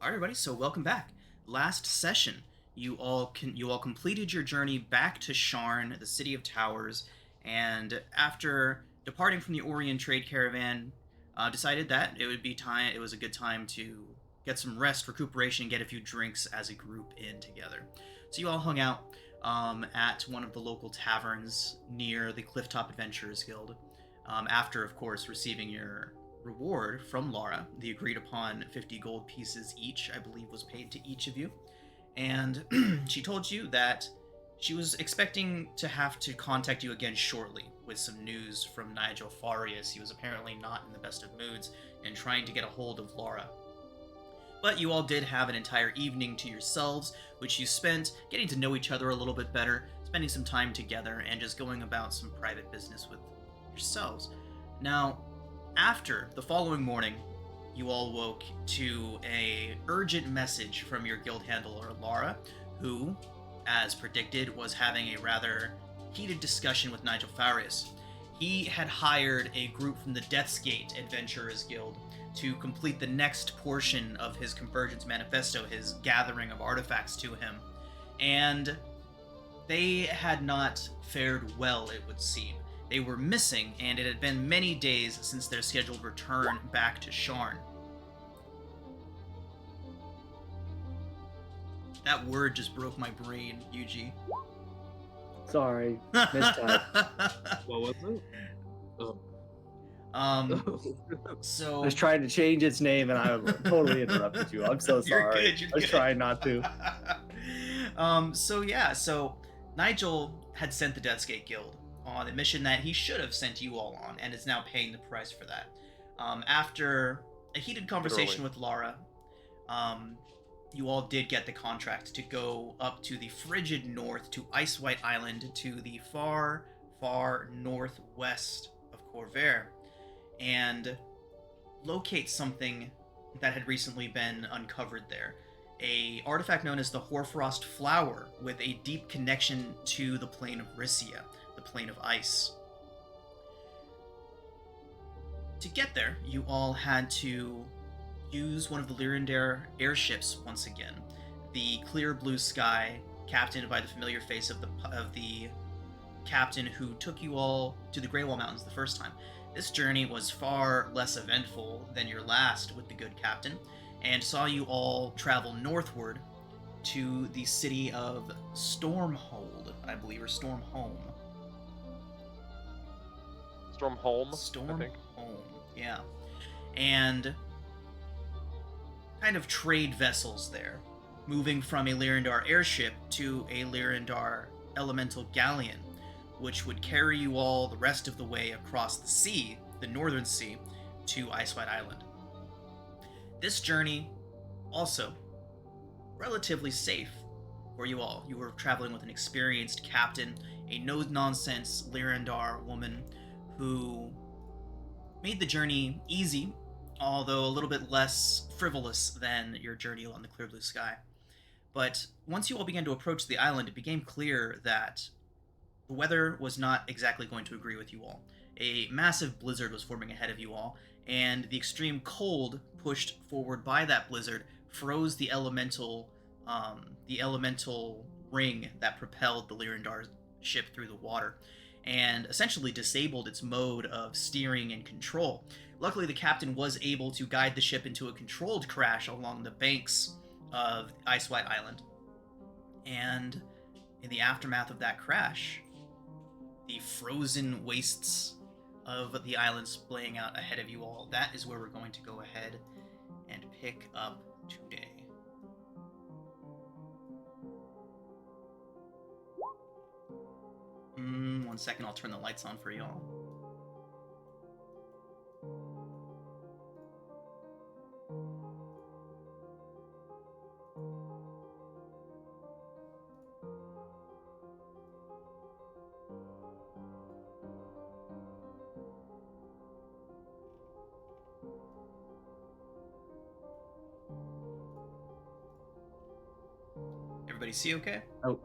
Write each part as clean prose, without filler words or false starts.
All right, everybody. So welcome back. Last session, you all completed your journey back to Sharn, the city of towers, and after departing from the Orient trade caravan, decided that it would be time. It was a good time to get some rest, recuperation, and get a few drinks as a group in together. So you all hung out at one of the local taverns near the Clifftop Adventurers Guild. After, of course, receiving your reward from Lara. The agreed upon 50 gold pieces each, I believe, was paid to each of you. And she told you that she was expecting to have to contact you again shortly with some news from Nigel Farias. He was apparently not in the best of moods and trying to get a hold of Lara. But you all did have an entire evening to yourselves, which you spent getting to know each other a little bit better, spending some time together, and just going about some private business with yourselves. Now, after the following morning, you all woke to a urgent message from your guild handler, Lara, who, as predicted, was having a rather heated discussion with Nigel Farias. He had hired a group from the Death's Gate Adventurers Guild to complete the next portion of his Convergence Manifesto, his gathering of artifacts to him, and they had not fared well, it would seem. They were missing, and it had been many days since their scheduled return back to Sharn. That word just broke my brain, Yuji. Sorry, mistype. What was it? Oh. I So was trying to change its name and I totally interrupted you. I'm so You're sorry. good, you're I was good. trying not to. So Nigel had sent the Death's Gate Guild on a mission that he should have sent you all on, and is now paying the price for that. After a heated conversation with Lara, you all did get the contract to go up to the frigid north to Icewhite Island, to the far, far northwest of Corvair, and locate something that had recently been uncovered there. A artifact known as the Hoarfrost Flower, with a deep connection to the plane of Rissia, the plane of ice. To get there, you all had to use one of the Lyrandare airships once again. The clear blue sky, captained by the familiar face of the captain who took you all to the Greywall Mountains the first time. This journey was far less eventful than your last with the good captain, and saw you all travel northward to the city of Stormhold, I believe, or Stormhome. Stormholm, I Stormhome, think. yeah. And kind of trade vessels there, moving from a Lyrandar airship to a Lyrandar elemental galleon, which would carry you all the rest of the way across the sea, the northern sea, to Icewhite Island. This journey, also relatively safe for you all. You were traveling with an experienced captain, a no-nonsense Lyrandar woman who made the journey easy, although a little bit less frivolous than your journey on the clear blue sky. But once you all began to approach the island, it became clear that the weather was not exactly going to agree with you all. A massive blizzard was forming ahead of you all, and the extreme cold pushed forward by that blizzard froze the elemental ring that propelled the Lyrandar ship through the water, and essentially disabled its mode of steering and control. Luckily, the captain was able to guide the ship into a controlled crash along the banks of Icewhite Island. And in the aftermath of that crash, the frozen wastes of the island splaying out ahead of you all, that is where we're going to go ahead and pick up today. One second, I'll turn the lights on for y'all. Everybody see okay? Oh,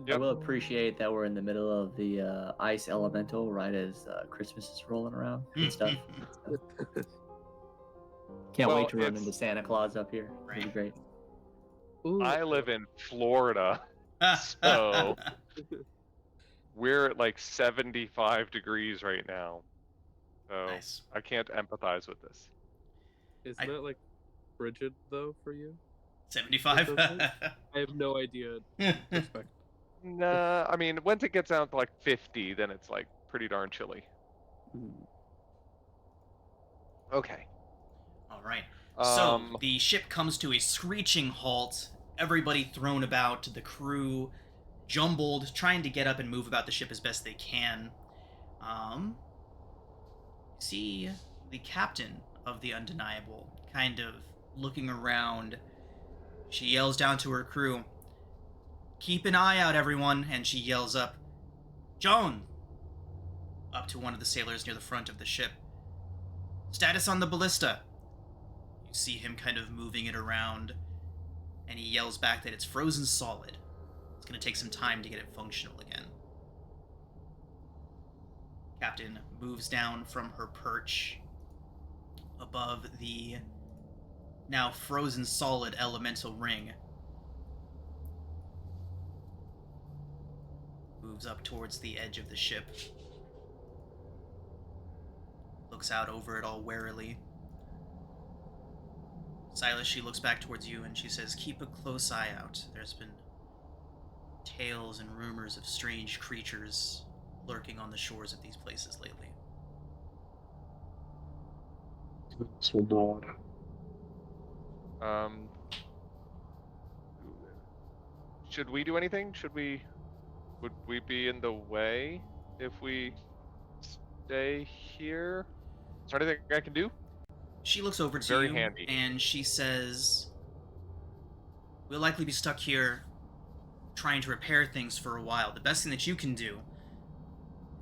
I Yep. will appreciate that we're in the middle of the ice elemental right as Christmas is rolling around. Good stuff. Good stuff. Can't Well, wait to run it's- into Santa Claus up here. It'll be Right. great. Ooh, I live in Florida. So- We're at like 75 degrees right now. So Nice. I can't empathize with this. Isn't I- that like frigid though for you? 75. I have no idea perspective. Nah, I mean, once it gets down to like 50, then it's like pretty darn chilly. Mm. Okay. All right. So Um, the ship comes to a screeching halt. Everybody thrown about, the crew jumbled, trying to get up and move about the ship as best they can. See the captain of the Undeniable kind of looking around. She yells down to her crew, "Keep an eye out, everyone," and she yells up, "Joan!" up to one of the sailors near the front of the ship. "Status on the ballista." You see him kind of moving it around, and he yells back that it's frozen solid. It's going to take some time to get it functional again. Captain moves down from her perch above the now frozen solid elemental ring. Moves up towards the edge of the ship. Looks out over it all warily. Silas, she looks back towards you and she says, "Keep a close eye out. There's been tales and rumors of strange creatures lurking on the shores of these places lately." This will nod. Should we do anything? Would we be in the way if we stay here? Is there anything I can do? She looks over to Very you handy. and she says, "We'll likely be stuck here trying to repair things for a while. The best thing that you can do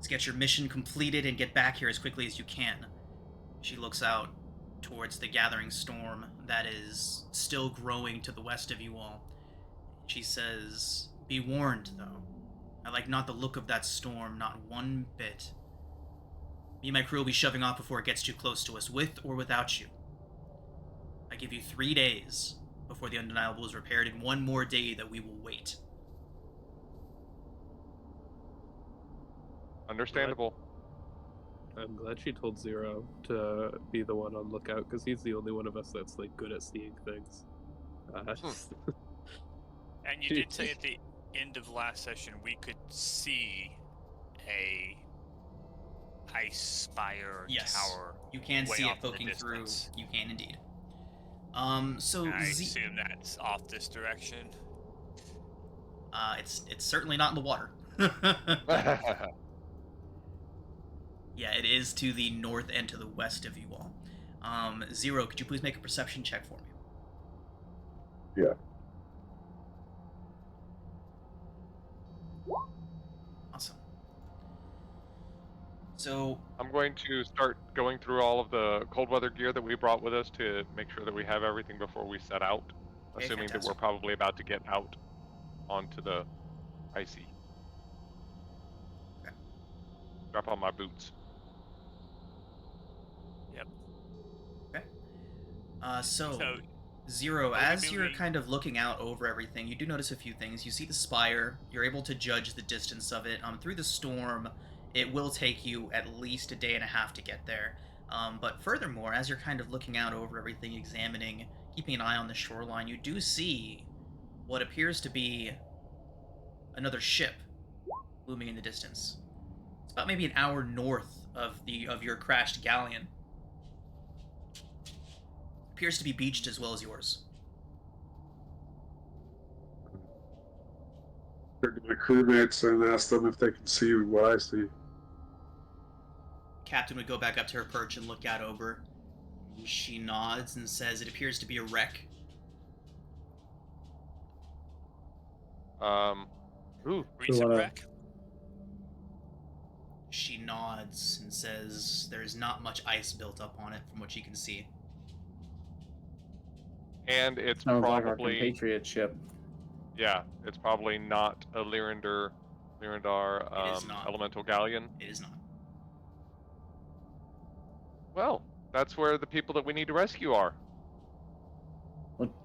is get your mission completed and get back here as quickly as you can." She looks out towards the gathering storm that is still growing to the west of you all. She says, "Be warned, though. I like not the look of that storm, not one bit. Me and my crew will be shoving off before it gets too close to us, with or without you. I give you 3 days before the Undeniable is repaired, and 1 more day that we will wait." Understandable. I'm glad she told Zero to be the one on lookout because he's the only one of us that's like good at seeing things. And you did say at the end of last session we could see a ice spire Yes. tower. You can way see off it in the poking through. distance. You can indeed. So And I assume that's off this direction. it's certainly not in the water. Yeah, it is to the north and to the west of you all. Zero, could you please make a perception check for me? Yeah. Awesome. So, I'm going to start going through all of the cold weather gear that we brought with us to make sure that we have everything before we set out, Okay, assuming that fantastic. we're probably about to get out onto the icy. Okay. Strap on my boots. so Zero, are we as you're moving- kind of looking out over everything, you do notice a few things. You see the spire. You're able to judge the distance of it. Through the storm, it will take you at least 1.5 days to get there. But furthermore, as you're kind of looking out over everything, examining, keeping an eye on the shoreline, you do see what appears to be another ship looming in the distance. It's about maybe an hour north of your crashed galleon. Appears to be beached as well as yours. Turn to my crewmates and ask them if they can see what I see. Captain would go back up to her perch and look out over. She nods and says, "It appears to be a wreck." Recent wanna- wreck? She nods and says, "There's not much ice built up on it from what she can see." And it's Sounds like our probably, compatriot ship. yeah, it's probably not a Lyrandar It is not. elemental galleon. It is not. Well, that's where the people that we need to rescue are.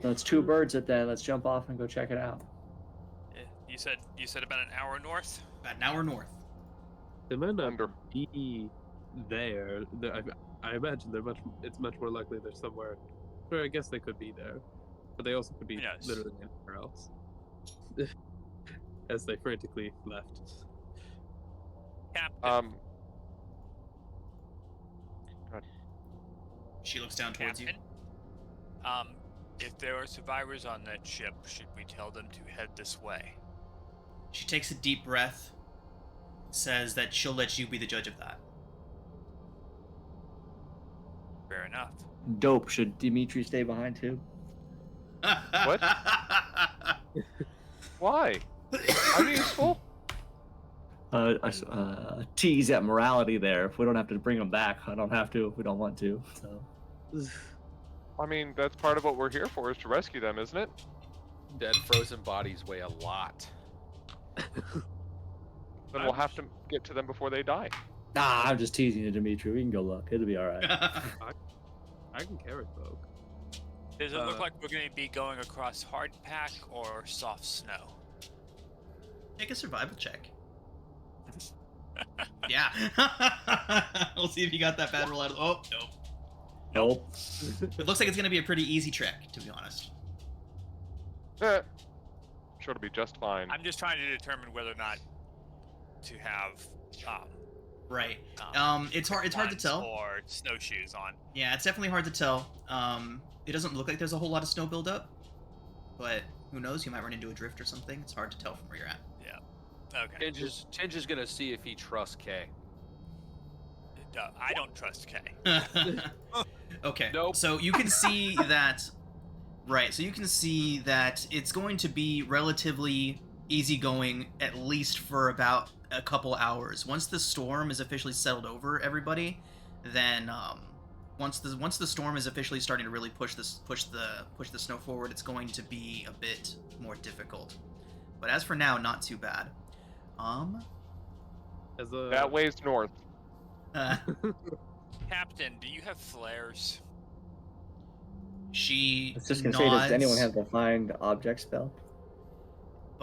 Let's two birds at that. Let's jump off and go check it out. You said about an hour north. About an hour north. They might not Under. be there. I imagine it's much more likely they're somewhere. Or I guess they could be there, but they also could be Who knows? literally anywhere else. As they frantically left. Captain. She looks down towards you. Captain, if there are survivors on that ship, should we tell them to head this way? She takes a deep breath, says that she'll let you be the judge of that. Fair enough. Dope. Should Dimitri stay behind too? What? Why? I'm useful. Tease at morality there. If we don't have to bring them back, I don't have to if we don't want to. So. I mean, that's part of what we're here for, is to rescue them, isn't it? Dead frozen bodies weigh a lot. Then we'll have to get to them before they die. Nah, I'm just teasing you, Dimitri. We can go look. It'll be all right. I can carry folk. Does it look like we're going to be going across hard pack or soft snow? Make a survival check. Yeah. We'll see if you got that bad roll out of. Oh, no. Nope. It looks like it's going to be a pretty easy trek, to be honest. Sure, it'll be just fine. I'm just trying to determine whether or not to have Right. It's hard to ones tell. Or snowshoes on. Yeah, it's definitely hard to tell. It doesn't look like there's a whole lot of snow buildup, but who knows? You might run into a drift or something. It's hard to tell from where you're at. Yeah. Okay. Tinge is gonna see if he trusts Kay. I don't trust Kay. Okay. Nope. So you can see that. Right. So you can see that it's going to be relatively easygoing, at least for about a couple hours. Once the storm is officially settled over everybody, then once the storm is officially starting to really push the snow forward, it's going to be a bit more difficult. But as for now, not too bad. That way's north. Captain, do you have flares? She I was just gonna nods, say, does anyone have the find object spell?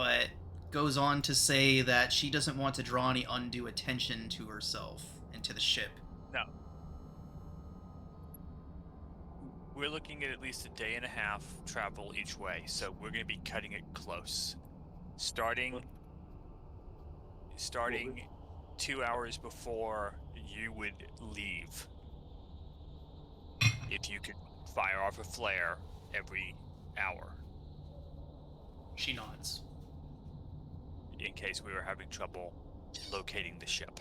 but goes on to say that she doesn't want to draw any undue attention to herself and to the ship. No. We're looking at least a day and a half travel each way, so we're going to be cutting it close. Starting 2 hours before you would leave. If you could fire off a flare every hour, She nods. in case we were having trouble locating the ship.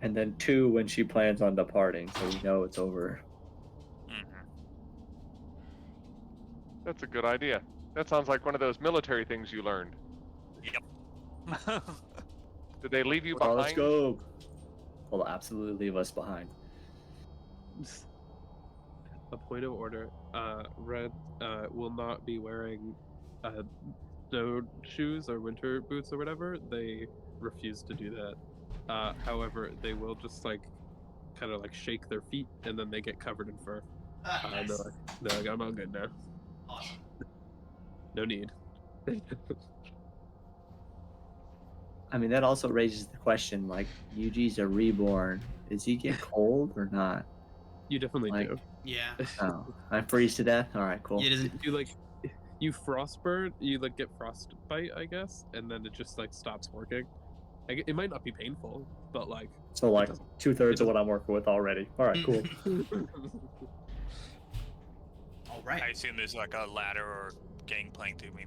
And then 2 when she plans on departing, so we know it's over. Mm-hmm. That's a good idea. That sounds like one of those military things you learned. Yep. Did they leave you Oh, behind? let's go. Will absolutely leave us behind. A point of order. Red will not be wearing snow shoes or winter boots or whatever. They refuse to do that. However, they will just kind of shake their feet and then they get covered in fur. Nice. They're like, I'm all good now. Awesome. No need. I mean, that also raises the question, Yuji's a reborn. Does he get cold or not? You definitely do. Yeah. Oh, I freeze to death? Alright, cool. It isn't. You frostburn, you get frostbite, I guess, and then it just stops working. It might not be painful, but So 2/3 of what I'm working with already. Alright, cool. All right. I assume there's a ladder or gangplank that we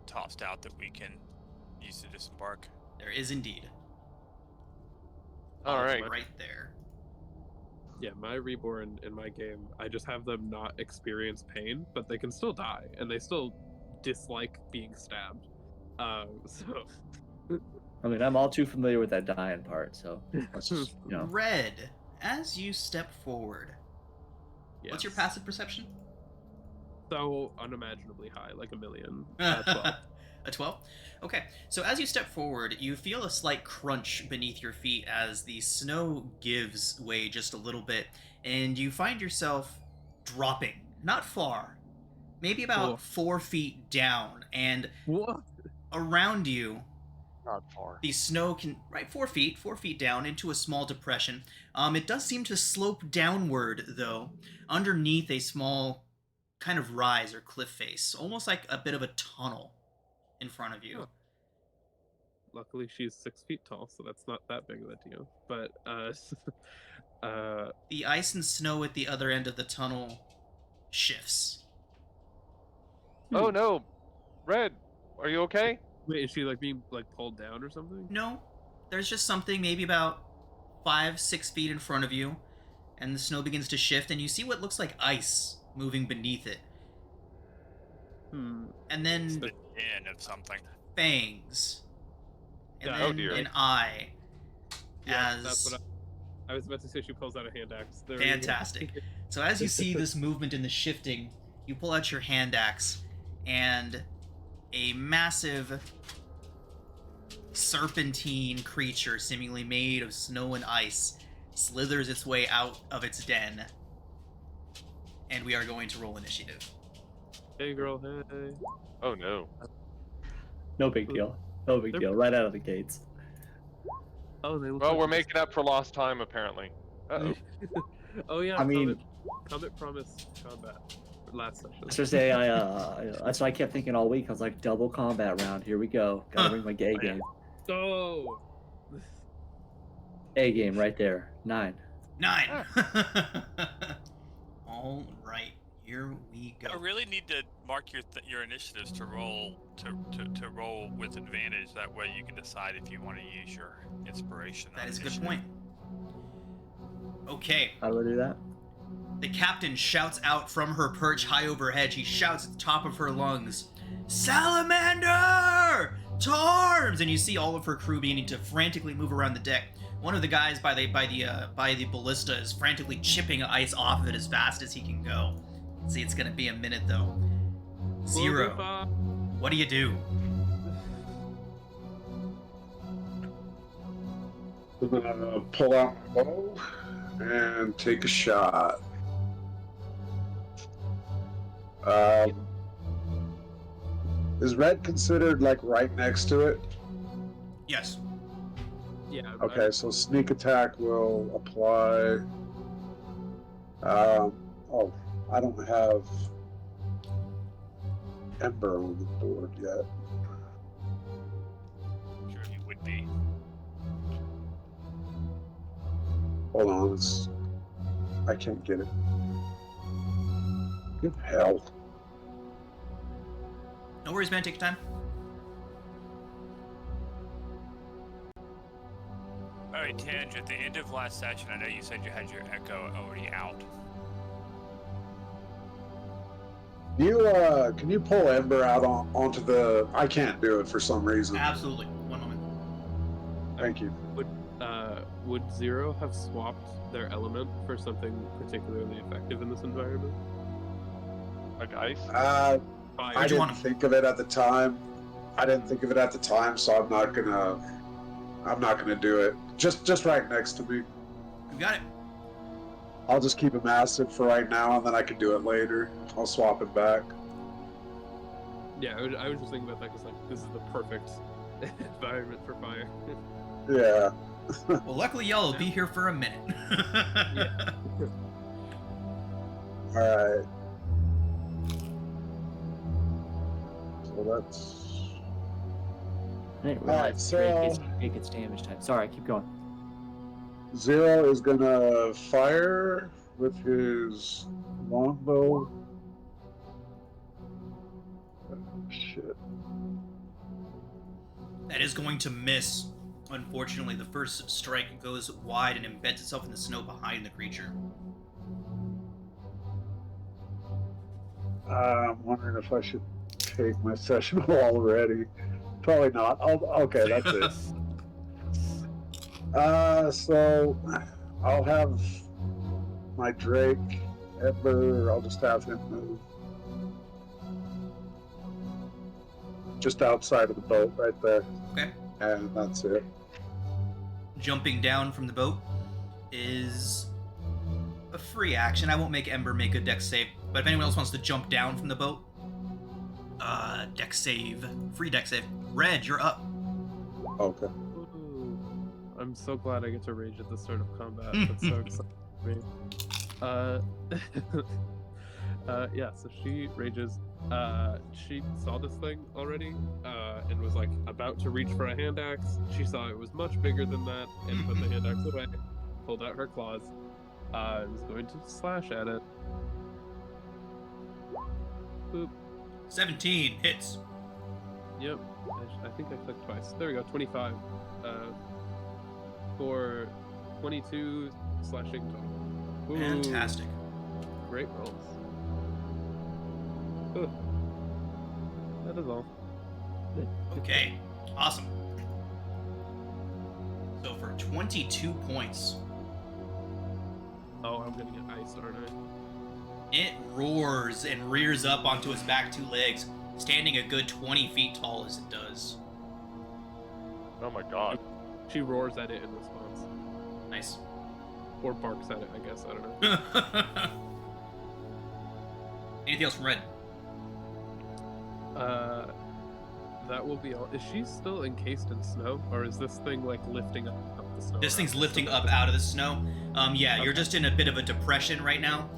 tossed out that we can use to disembark. There is indeed. All right. Right there. Yeah, my reborn in my game, I just have them not experience pain, but they can still die, and they still dislike being stabbed. So I mean, I'm all too familiar with that dying part, so let's just, Red, as you step forward, what's your yes. passive perception? So unimaginably high, like 1,000,000. 12. A 12? Okay, so as you step forward, you feel a slight crunch beneath your feet as the snow gives way just a little bit, and you find yourself dropping, not far, maybe about Cool. 4 feet down, and What? around you, Not far. the snow can 4 feet down into a small depression. It does seem to slope downward though, underneath a small kind of rise or cliff face, almost like a bit of a tunnel in front of you. Huh. Luckily, she's 6 feet tall, so that's not that big of a deal. But The ice and snow at the other end of the tunnel shifts. Oh no, Red, are you okay? wait, is she like being like pulled down or something? No, there's just something maybe about 5-6 feet in front of you, and the snow begins to shift, and you see what looks like ice moving beneath it. Hmm. And It's then the den of something. fangs. And Yeah, then oh dear. an eye. Yeah, as that's what I was about to say. She pulls out a hand axe. There we go. fantastic. So as you see this movement and the shifting, you pull out your hand axe, and a massive serpentine creature, seemingly made of snow and ice, slithers its way out of its den. And we are going to roll initiative. Hey, girl. Hey. Oh no. No big deal. No big deal. Right out of the gates. Oh, they look Well, like we're they making up for lost time apparently. Uh-oh. Oh yeah. I mean- Comet promised combat last session. Let's just say that's what I kept thinking all week. I was like, double combat round. Here we go. Gotta bring my gay Oh, yeah. game. Oh. A game right there. 9. 9. All right, here we go. I really need to mark your initiatives to roll to roll with advantage. That way you can decide if you want to use your inspiration. That on is a good initiative. point. Okay, How do I do that? the captain shouts out from her perch high overhead. She shouts at the top of her lungs, "Salamander! Torms!" And you see all of her crew beginning to frantically move around the deck. One of the guys by the ballista is frantically chipping ice off of it as fast as he can go. See, it's gonna be a minute though. Zero. What do you do? I'm gonna pull out my bow and take a shot. Is red considered like right next to it? Yes. Yeah. Okay, so sneak attack will apply. Oh, I don't have Ember on the board yet. Sure, you would be. Hold on, I can't get it. Good hell. No worries, man. Take your time. All right, Tange. At the end of last session, I know you said you had your echo already out. Can you pull Ember out onto the? I can't do it for some reason. Absolutely. One moment. Thank you. Would Zero have swapped their element for something particularly effective in this environment? Like ice? I Fire. Where'd you want didn't him? think of it at the time. So I'm not gonna do it. Just right next to me. You got it. I'll just keep him acid for right now, and then I can do it later. I'll swap it back. Yeah, I was just thinking about that because like this is the perfect environment for fire. Yeah. Well, luckily y'all will be here for a minute. Yeah. All right. So that's. I didn't Alright, realize so- it gets damage time. Sorry, keep going. Zero is gonna fire with his longbow. Oh, shit. That is going to miss. Unfortunately, the first strike goes wide and embeds itself in the snow behind the creature. I'm wondering if I should take my session already. Probably not. Okay, that's it. So I'll have my Drake, Ember, I'll just have him move. Just outside of the boat right there. Okay. And that's it. Jumping down from the boat is a free action. I won't make Ember make a dex save, but if anyone else wants to jump down from the boat, Deck save. Free deck save. Red, you're up. Okay. Ooh, I'm so glad I get to rage at the start of combat. That's so exciting for me. Yeah, so she rages. She saw this thing already, and was like about to reach for a hand axe. She saw it was much bigger than that, and put the hand axe away, pulled out her claws, and was going to slash at it. Boop. 17 hits. Yep. I think I clicked twice. There we go. 25. For 22 slashing total. Ooh, Fantastic. great rolls. Ooh. That is all. Okay, awesome. So for 22 points, Oh, I'm gonna get iced, aren't I? it roars and rears up onto its back two legs, standing a good 20 feet tall as it does. Oh my god. She roars at it in response. Nice. Or barks at it, I guess. I don't know. Anything else from Red? That will be all. Is she still encased in snow? Or is this thing, like, lifting up the snow? This thing's around? lifting up out of the snow. Yeah, you're Okay. just in a bit of a depression right now.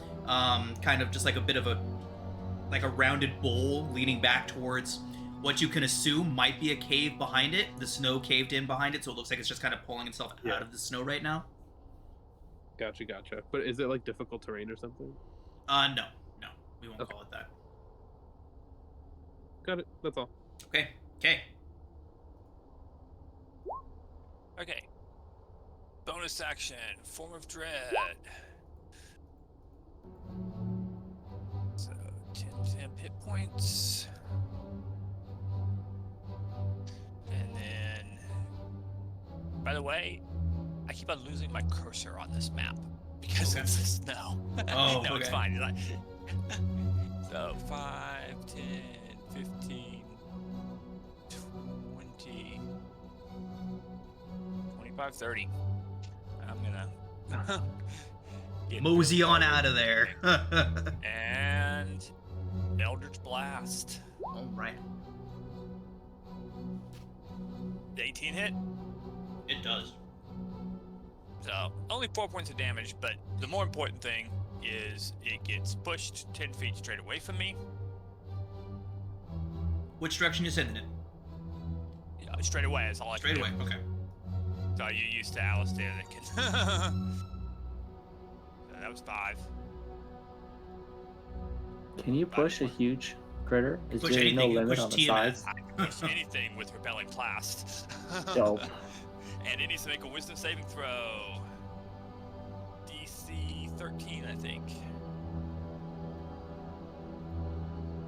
Kind of just like a bit of a rounded bowl leading back towards what you can assume might be a cave behind it. The snow caved in behind it, so it looks like it's just kind of pulling itself Yeah. out of the snow right now. Gotcha. But is it, like, difficult terrain or something? No, we won't Okay. call it that. Got it. That's all. Okay. Okay. Bonus action, Form of Dread. So 10 hit points. And then, by the way, I keep on losing my cursor on this map because Okay. it's the snow. Oh, no, it's okay. fine. It's like- so 5, 10, 15, 20, 25, 30. I'm gonna get Mosey really on forward. out of there. And Eldritch Blast. All right. 18 hit. It does. So only 4 points of damage, but the more important thing is it gets pushed 10 feet straight away from me. Which direction you sending it? Straight away, that's all I Straight can away. do. Okay. So you used to Alistair that can. So that was 5. Can you push a huge critter? Is Push there no anything, you limit push on the TMS. size? I can push anything with Repelling Blast. Dope. And it needs to make a Wisdom saving throw. DC 13, I think.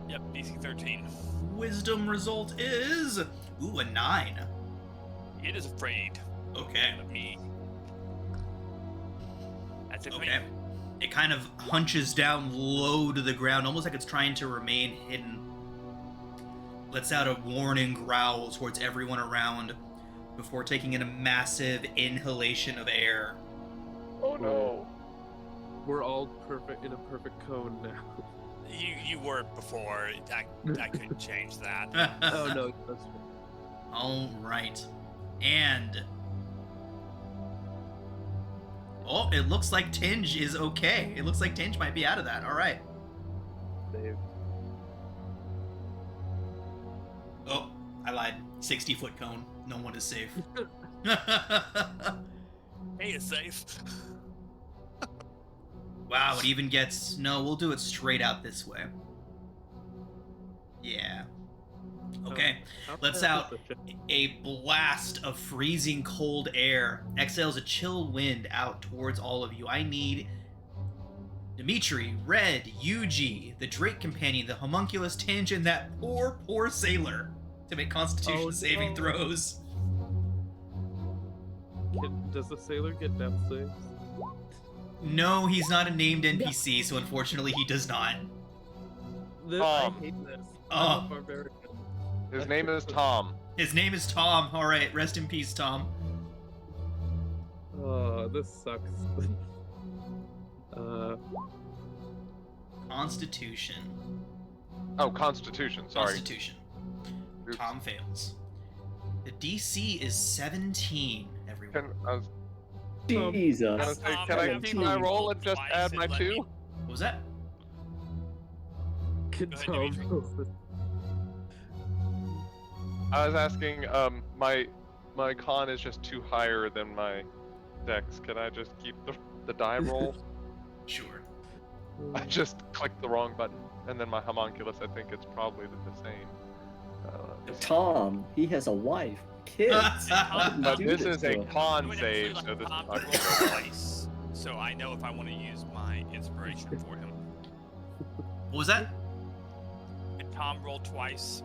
Yep, DC 13. Wisdom result is a 9. It is afraid Okay. of me. That's it for Okay. me. It kind of hunches down low to the ground, almost like it's trying to remain hidden. Lets out a warning growl towards everyone around before taking in a massive inhalation of air. Oh no. We're all perfect in a perfect cone now. You were before. I couldn't change that. Oh no, that's true. All right. And oh, it looks like Tinge is okay. It looks like Tinge might be out of that. All right. Saved. Oh, I lied. 60-foot cone. No one is safe. Hey, it's safe. Wow, it even gets... No, we'll do it straight out this way. Yeah. Okay. How Let's fast out is the ship? a blast of freezing cold air exhales a chill wind out towards all of you. I need Dimitri, Red, Yuji, the Drake Companion, the Homunculus Tinge, and that poor sailor to make Constitution Oh, saving no. throws. Does the sailor get death saves? No, he's not a named NPC, so unfortunately he does not. I hate this. I'm Oh. a barbarian. His name is Tom. His name is Tom. All right, rest in peace, Tom. Oh, this sucks. Constitution. Oh, Constitution. Sorry. Constitution. Oops. Tom fails. The DC is 17, everyone. Jesus. Can I keep my roll and just add my 2? What was that? Can Go ahead, Tom Dimitri. roll? I was asking, my con is just 2 higher than my dex. Can I just keep the die roll? Sure. I just clicked the wrong button, and then my homunculus, I think it's probably the same. Tom, he has a wife, kids. But Do this is to a him. con Wait, save, like so this is Tom not rolled good. twice, so I know if I want to use my inspiration for him. What was that? Did Tom roll twice?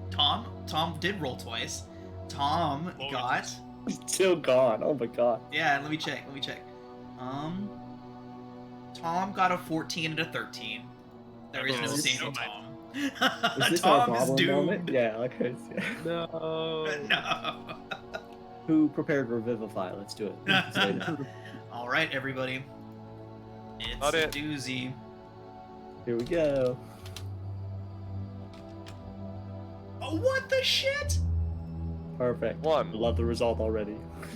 Tom did roll twice. Tom Lord. got... Still gone. Oh my god. Yeah, let me check. Tom got a 14 and a 13. There is no Oh, saving so Tom. Is this our Tom is problem doomed. moment? Yeah, okay. Yeah. No. No. Who prepared Revivify? Let's do it. Let's say that. All right, everybody. It's Not a it. doozy. Here we go. Oh, what the shit? Perfect. 1. Love the result already.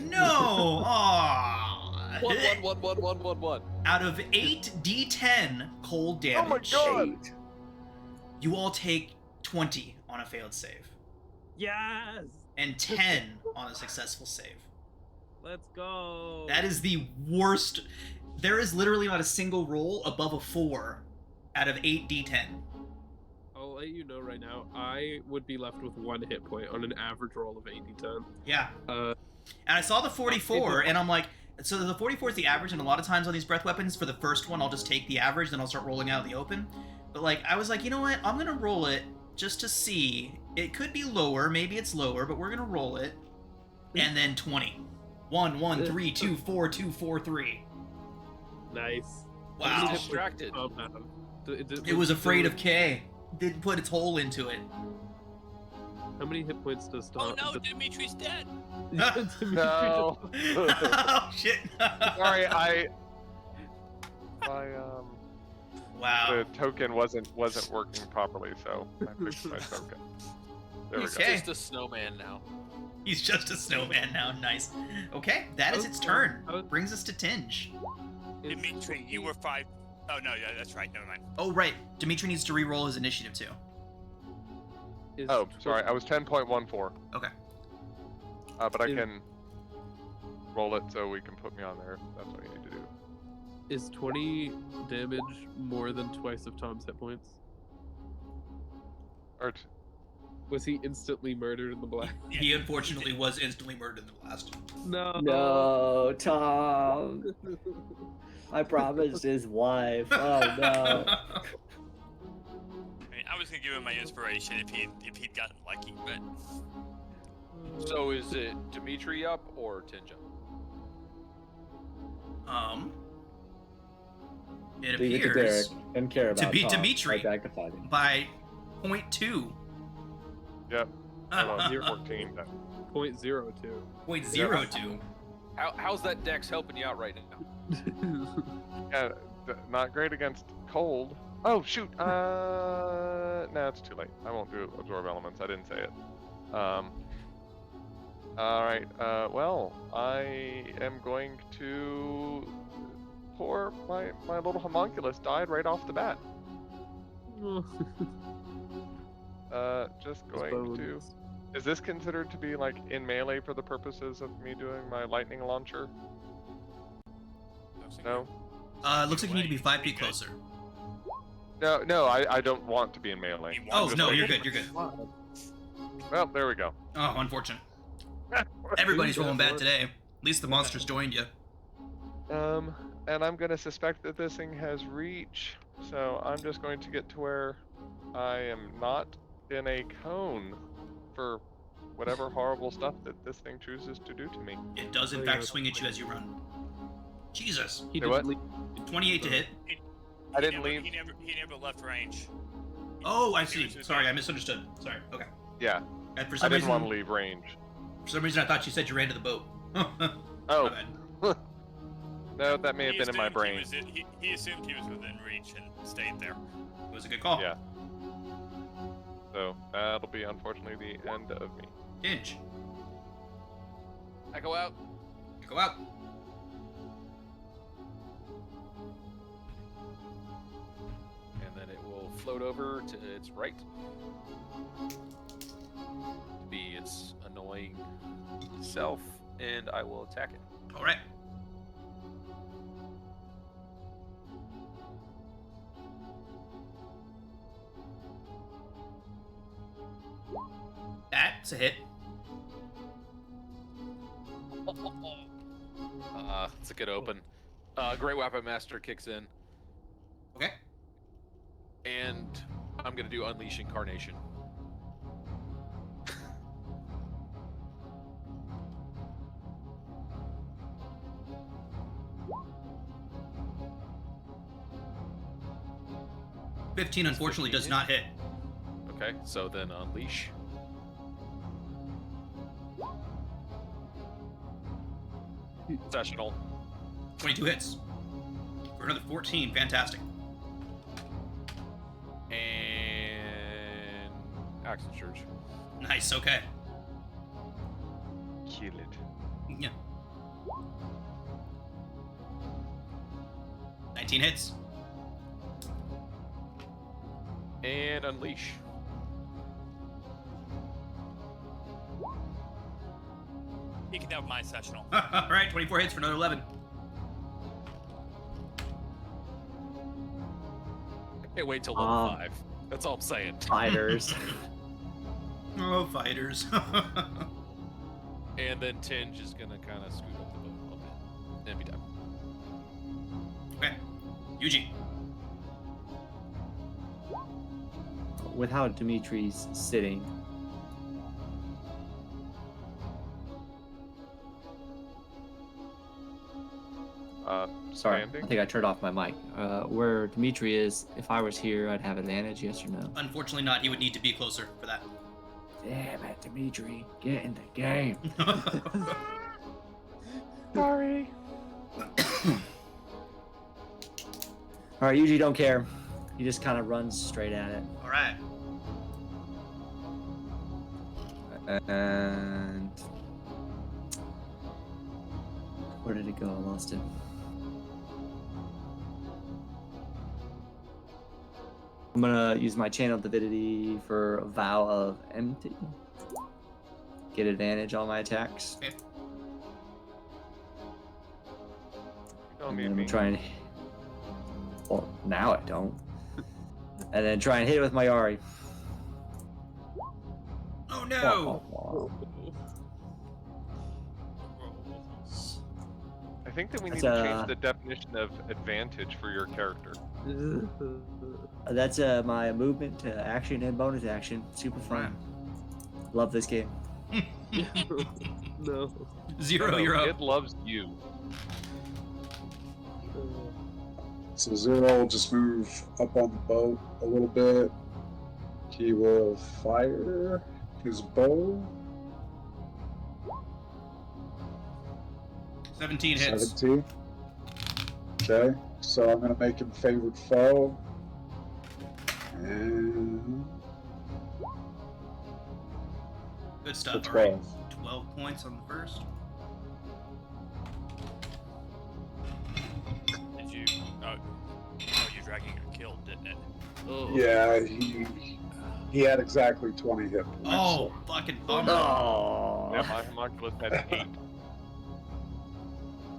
No. Aww. 1, 1, 1, 1, 1, 1, 1. Out of 8 D10 cold damage, Oh my god! Eight. you all take 20 on a failed save Yes. and 10 on a successful save. Let's go. That is the worst. There is literally not a single roll above a 4 out of 8 D10. I'll let you know right now. I would be left with 1 hit point on an average roll of 80-10. Yeah. Uh, And I saw the 44, and I'm like, so the 44 is the average, and a lot of times on these breath weapons, for the first one, I'll just take the average, then I'll start rolling out in the open. But, like, I was like, you know what? I'm going to roll it just to see. It could be lower. Maybe it's lower, but we're going to roll it. And then 20. 1, 1, 3, 2, 4, 2, 4, 3. nice. Wow. He's distracted. It was afraid of K. Didn't put its hole into it. How many hit points does Oh Tom? no, Dimitri's dead. No. Oh, shit. Sorry, Wow. the token wasn't working properly, so I fixed my token. There we go. Okay. Just a snowman now. He's just a snowman now. Nice. Okay, that is its turn. Brings us to Tinge. Dimitri, you were 5. Oh no, yeah, that's right. Never mind. Oh, right. Dimitri needs to re-roll his initiative, too. Oh, sorry, I was 10.14. Okay. But I Is- can roll it so we can put me on there. If that's what you need to do. Is 20 damage more than twice of Tom's hit points? Or Was he instantly murdered in the blast? He unfortunately was instantly murdered in the blast. No. No, Tom. I promised his wife. Oh no. I mean, I was gonna give him my inspiration if he'd gotten lucky, but So is it Dimitri up or Tinja? It Leave it to Derek. appears Didn't care about be Tom. Dimitri. Right back to fighting. by 0.2. Yep. Hold on, 14. 0.02. 0.02. How's that dex helping you out right now? Yeah, not great against cold. Oh shoot. No, it's too late. I won't do absorb elements. I didn't say it. All right. Well, I am going to. Poor my little homunculus died right off the bat. Just going to. Is this considered to be like in melee for the purposes of me doing my lightning launcher? No. Looks like you need to be 5 feet closer. No, I don't want to be in melee. Oh, Just no, like- you're good, you're good. Well, there we go. Oh, unfortunate. Everybody's rolling bad today. At least the monsters joined you. And I'm gonna suspect that this thing has reach, so I'm just going to get to where I am not in a cone for whatever horrible stuff that this thing chooses to do to me. It does, in fact, swing at you as you run. Jesus. He Do what? didn't leave. 28 to hit. I didn't leave. He never left range. Oh, I see. Sorry, I misunderstood. Sorry. Okay. Yeah, And for I some didn't reason, want to leave range. for some reason, I thought you said you ran to the boat. Oh, My bad. no, that may have He been in my assumed brain. He assumed he was within reach and stayed there. It was a good call. Yeah. So that'll be unfortunately the end of me. Dinge. I go out. Go out. And then it will float over to its right. To be its annoying self, and I will attack it. All right. That's a hit. It's a good open. Great Weapon Master kicks in, Okay. and I'm gonna do Unleash Incarnation. $15 unfortunately does 15 not hit. Okay, so then Unleash. Sessional. 22 hits. For another 14. Fantastic. And Action Surge. Nice. Okay. Kill it. Yeah. 19 hits. And Unleash. You can have my sessional. All right. 24 hits for another 11. I can't wait till level 5. That's all I'm saying. Fighters. Oh, fighters. And then Tinge is gonna kind of scoot up the boat a little bit and be done. Okay. Yuji. With how Dimitri's sitting. Sorry, Standing? I think I turned off my mic. Where Dimitri is, if I was here, I'd have advantage, yes or no? Unfortunately not. He would need to be closer for that. Damn it, Dimitri. Get in the game. Sorry. Alright, Yuji don't care. He just kind of runs straight at it. All right. And... where did it go? I lost it. I'm gonna use my channel divinity for a vow of enmity. Get advantage on my attacks. Okay. Don't And need then I'm me. trying. Well, now I don't. And then try and hit it with my Yari. Oh no. I think that we need That's, to change the definition of advantage for your character. That's my movement to action and bonus action. Super fun. Love this game. No. Zero. No, You're it up. loves you. So Zero will just move up on the boat a little bit. He will fire his bow. 17 hits. 17. Okay, so I'm gonna make him favored foe. And Good stuff. for All right. 12. 12 points on the first. Did you? Oh, your dragon got killed, didn't it? Oh. Yeah, he had exactly 20 hit points. Oh, fucking bummer. Oh. Yeah, my homunculus had 8.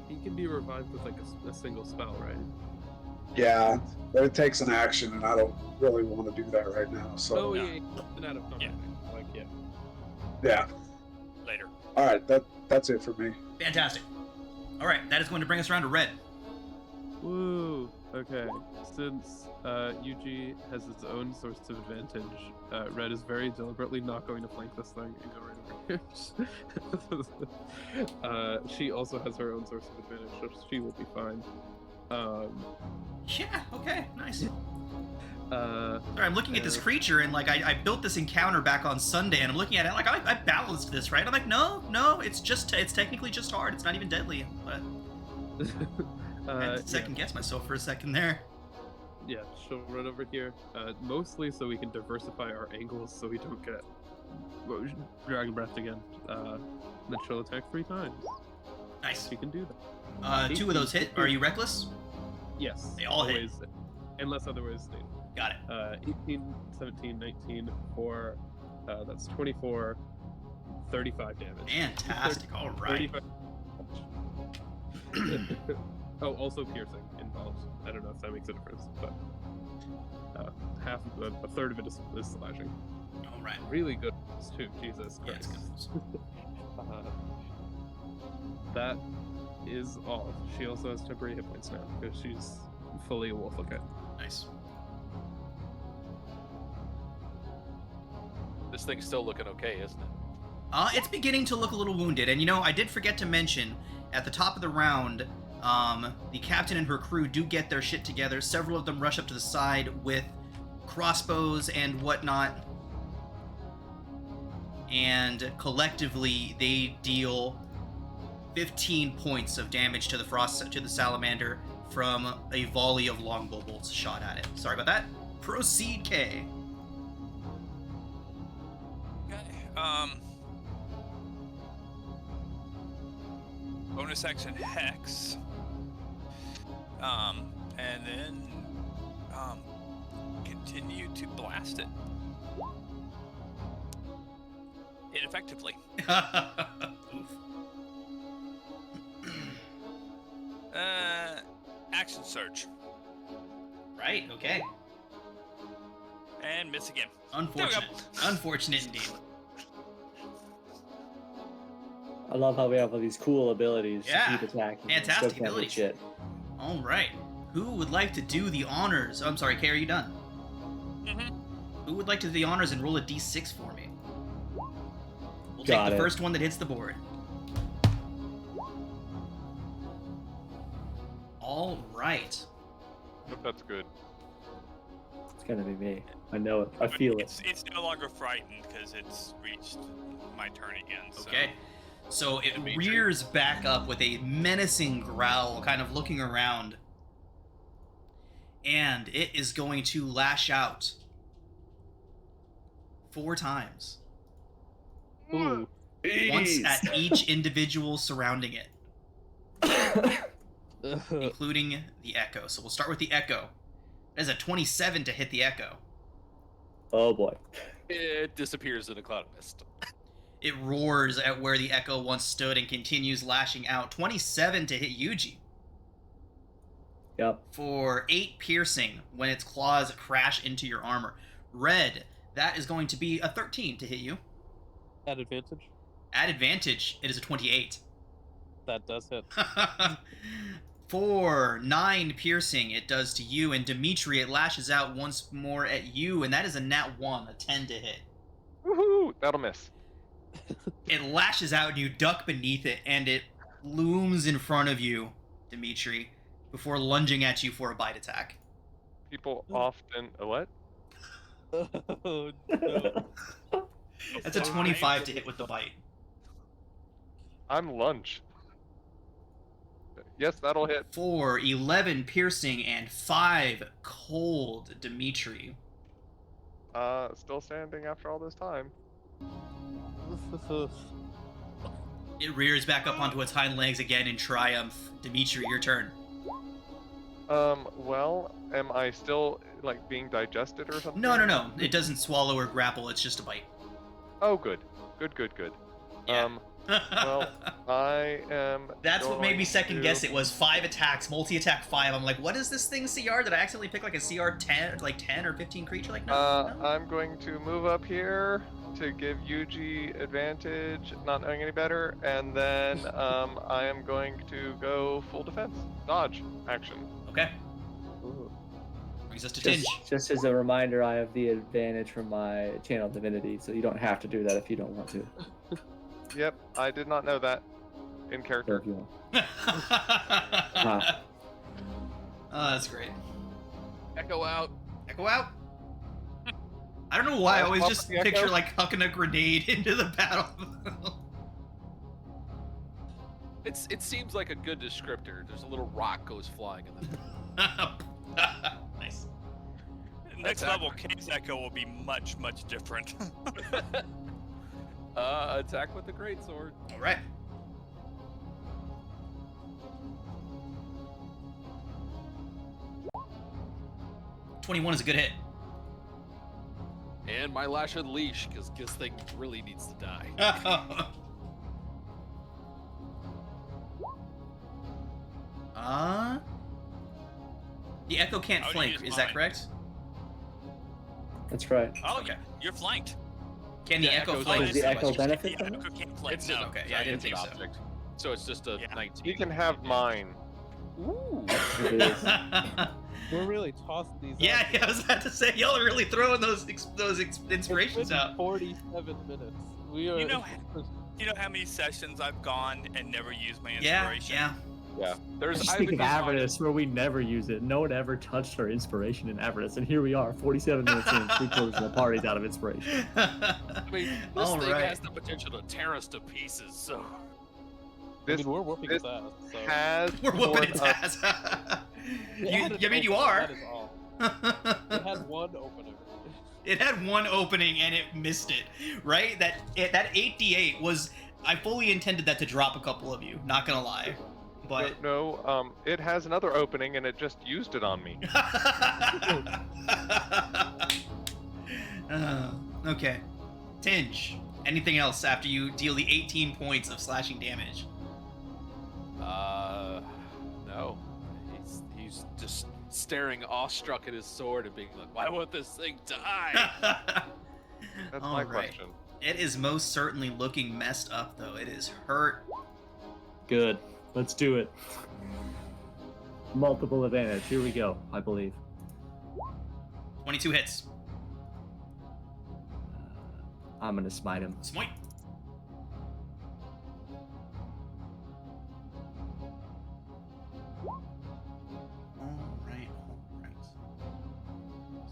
He can be revived with like a single spell, right? Yeah, but it takes an action, and I don't really want to do that right now. So Oh yeah. yeah, yeah. Out of Yeah. Like yeah. yeah. Later. All right, that's it for me. Fantastic. All right, that is going to bring us around to Red. Woo. Okay. Since Yuji has its own source of advantage, Red is very deliberately not going to flank this thing and go right over here. She also has her own source of advantage, so she will be fine. Yeah. Okay. Nice. Uh, Sorry, I'm looking at this creature and like I built this encounter back on Sunday and I'm looking at it like I balanced this right. I'm like no, it's technically just hard. It's not even deadly. But I had to second guess myself for a second there. yeah, she'll run over here. Mostly so we can diversify our angles so we don't get Dragon Breath again. Then she'll attack 3 times. Nice. She can do that. 2 of those hit. Are you reckless? Yes. They all hit. always, unless otherwise stated. Got it. 18, 17, 19 for that's 24, 35 damage. Fantastic. All right. 35. Oh, also piercing involved. I don't know if that makes a difference, but a third of it is slashing. All right. Really good ones too. Jesus Yeah, it's Christ. good. That is all. She also has temporary hit points now because she's fully a wolf. Okay. Nice. This thing's still looking okay, isn't it? It's beginning to look a little wounded, and I did forget to mention at the top of the round, the captain and her crew do get their shit together. Several of them rush up to the side with crossbows and whatnot, and collectively they deal 15 points of damage to the salamander from a volley of longbow bolts shot at it. Sorry about that. Proceed, Kay. Okay. Bonus action Hex. And then continue to blast it. Ineffectively. Oof. Action surge. Right, okay. And miss again. Unfortunate. Unfortunate indeed. I love how we have all these cool abilities Yeah, to keep attacking. and fantastic still can't hit abilities. Shit. All right. Who would like to do the honors? I'm sorry, Kay, are you done? Mm-hmm. Who would like to do the honors and roll a d6 for me? We'll Got take the it. first one that hits the board. All right. Hope that's good. It's gonna be me. I know it. I feel it. It's no longer frightened because it's reached my turn again. So. Okay. So it Dimitri. rears back up with a menacing growl, kind of looking around. And it is going to lash out 4 times. Ooh. Once at each individual surrounding it, including the Echo. So we'll start with the Echo. That is a 27 to hit the Echo. Oh boy. It disappears in a cloud of mist. It roars at where the Echo once stood and continues lashing out. 27 to hit Yuji. Yep. For 8 piercing when its claws crash into your armor. Red, that is going to be a 13 to hit you. At advantage. At advantage, it is a 28. That does hit. For 9 piercing, it does to you, and Dimitri, it lashes out once more at you, and that is a nat 1, a 10 to hit. Woohoo! That'll miss. It lashes out, and you duck beneath it, and it looms in front of you, Dimitri, before lunging at you for a bite attack. People often. What? Oh no. That's a 25 to hit with the bite. I'm lunch. Yes, that'll hit. For 11 piercing and 5 cold, Dimitri. Still standing after all this time. It rears back up onto its hind legs again in triumph. Dimitri, your turn. Well, am I still, like, being digested or something? No. It doesn't swallow or grapple, it's just a bite. Oh, good. Good. Yeah. Well, I am. That's what made me going second to- guess it was 5 attacks, multi-attack 5. I'm like, what is this thing CR? Did I accidentally pick like a CR 10, like 10 or 15 creature? Like, no. I'm going to move up here to give Yuji advantage, not knowing any better, and then I am going to go full defense, dodge action. Okay. Brings us to Tinge. Just as a reminder, I have the advantage from my channel divinity, so you don't have to do that if you don't want to. Yep, I did not know that in Or character. if you want. Oh, that's great. Echo out. Echo out. I don't know why I always Pop just the Echo? picture like hucking a grenade into the battle. It seems like a good descriptor. There's a little rock goes flying in the Nice. Next Attack. level, King's Echo will be much, much different. Attack with the greatsword. All right. "21 is a good hit." And my lash and leash, because this thing really needs to die. The Echo can't How do you flank, use is that mine? correct? That's right. Oh, Okay. you're flanked. Can the Yeah, Echo Echo's flank? Does the Echo benefit Yeah, from it? Echo can't flank. It's No. Okay, yeah, I didn't think so. object. So it's just a Yeah. 19. You can have mine. Ooh. It is. We're really tossing these. Yeah, out. yeah, I was about to say, y'all are really throwing those inspirations It's been out. 47 minutes. We are. You know how many sessions I've gone and never used my Yeah, inspiration? yeah. Yeah. There's Just I've think been of using mine- Avernus, where we never use it. No one ever touched our inspiration in Avernus, and here we are, 47 minutes in, 3/4 of the party's out of inspiration. I mean, this All thing right. has the potential to tear us to pieces. So I This mean, we're whooping this his ass. So. has We're whooping torn its up- ass. It had an I mean, you opening, are. That is all. It had one opener. It had one opening and it missed it, right? That 8d8 was. I fully intended that to drop a couple of you. Not gonna lie, but No, it has another opening and it just used it on me. Okay, Tinge. Anything else after you deal the 18 points of slashing damage? no. He's just staring awestruck at his sword and being like, why won't this thing die? That's All my right. question. It is most certainly looking messed up, though. It is hurt. Good. Let's do it. Multiple advantage. Here we go, I believe. 22 hits. I'm gonna smite him. Smite. All right.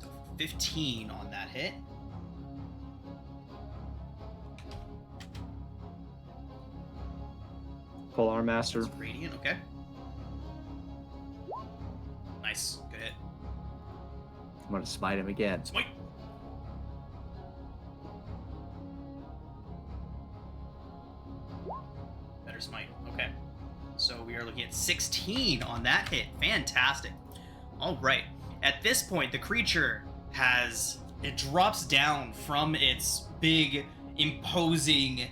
So 15 on that hit. Polar Master. That's radiant, okay. Nice. Good hit. I'm gonna smite him again. Smite. Better smite. Okay. So we are looking at 16 on that hit. Fantastic. All right. At this point, the creature it drops down from its big, imposing,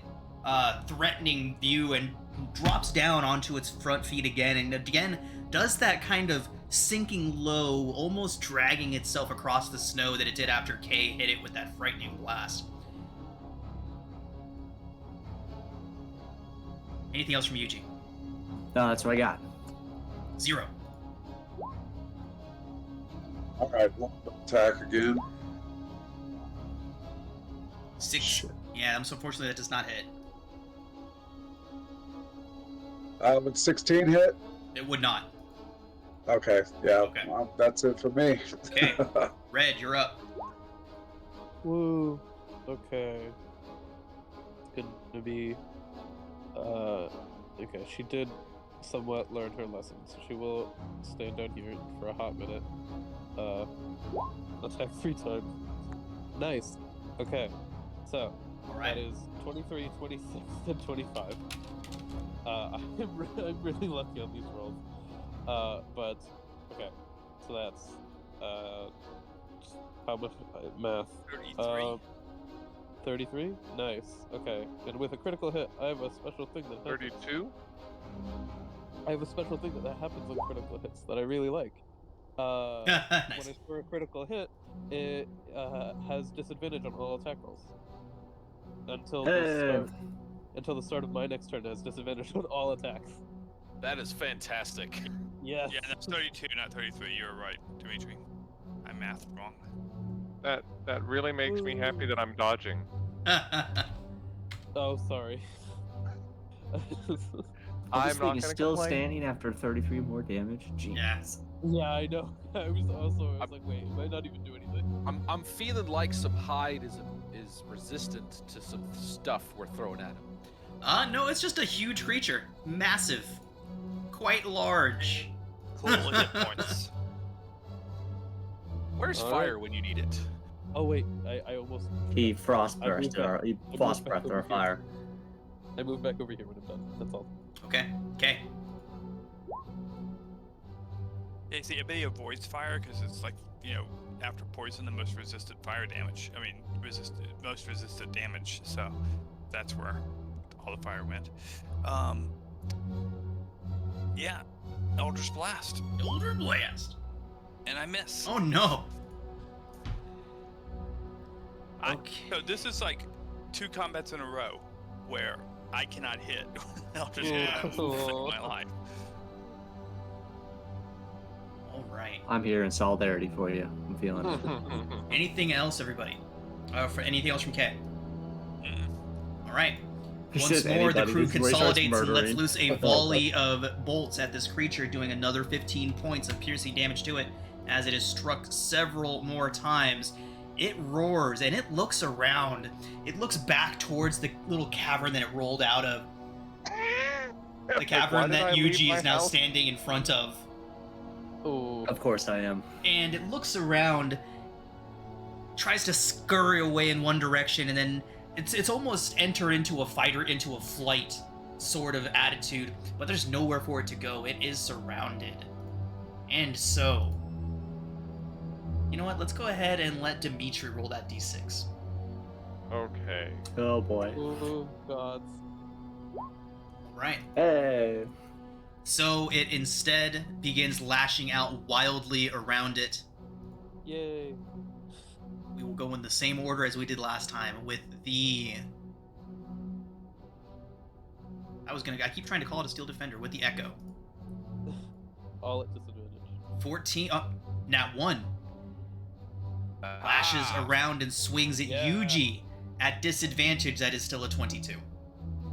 threatening view and drops down onto its front feet again, and again does that kind of sinking low, almost dragging itself across the snow that it did after Kay hit it with that frightening blast. Anything else from Yuji? No, that's what I got. 0. Alright, one attack again. 6. Shit. Yeah, unfortunately that does not hit. Would 16 hit? It would not. Okay, yeah. Okay. Well, that's it for me. Okay. Red, you're up. Woo. Okay. It's gonna be. Okay, she did somewhat learn her lesson, so she will stand down here for a hot minute. Attack 3 times. Nice. Okay, so All right. that is 23, 26, and 25. I'm really lucky on these rolls. But okay, so that's how much math? 33. 33? Nice. Okay. And with a critical hit, I have a special thing that happens. 32? I have a special thing that happens on critical hits that I really like. When Nice. I score a critical hit, it has disadvantage on all attack rolls. Until the start of my next turn, it has disadvantage on all attacks. That is fantastic. Yes. Yeah, that's 32, not 33. You're right, Dimitri. I mathed wrong. That really makes me happy that I'm dodging. Oh, sorry. I'm This not thing is gonna still complain. standing after 33 more damage. Jeez. Yes. Yeah, I know. I was like, wait, it might not even do anything. I'm feeling like some hide is resistant to some stuff we're throwing at him. No, it's just a huge creature. Massive. Quite large. Cool hit points. Where's All fire right. when you need it? Oh wait, I almost. He frost I moved burst back- or he I moved frost back breath or over here. fire. I move back over here when I'm done. That's all. Okay. Okay. Yeah, see, everybody avoids fire because it's like, after poison, the most resistant fire damage. I mean, most resistant damage. So that's where all the fire went. Yeah, Eldritch Blast, Elder Blast. and I miss. Oh no. Okay. So this is like 2 combats in a row where I cannot hit Eldritch Blast in my life. All right. I'm here in solidarity for you. I'm feeling it. Anything else, everybody? For anything else from K? All right. He Once said more, the anybody, crew this is where he starts consolidates and lets murdering. loose a volley of bolts at this creature, doing another 15 points of piercing damage to it as it is struck several more times. It roars and it looks around. It looks back towards the little cavern that it rolled out of. The Why cavern did I that leave Yuji my is now house? standing in front of. Oh. Of course I am. And it looks around, tries to scurry away in one direction, and then it's almost entered into a flight sort of attitude, but there's nowhere for it to go. It is surrounded. And so, you know what? Let's go ahead and let Dimitri roll that d6. Okay. Oh boy. Oh God. Right. Hey. So it instead begins lashing out wildly around it. Yay. We will go in the same order as we did last time with the... I keep trying to call it a Steel Defender with the Echo. All at disadvantage. 14, nat 1. Lashes around and swings at Yeah. Yuji at disadvantage. That is still a 22.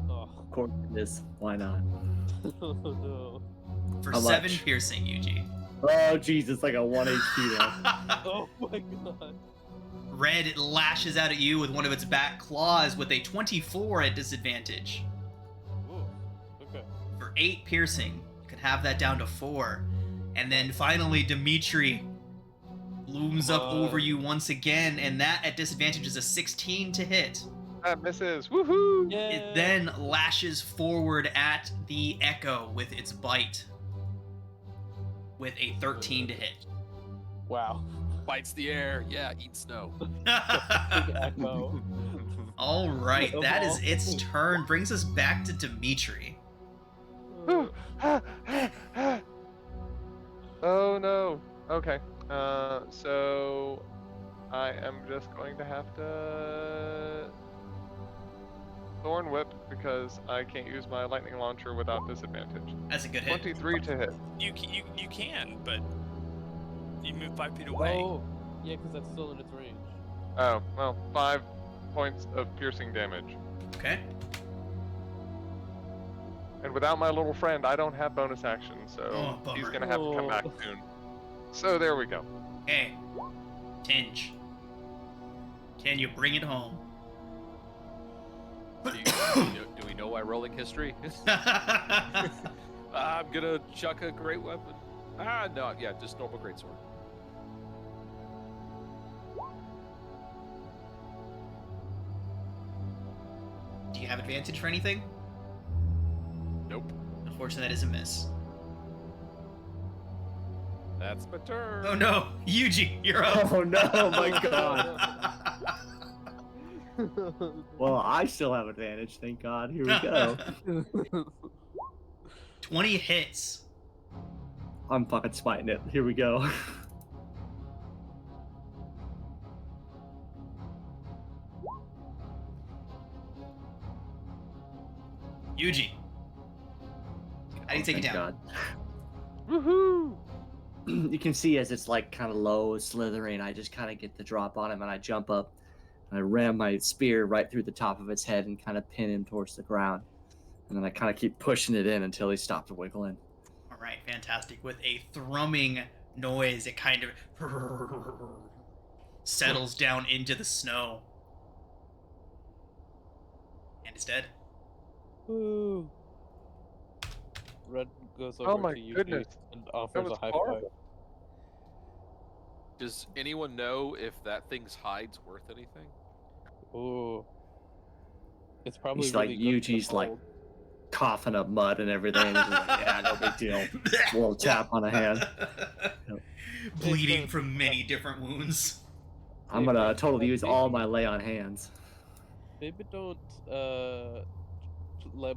Oh. Of course it is. Why not? No. For How 7 much? piercing, Yuji. Oh jeez, it's like a 1 HP though. Oh my God. Red lashes out at you with one of its back claws with a 24 at disadvantage. Ooh. Okay. For 8 piercing, you can have that down to 4. And then finally, Dimitri looms up over you once again, and that at disadvantage is a 16 to hit. That misses. Woohoo! Yeah. It then lashes forward at the Echo with its bite with a 13 to hit. Wow. Bites the air. Yeah, eat snow. Big echo. All right, Of that all is its things. turn. Brings us back to Dimitri. Oh no. Okay. So I am just going to have to Thorn Whip because I can't use my lightning launcher without disadvantage. That's a good hit. 23 to hit. You can, but you move 5 feet away. Oh. Yeah, because that's still in its range. Oh, well, 5 points of piercing damage. Okay. And without my little friend, I don't have bonus action, so Oh, bummer. he's gonna have to come back Oh. soon. So there we go. Okay. Tinge. Can you bring it home? Do we know my rolling history? I'm gonna chuck a great weapon. No, yeah, just normal greatsword. Do you have advantage for anything? Nope. Unfortunately, that is a miss. That's my turn. Oh no, Yuji, you're up. Oh no, my god. Well, I still have advantage, thank god. Here we go. 20 hits. I'm fucking smiting it. Here we go. Yuji. How do you take it Thank down? God. Woohoo! You can see as it's like kind of low, slithering, I just kind of get the drop on him and I jump up and I ram my spear right through the top of its head and kind of pin him towards the ground. And then I kind of keep pushing it in until he stops wiggling. All right, fantastic. With a thrumming noise, it kind of settles down into the snow. And it's dead. Woo! Red goes Oh over my to Yuki goodness, and that offers was a high horrible. Does anyone know if that thing's hide's worth anything? five. Ooh. It's probably He's really like, good for Yuji's like gold. coughing up mud and everything. He's just like, yeah, no big deal. A little tap on a hand. Bleeding from many different wounds. I'm gonna totally use all my lay on hands. Maybe don't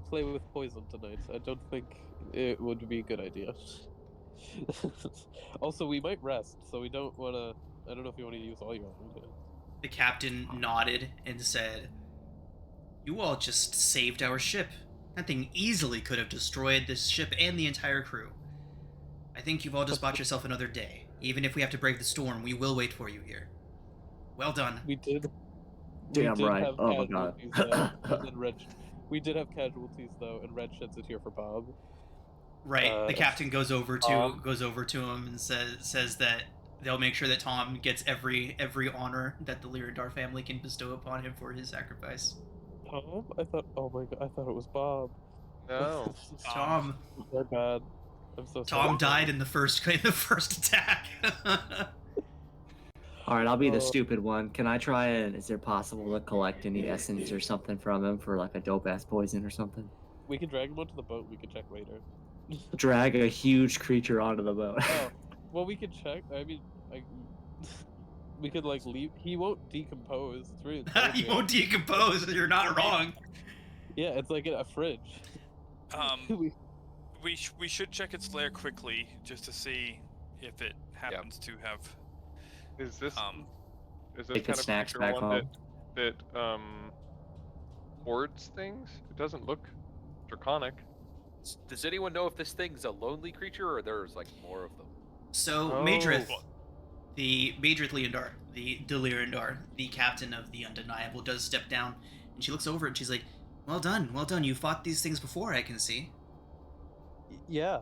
play with poison tonight. I don't think it would be a good idea. Also, we might rest, so we don't want to. I don't know if you want to use all your own. The captain nodded and said, "You all just saved our ship. That thing easily could have destroyed this ship and the entire crew. I think you've all just bought yourself another day. Even if we have to brave the storm, we will wait for you here. Well done." We did. Damn we did right. Have Oh my god. casualties, though, and then Red. We did have casualties though, and Red sheds it here for Bob. Right. The captain goes over to Tom? him and says that they'll make sure that Tom gets every honor that the Lyradar family can bestow upon him for his sacrifice. Tom? I thought. Oh my god! I thought it was Bob. No. Tom. My bad. I'm so sorry. Tom died in the first attack. All right, I'll be the stupid one. Can I try and is it possible to collect any essence or something from him for like a dope ass poison or something? We can drag him onto the boat. We can check later. Drag a huge creature onto the boat. Oh, well, we can check. I mean, we could like leave. He won't decompose. It's really. He won't decompose. You're not wrong. Yeah, it's like in a fridge. We should check its lair quickly just to see if it happens to have. Is this Take the kind snacks of back one home. that hoards things? It doesn't look draconic. Does anyone know if this thing's a lonely creature or there's like more of them? So Oh. Madrith, the Leondar, the Delirandar, the captain of the Undeniable, does step down, and she looks over and she's like, well done. You fought these things before, I can see. Yeah.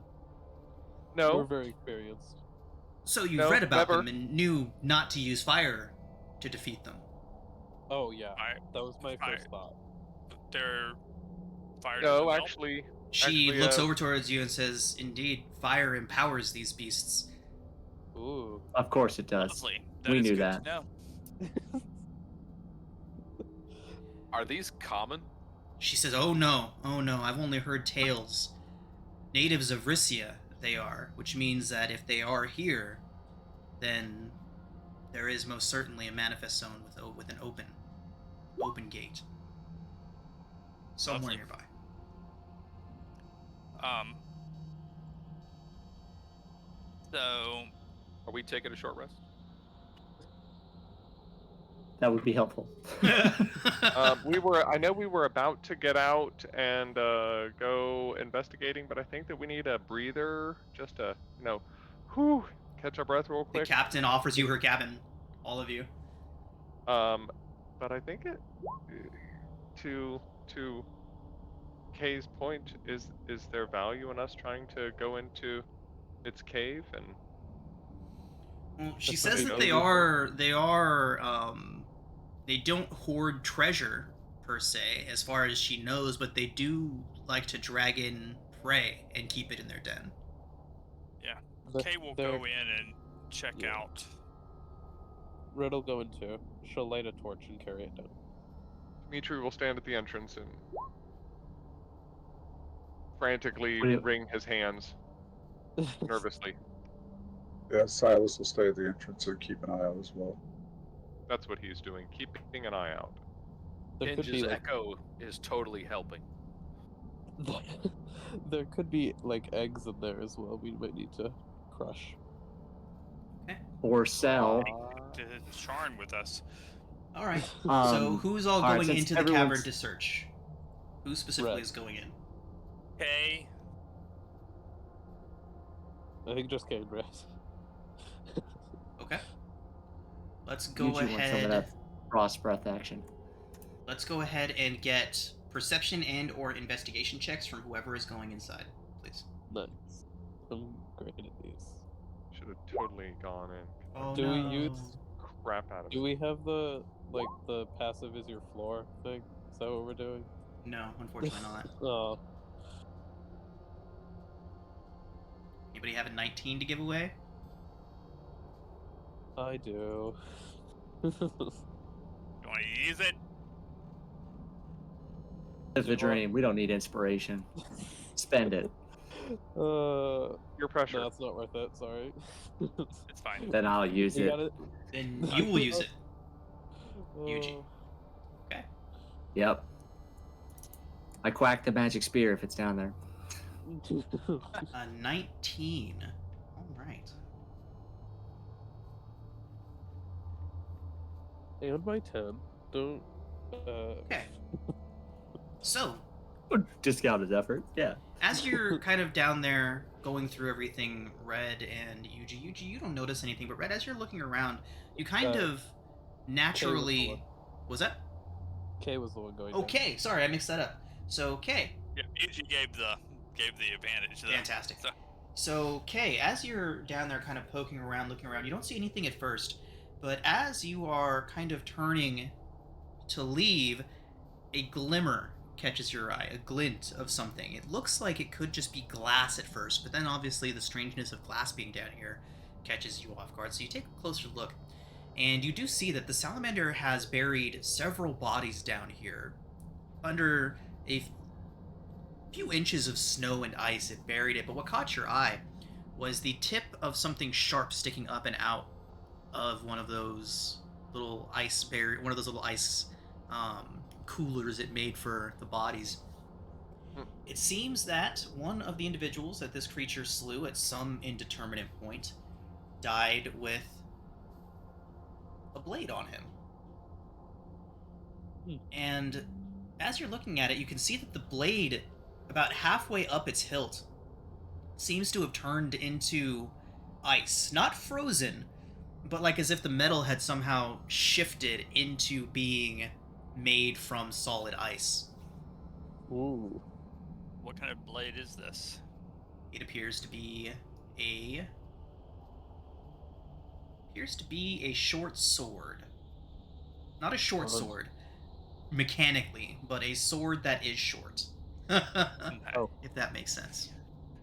No. We're very experienced. So you've No, read about never. them and knew not to use fire to defeat them. Oh yeah. Fire- That was my fire. first thought. Their fire. No, doesn't help? actually. She looks over towards you and says, indeed, fire empowers these beasts. Ooh. Of course it does. Lovely. We is knew good to that. know. Are these common? She says, oh no, I've only heard tales. Natives of Rissia, they are, which means that if they are here, then there is most certainly a manifest zone with an open gate. Somewhere Lovely. nearby. So Are we taking a short rest? That would be helpful. I know we were about to get out and go investigating, but I think that we need a breather just to, catch our breath real The quick. captain offers you her cabin, all of you. But I think to Kay's point, is there value in us trying to go into its cave and? Well, she That's says what that they don't hoard treasure per se, as far as she knows, but they do like to drag in prey and keep it in their den. Kay will go in and check out. Red will go in too. She'll light a torch and carry it down. Dimitri will stand at the entrance and frantically What do you- wring his hands nervously. Yeah, Silas will stay at the entrance and keep an eye out as well. That's what he's doing, keeping an eye out. There could be Hinge's like, echo is totally helping. there could be like eggs in there as well. We might need to crush. Or sell. To Sharn with us. All right. So Um, who's all all right, going since into the everyone's- cavern to search? Who specifically Red. is going in? Kay. I think just Kane, right? Okay. Let's go Yuji wants some of ahead. that frost breath action. Let's go ahead and get perception and or investigation checks from whoever is going inside, please. Nice. I'm great at these. Should have totally gone in. Oh, Do we use? Crap out of Do it. we have the passive is your floor thing? Is that what we're doing? No, unfortunately not. Oh, Anybody have a 19 to give away? I do. You want to use it? Live the dream. We don't need inspiration. Spend it. Your pressure. No, it's not worth it. Sorry. It's fine. Then I'll use You it. got it. Then you will use it. Yuji. Oh. Okay. Yep. I quack the magic spear if it's down there. A 19. All right. And my 10. Don't. Okay. So, Discounted effort. Yeah. as you're kind of down there going through everything, Red and Yuji, you don't notice anything, but Red, as you're looking around, you kind of naturally. Was that? Kay was the one going. down. Okay, sorry, I mixed that up. So, Kay. Yeah, Yuji gave the advantage. There. Fantastic. So, Kay, as you're down there kind of poking around, looking around, you don't see anything at first, but as you are kind of turning to leave, a glimmer catches your eye, a glint of something. It looks like it could just be glass at first, but then obviously the strangeness of glass being down here catches you off guard. So you take a closer look, and you do see that the salamander has buried several bodies down here. Under a few inches of snow and ice, it buried it, but what caught your eye was the tip of something sharp sticking up and out of one of those little ice coolers it made for the bodies. It seems that one of the individuals that this creature slew at some indeterminate point died with a blade on him. And as you're looking at it, you can see that the blade, about halfway up its hilt, seems to have turned into ice. Not frozen, but like as if the metal had somehow shifted into being made from solid ice. Ooh. What kind of blade is this? It appears to be a short sword. Not a short sword, mechanically, but a sword that is short. Oh. If that makes sense.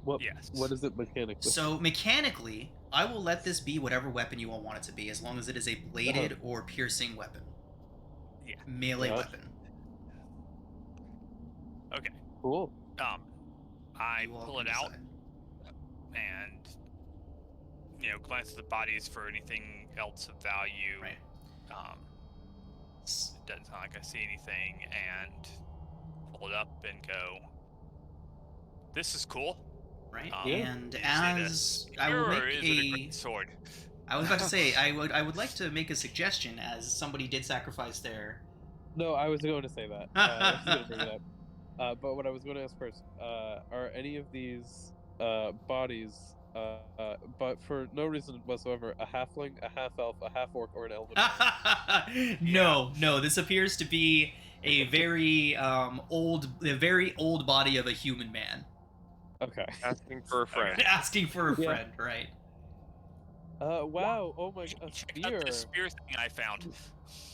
What? Yes. What is it mechanically? So mechanically, I will let this be whatever weapon you all want it to be, as long as it is a bladed or piercing weapon. Yeah. Melee Gotcha. weapon. Okay. Cool. I You all pull can it out decide. and glance at the bodies for anything else of value. Right. It doesn't sound like I see anything, and pull it up and go, this is cool. Right. Yeah. And Is it as I will or make is it a great sword? I was about to say I would like to make a suggestion, as somebody did sacrifice their. No, I was going to say that. I was going to bring it up. But what I was going to ask first, are any of these bodies, but for no reason whatsoever, a halfling, a half-elf, a half-orc, or an elven? No. This appears to be a very old body of a human man. Okay. Asking for a friend. Asking for a Yeah. friend, right? Wow. Oh my, a Check spear. out this spear thing I found.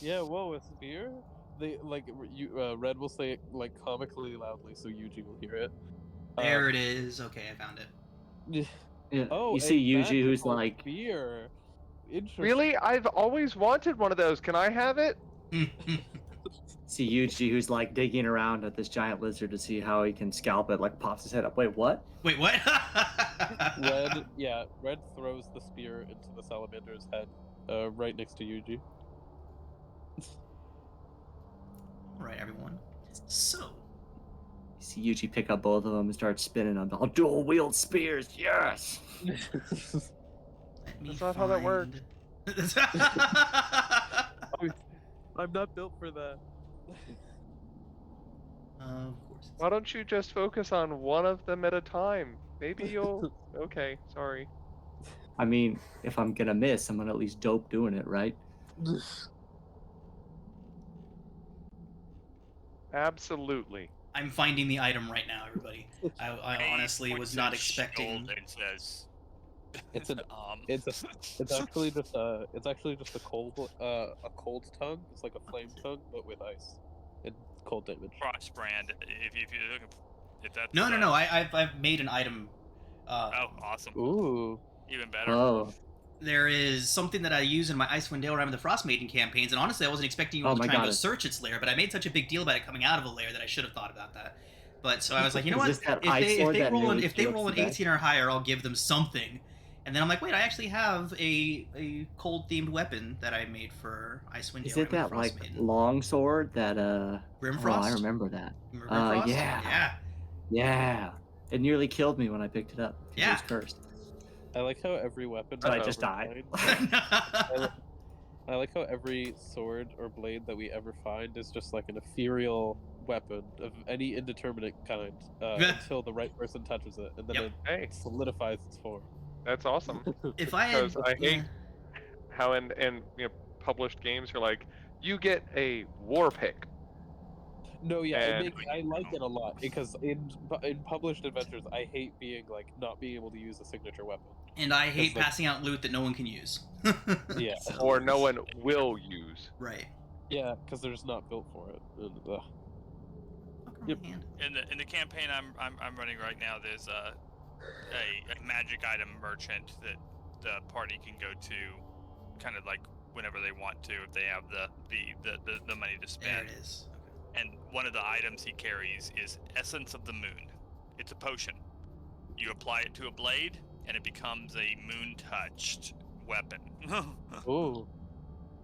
Yeah, whoa, a spear? They, Red will say it, like, comically loudly so Yuji will hear it. There it is. Okay, I found it. Yeah, Oh, you see a Yuji, who's magical like, spear. Interesting. Really? I've always wanted one of those. Can I have it? see Yuji, who's like digging around at this giant lizard to see how he can scalp it. Like pops his head up. Wait, what? Wait, what? Red throws the spear into the salamander's head, right next to Yuji. All right, everyone. So, You see Yuji pick up both of them and start spinning them. I'll dual wield spears. Yes. let me That's not how that works. I'm not built for that. Of course. Why don't you just focus on one of them at a time? Maybe you'll. Okay, sorry. I mean, if I'm gonna miss, I'm gonna at least dope doing it, right? Absolutely. I'm finding the item right now, everybody. I He honestly points was at not his expecting. shield and says, It's an it's actually just a cold tongue. It's like a flame tongue, but with ice. And cold damage. Frost brand. If you're looking, if that's No. I've made an item. Oh, awesome. Ooh. Even better. Oh, There is something that I use in my Icewind Dale Ram and the Frost Maiden campaigns, and honestly, I wasn't expecting you Oh all to my try and go God. search its lair, but I made such a big deal about it coming out of a lair that I should have thought about that. But so I was like, you know Is what? this that If ice sword that roll nearly if they killed roll an Sebek? 18 or higher, I'll give them something. And then I'm like, wait, I actually have a cold themed weapon that I made for Icewind Is Dale it Ram and the that Frost like Maiden. long sword that Grimfrost? Oh, I remember that. Remember Grimfrost? Yeah. Yeah. It nearly killed me when I picked it up. 'Cause Yeah. It was cursed. I like how every weapon. But I we've just ever died. find- I like how every sword or blade that we ever find is just like an ethereal weapon of any indeterminate kind until the right person touches it, and then Yep. Hey, it solidifies its form. that's awesome. If I had, Because I hate how in published games are like, you get a war pick. No, yeah, And- I like it a lot because in published adventures, I hate being like not being able to use a signature weapon. and I hate Because, like- passing out loot that no one can use. Yeah. So- Or no one will use. Right. Yeah, because they're just not built for it. And, Fuck on Yep. my hand. In the campaign I'm running right now, there's a magic item merchant that the party can go to, kind of like whenever they want to, if they have the money to There spend. it is. And one of the items he carries is Essence of the Moon. It's a potion. You apply it to a blade, and it becomes a moon-touched weapon. ooh,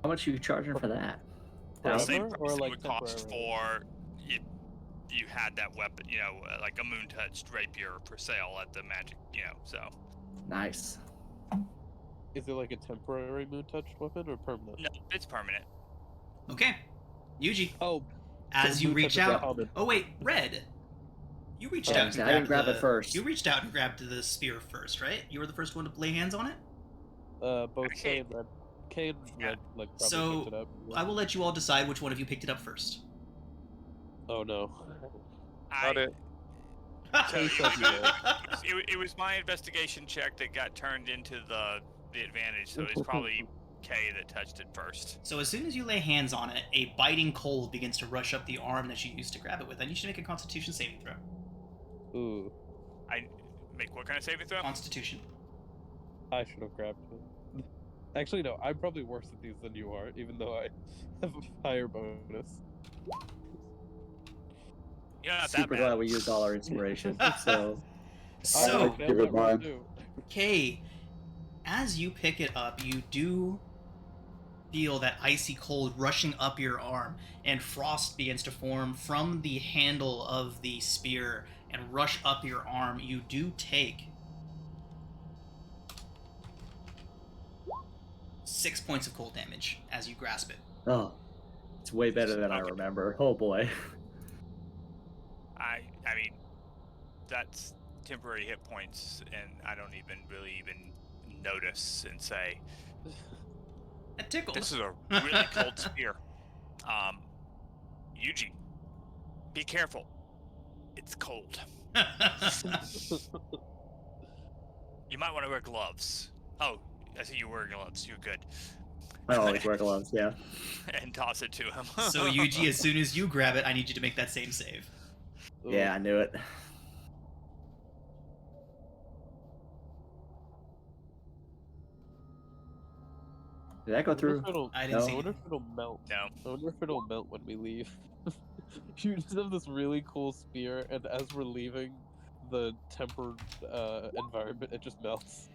How much are you charging for that? The Forever, same or, price it like, would cost temporarily? for if you had that weapon, like a moon-touched rapier for sale at the magic, so. Nice. is it like a temporary moon touched weapon or permanent? No, it's permanent. Okay. Yuji, Oh, as so you moon reach touch is out. common. Oh wait, Red. You reached Oh, out and I didn't grab the, it first. You reached out and grabbed the spear first, right? You were the first one to lay hands on it? Both K Okay. and Red. K and Yeah. Red like probably So, picked it up. I will let you all decide which one of you picked it up first. Oh no. Got it. So K says he did. it was my investigation check that got turned into the advantage, so it's probably K that touched it first. So as soon as you lay hands on it, a biting cold begins to rush up the arm that you used to grab it with. I need you to make a Constitution saving throw. Ooh, I make what kind of saving throw? Constitution. I should have grabbed it. Actually, no. I'm probably worse at these than you are, even though I have a higher bonus. You're not Super that glad bad. we used all our inspiration. So So, like give it mine. Kay, as you pick it up, you do feel that icy cold rushing up your arm, and frost begins to form from the handle of the spear and rush up your arm. You do take 6 points of cold damage as you grasp it. oh, it's way better than I Okay. remember. Oh boy. I mean, that's temporary hit points, and I don't even notice and say, That tickles. this is a really cold spear. Yuji, be careful. It's cold. You might want to wear gloves. Oh, I see you wear gloves. You're good. I always wear gloves, yeah. And toss it to him. So Yuji, as soon as you grab it, I need you to make that same save. Ooh. Yeah, I knew it. Did that go through? I didn't No. I see wonder it. if it'll melt. No. I wonder if it'll melt when we leave. You just have this really cool spear, and as we're leaving the tempered environment, it just melts.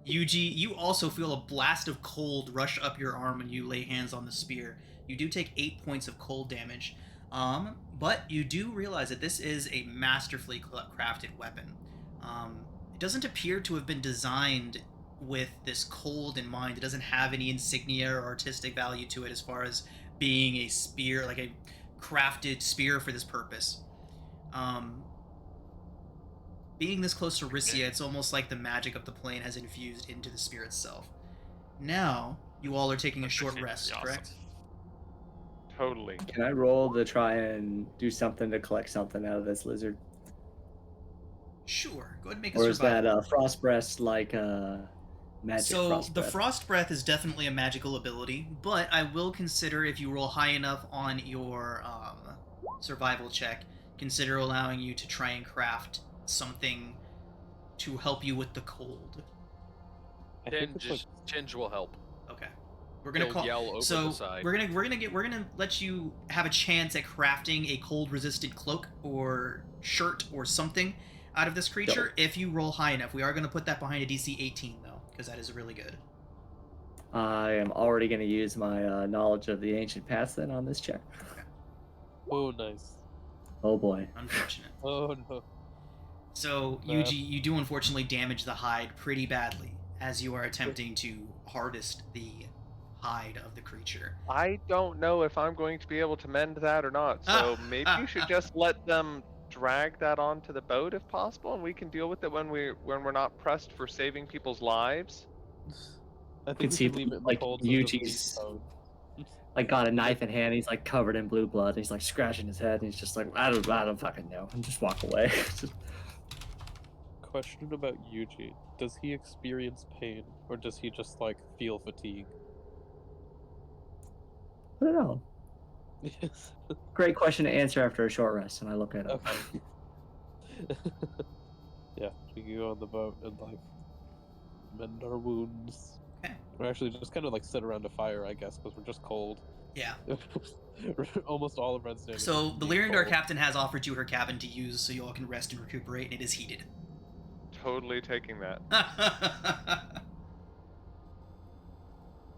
Yuji, you also feel a blast of cold rush up your arm when you lay hands on the spear. You do take 8 points of cold damage, but you do realize that this is a masterfully crafted weapon. It doesn't appear to have been designed with this cold in mind. It doesn't have any insignia or artistic value to it as far as being a spear, like a crafted spear for this purpose. Being this close to Rissia, it's almost like the magic of the plane has infused into the spear itself. Now, you all are taking a That's short actually rest, pretty correct? Totally. Can I roll to try and do something to collect something out of this lizard? Sure. Go ahead and make a Or is that survival. frost breath like magic So frost the breath? frost breath is definitely a magical ability, but I will consider if you roll high enough on your survival check, consider allowing you to try and craft something to help you with the cold. I think it's like Ginge will help. Okay. We're gonna He'll call. yell over the So side. we're gonna let you have a chance at crafting a cold-resistant cloak or shirt or something out of this creature if you roll high enough. We are gonna put that behind a DC 18 though, because that is really good. I am already going to use my knowledge of the ancient past then on this check. oh nice. Oh boy. Unfortunate. Oh no. So Yuji, you do unfortunately damage the hide pretty badly as you are attempting to harvest the hide of the creature. I don't know if I'm going to be able to mend that or not, so maybe you should just let them drag that onto the boat if possible, and we can deal with it when we're not pressed for saving people's lives. I can think we see, should leave it in like, the folds of the Yuji's- phone. Like, got a knife in hand, he's like covered in blue blood, and he's like scratching his head, and he's just like, I don't fucking know, and just walk away. Question about Yuji. Does he experience pain, or does he just, like, feel fatigue? I don't know. Great question to answer after a short rest, and I look at it. Okay. Yeah, we can go on the boat and, like, mend our wounds. Okay. Or actually just kind of, like, sit around a fire, I guess, because we're just cold. Yeah. Almost all of Red's damage. So is the being Lyrandar cold. captain has offered you her cabin to use so you all can rest and recuperate, and it is heated. Totally taking that.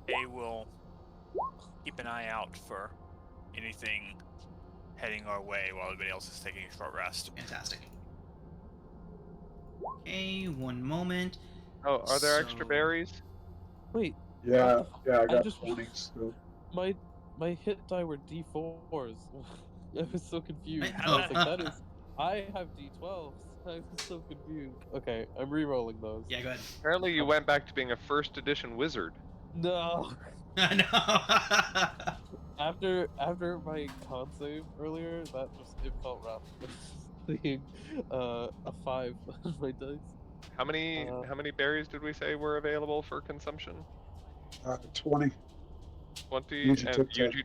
They will keep an eye out for anything heading our way while everybody else is taking a short rest. Fantastic. Okay, one moment. Oh, are there extra So- berries? Wait, Yeah, yeah, I got just- 20 still. my hit die were D4s. I was so confused. Right, I was like, that is... I have D12s. I was so confused. Okay, I'm re-rolling those. Yeah, go ahead. Apparently you went back to being a first edition wizard. No! No. After my con save earlier, it felt rough. Seeing a 5 on my dice. How many berries did we say were available for consumption? 20. 20, Yuji and took 10. Yuji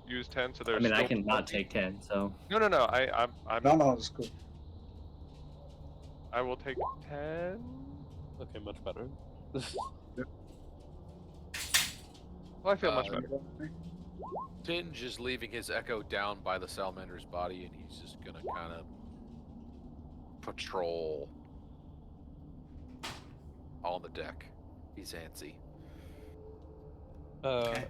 used 10, so there's I mean, I still can not 20. take 10, so. No, I'm No, it's cool. I will take 10. Okay, much better. Well, I feel much better. Tinge is leaving his echo down by the salamander's body, and he's just gonna kind of patrol on the deck. He's antsy. Okay.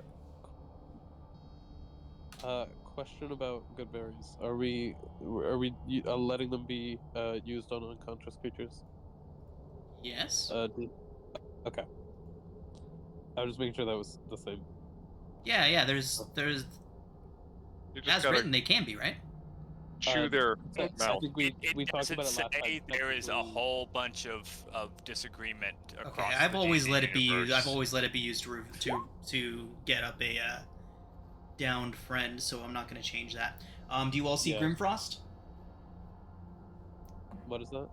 Question about good berries. Are we letting them be used on unconscious creatures? Yes. Okay. I was just making sure that was the same. Yeah. There's You just as gotta written they can be, right? chew their I mouth. think we talked doesn't about it last say time. there is a Technically- whole bunch of disagreement across. Okay, I've the always D&D let it be used. universe. I've always let it be used to get up a downed friend, so I'm not going to change that. Do you all see Yeah. Grimfrost? What is that?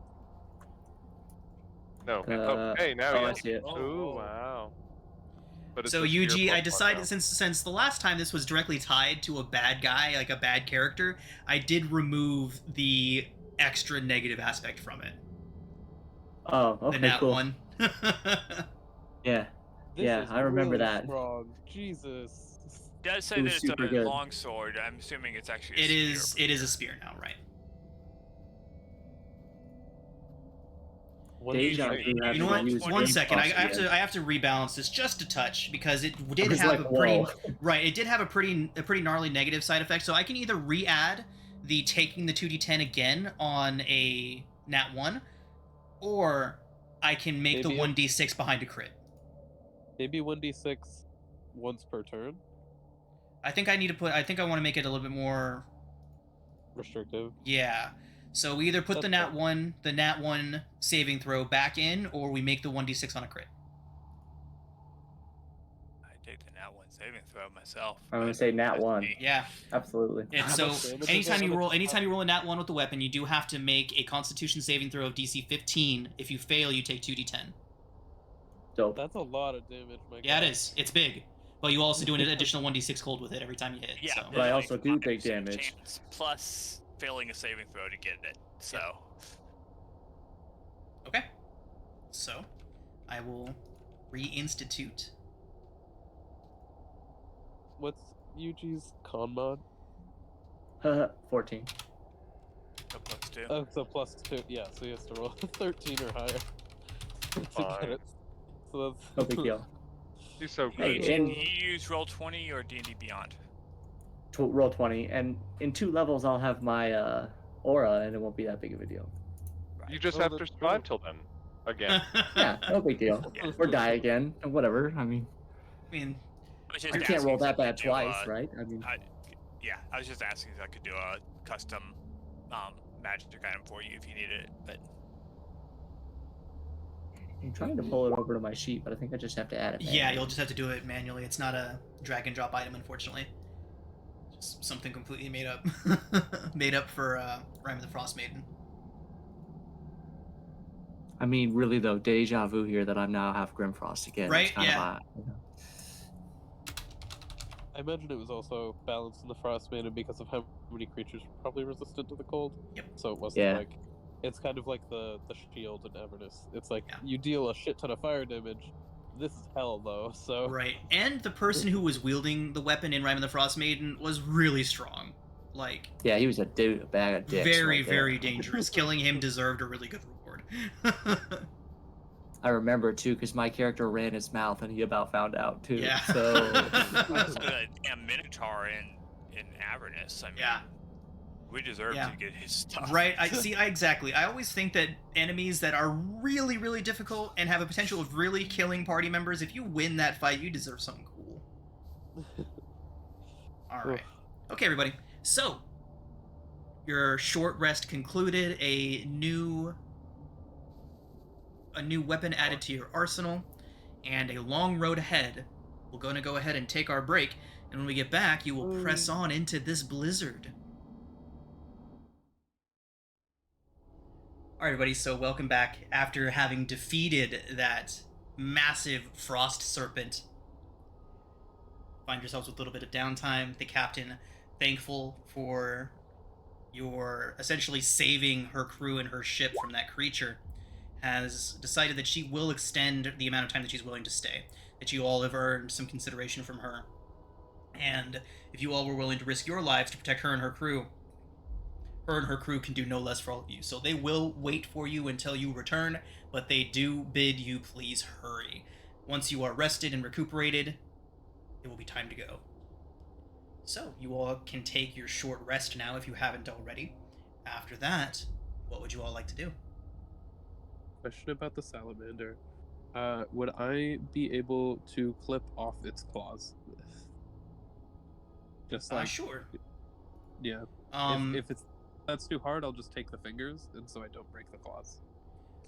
No. Okay, now oh, you. I see it. Ooh, wow. But it's So a spear UG, I plus decided one since the last time this was directly tied to a bad guy, like a bad character, I did remove the extra negative aspect from it. Oh, The okay, nat cool. one. Yeah. This Yeah, is I remember really that. Strong. Jesus. It does say It that was it's super a good. long sword. I'm assuming it's actually. It is a spear now, right? What Deja did vu you having You know what? used One Grimfrost second. I again. have to rebalance this just a touch because it I did was have like, a pretty whoa. right. It did have a pretty gnarly negative side effect. So I can either re-add the taking the 2d10 again on a nat 1, or I can make Maybe the 1d6 behind a crit. Maybe 1d6 once per turn? I think I want to make it a little bit more. Restrictive. Yeah. So we either put the That's nat 1 saving throw back in, or we make the 1d6 on a crit. I take the nat 1 saving throw myself. I'm gonna but say nat that's 1. me. Yeah. Absolutely. And How so much damage is anytime that you on roll a a nat 1 with the weapon, you do have to make a Constitution saving throw of DC 15. If you fail, you take 2d10. Dope. That's a lot of damage, my Yeah, god. it is. It's big. But you also do an additional 1d6 cold with it every time you hit. Yeah, So. But I there's also like do 5% big damage. chance, plus failing a saving throw to get it. So. Okay. So, I will reinstitute. What's Yuji's con mod? 14. A +2. Oh, so +2. Yeah, so he has to roll 13 or higher to Fine. get it. So that's No big deal. He's so Hey, good. Do and you use Roll20 or D&D Beyond? roll 20, and in 2 levels I'll have my aura, and it won't be that big of a deal. You just Oh, have to that's survive true. till then. Again. Yeah, no big deal. Yeah. Or die again, or whatever. I mean, I mean, I was just I can't roll asking if that I bad could do twice, right? I mean, I was just asking if I could do a custom magic item for you if you needed it, but I'm trying to pull it over to my sheet, but I think I just have to add it. yeah, manually. you'll just have to do it manually. It's not a drag and drop item, unfortunately. Just something completely made up. Made up for Rime of the Frost Maiden. I mean, really though, deja vu here that I'm now half Grimfrost again. Right, It's kind yeah. of I imagine it was also balanced in the Frost Maiden because of how many creatures were probably resistant to the cold. Yep. So it wasn't Yeah. like it's kind of like the shield in Everness. It's like Yeah. you deal a shit ton of fire damage. This is hell though. So Right, and the person who was wielding the weapon in Rime of the Frost Maiden was really strong. Like, Yeah, he was a dude, a bag of dicks. very, right there. very dangerous. Killing him deserved a really good reward. I remember too, because my character ran his mouth and he about found out too. Yeah. So that's a Minotaur in Avernus. I mean, Yeah. we deserve Yeah. to get his stuff. Right, exactly. I always think that enemies that are really, really difficult and have a potential of really killing party members, if you win that fight, you deserve something cool. Alright. Okay, everybody. So, your short rest concluded, a new weapon added to your arsenal, and a long road ahead. We're going to go ahead and take our break, and when we get back, you will press on into this blizzard. Alright, everybody, so welcome back after having defeated that massive frost serpent. Find yourselves with a little bit of downtime. The captain, thankful for your essentially saving her crew and her ship from that creature, has decided that she will extend the amount of time that she's willing to stay. That you all have earned some consideration from her. And if you all were willing to risk your lives to protect her and her crew can do no less for all of you. So they will wait for you until you return, but they do bid you please hurry. Once you are rested and recuperated, it will be time to go. So you all can take your short rest now if you haven't already. After that, what would you all like to do? question about the salamander. Would I be able to clip off its claws? Just like Sure. yeah. If that's too hard, I'll just take the fingers, and so I don't break the claws.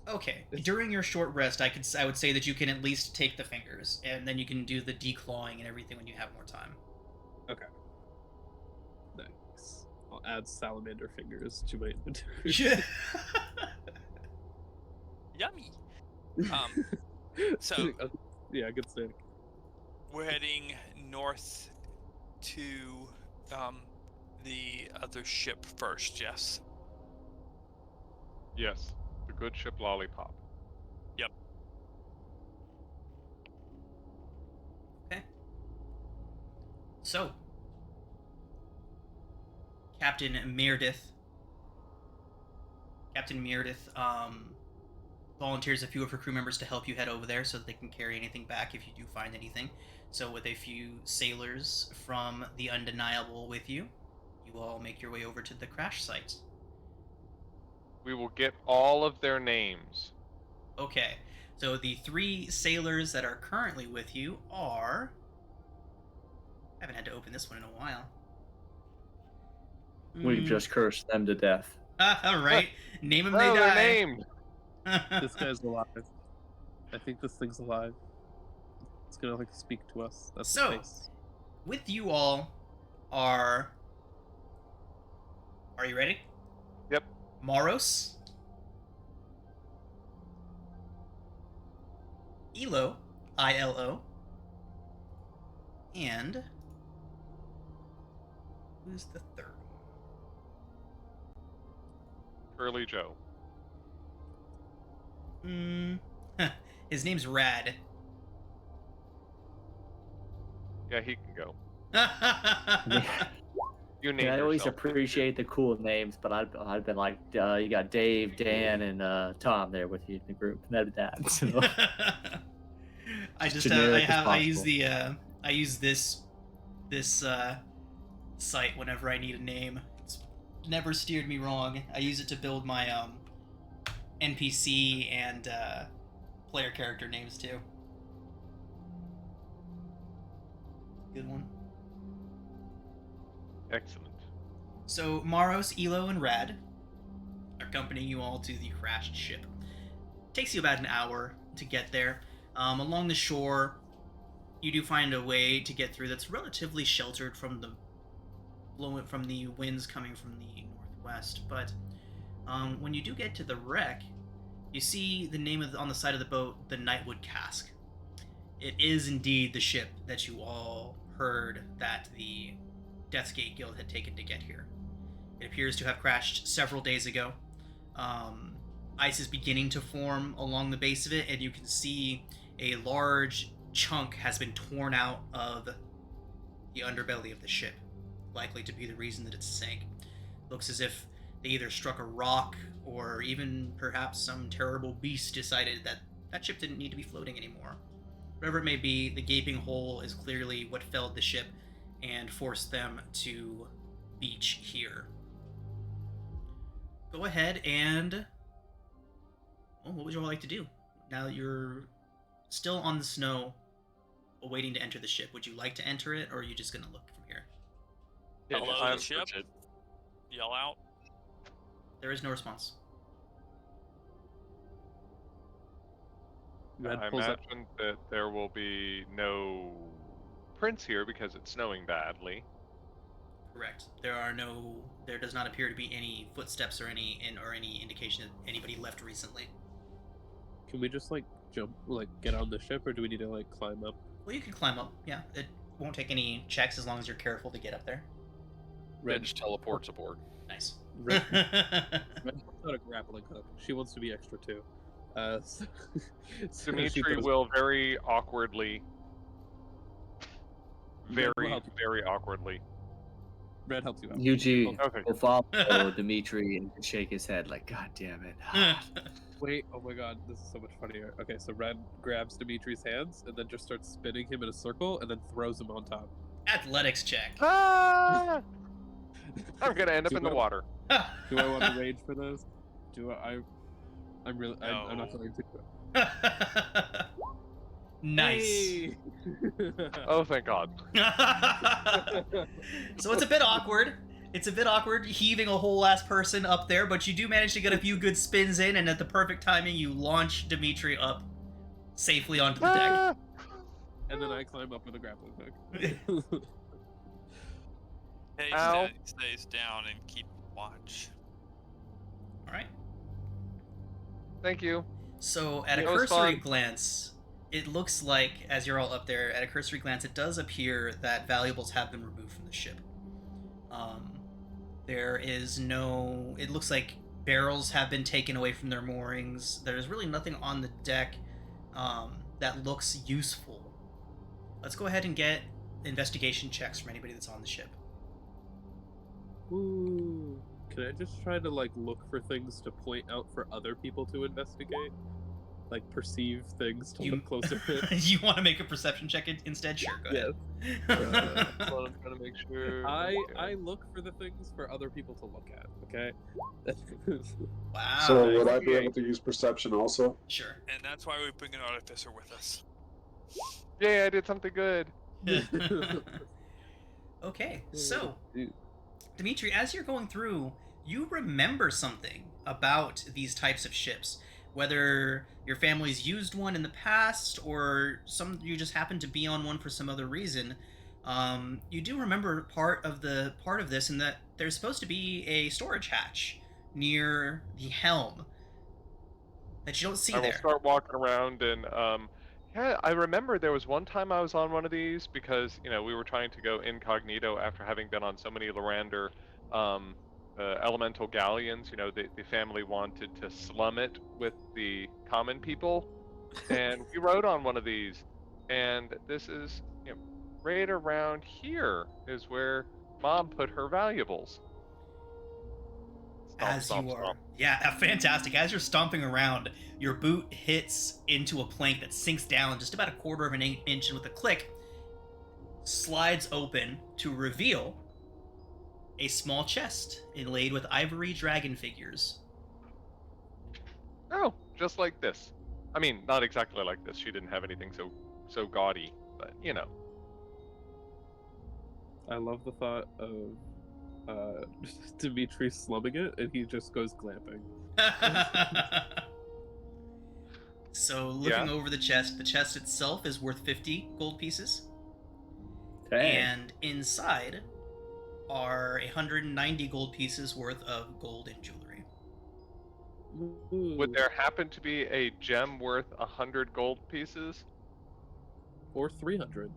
Okay. During your short rest, I would say that you can at least take the fingers, and then you can do the declawing and everything when you have more time. Okay. Nice. I'll add salamander fingers to my inventory. Yummy. So yeah, good snack. we're heading north to the other ship first. Yes. Yes. The good ship Lollipop. Okay. So, Captain Meredith volunteers a few of her crew members to help you head over there so that they can carry anything back if you do find anything. So with a few sailors from the Undeniable with you, you all make your way over to the crash site. We will get all of their names. Okay, so the 3 sailors that are currently with you are... I haven't had to open this one in a while. we've just cursed them to death. Alright, name them, Oh, they they're die. named! This guy's alive. I think this thing's alive. It's gonna like speak to us. That's So, the face. with you all are you ready? Yep. Moros, Ilo, ILO, And who's the third? Curly Joe. His name's Rad. Yeah, he can go. Yeah. You name I always yourself. appreciate the cool names, but I'd been like, you got Dave, Dan, and Tom there with you in the group. That'd be that. So. I Just just generic as I use possible. I use this site whenever I need a name. It's never steered me wrong. I use it to build my NPC and player character names too. Good one. Excellent. So Maros, Elo, and Rad accompany you all to the crashed ship. Takes you about an hour to get there. Along the shore, you do find a way to get through that's relatively sheltered from the winds coming from the northwest. But when you do get to the wreck, you see the name on the side of the boat, the Nightwood Cask. It is indeed the ship that you all heard that the Death's Gate Guild had taken to get here. It appears to have crashed several days ago. Ice is beginning to form along the base of it, and you can see a large chunk has been torn out of the underbelly of the ship, likely to be the reason that it sank. Looks as if they either struck a rock or even perhaps some terrible beast decided that that ship didn't need to be floating anymore. Whatever it may be, the gaping hole is clearly what felled the ship and forced them to beach here. Go ahead and... well, what would you all like to do? Now that you're still on the snow, awaiting to enter the ship, would you like to enter it, or are you just going to look from here? Yeah, Hello, I'm the ship. legit. Yell out. There is no response. Red I pulls up. imagine that there will be no prints here because it's snowing badly. Correct. There does not appear to be any footsteps or any indication that anybody left recently. Can we just like jump, like get on the ship, or do we need to like climb up? Well, you can climb up. Yeah, it won't take any checks as long as you're careful to get up there. Red just teleports aboard. Nice. Red pulls out a grappling hook. She wants to be extra too. So she Dimitri throws- will very awkwardly, Red will help you. very awkwardly. Red helps you out. Yuji Okay. will follow Dimitri and shake his head like, God damn it. Wait, oh my god, this is so much funnier. Okay, so Red grabs Dimitri's hands and then just starts spinning him in a circle and then throws him on top. Athletics check. Ah! I'm gonna end up Do in the I- water. Do I want to rage for those? I'm really. I'm not No. going to. Nice. Hey! Oh, thank God. So it's a bit awkward. It's a bit awkward heaving a whole ass person up there, but you do manage to get a few good spins in, and at the perfect timing, you launch Dimitri up safely onto the deck. Ah! And then I climb up with a grappling hook. Hey, Ow. stays down and keep watch. All right. Thank you. So at a That was cursory fun. glance, it looks like, as you're all up there, at a cursory glance, it does appear that valuables have been removed from the ship. There is no... It looks like barrels have been taken away from their moorings. There's really nothing on the deck that looks useful. Let's go ahead and get investigation checks from anybody that's on the ship. Ooh. Can I just try to like look for things to point out for other people to investigate? Like perceive things to You- look closer at? You want to make a perception check instead? Sure, go ahead. Hold on, I'm trying to make sure. I look for the things for other people to look at, okay? Wow. So would I be Okay. able to use perception also? Sure. And that's why we bring an artificer with us. Yay, I did something good. Okay, so Dimitri, as you're going through, you remember something about these types of ships. Whether your family's used one in the past or you just happen to be on one for some other reason, you do remember part of this, in that there's supposed to be a storage hatch near the helm that you don't see I will there. start walking around and Yeah, I remember there was one time I was on one of these because, we were trying to go incognito after having been on so many Lorander um, elemental galleons. The family wanted to slum it with the common people, and we rode on one of these. And this is, right around here is where Mom put her valuables. Stomp, As stomp, you are, stomp. yeah, fantastic. As you're stomping around, your boot hits into a plank that sinks down just about a quarter of an inch, and with a click, slides open to reveal a small chest inlaid with ivory dragon figures. Oh, just like this. I mean, not exactly like this. She didn't have anything so gaudy, but I love the thought of Dimitri slumming it, and he just goes glamping. So, Yeah. looking over the chest itself is worth 50 gold pieces. Dang. And inside are 190 gold pieces worth of gold and jewelry. Would there happen to be a gem worth 100 gold pieces? Or 300?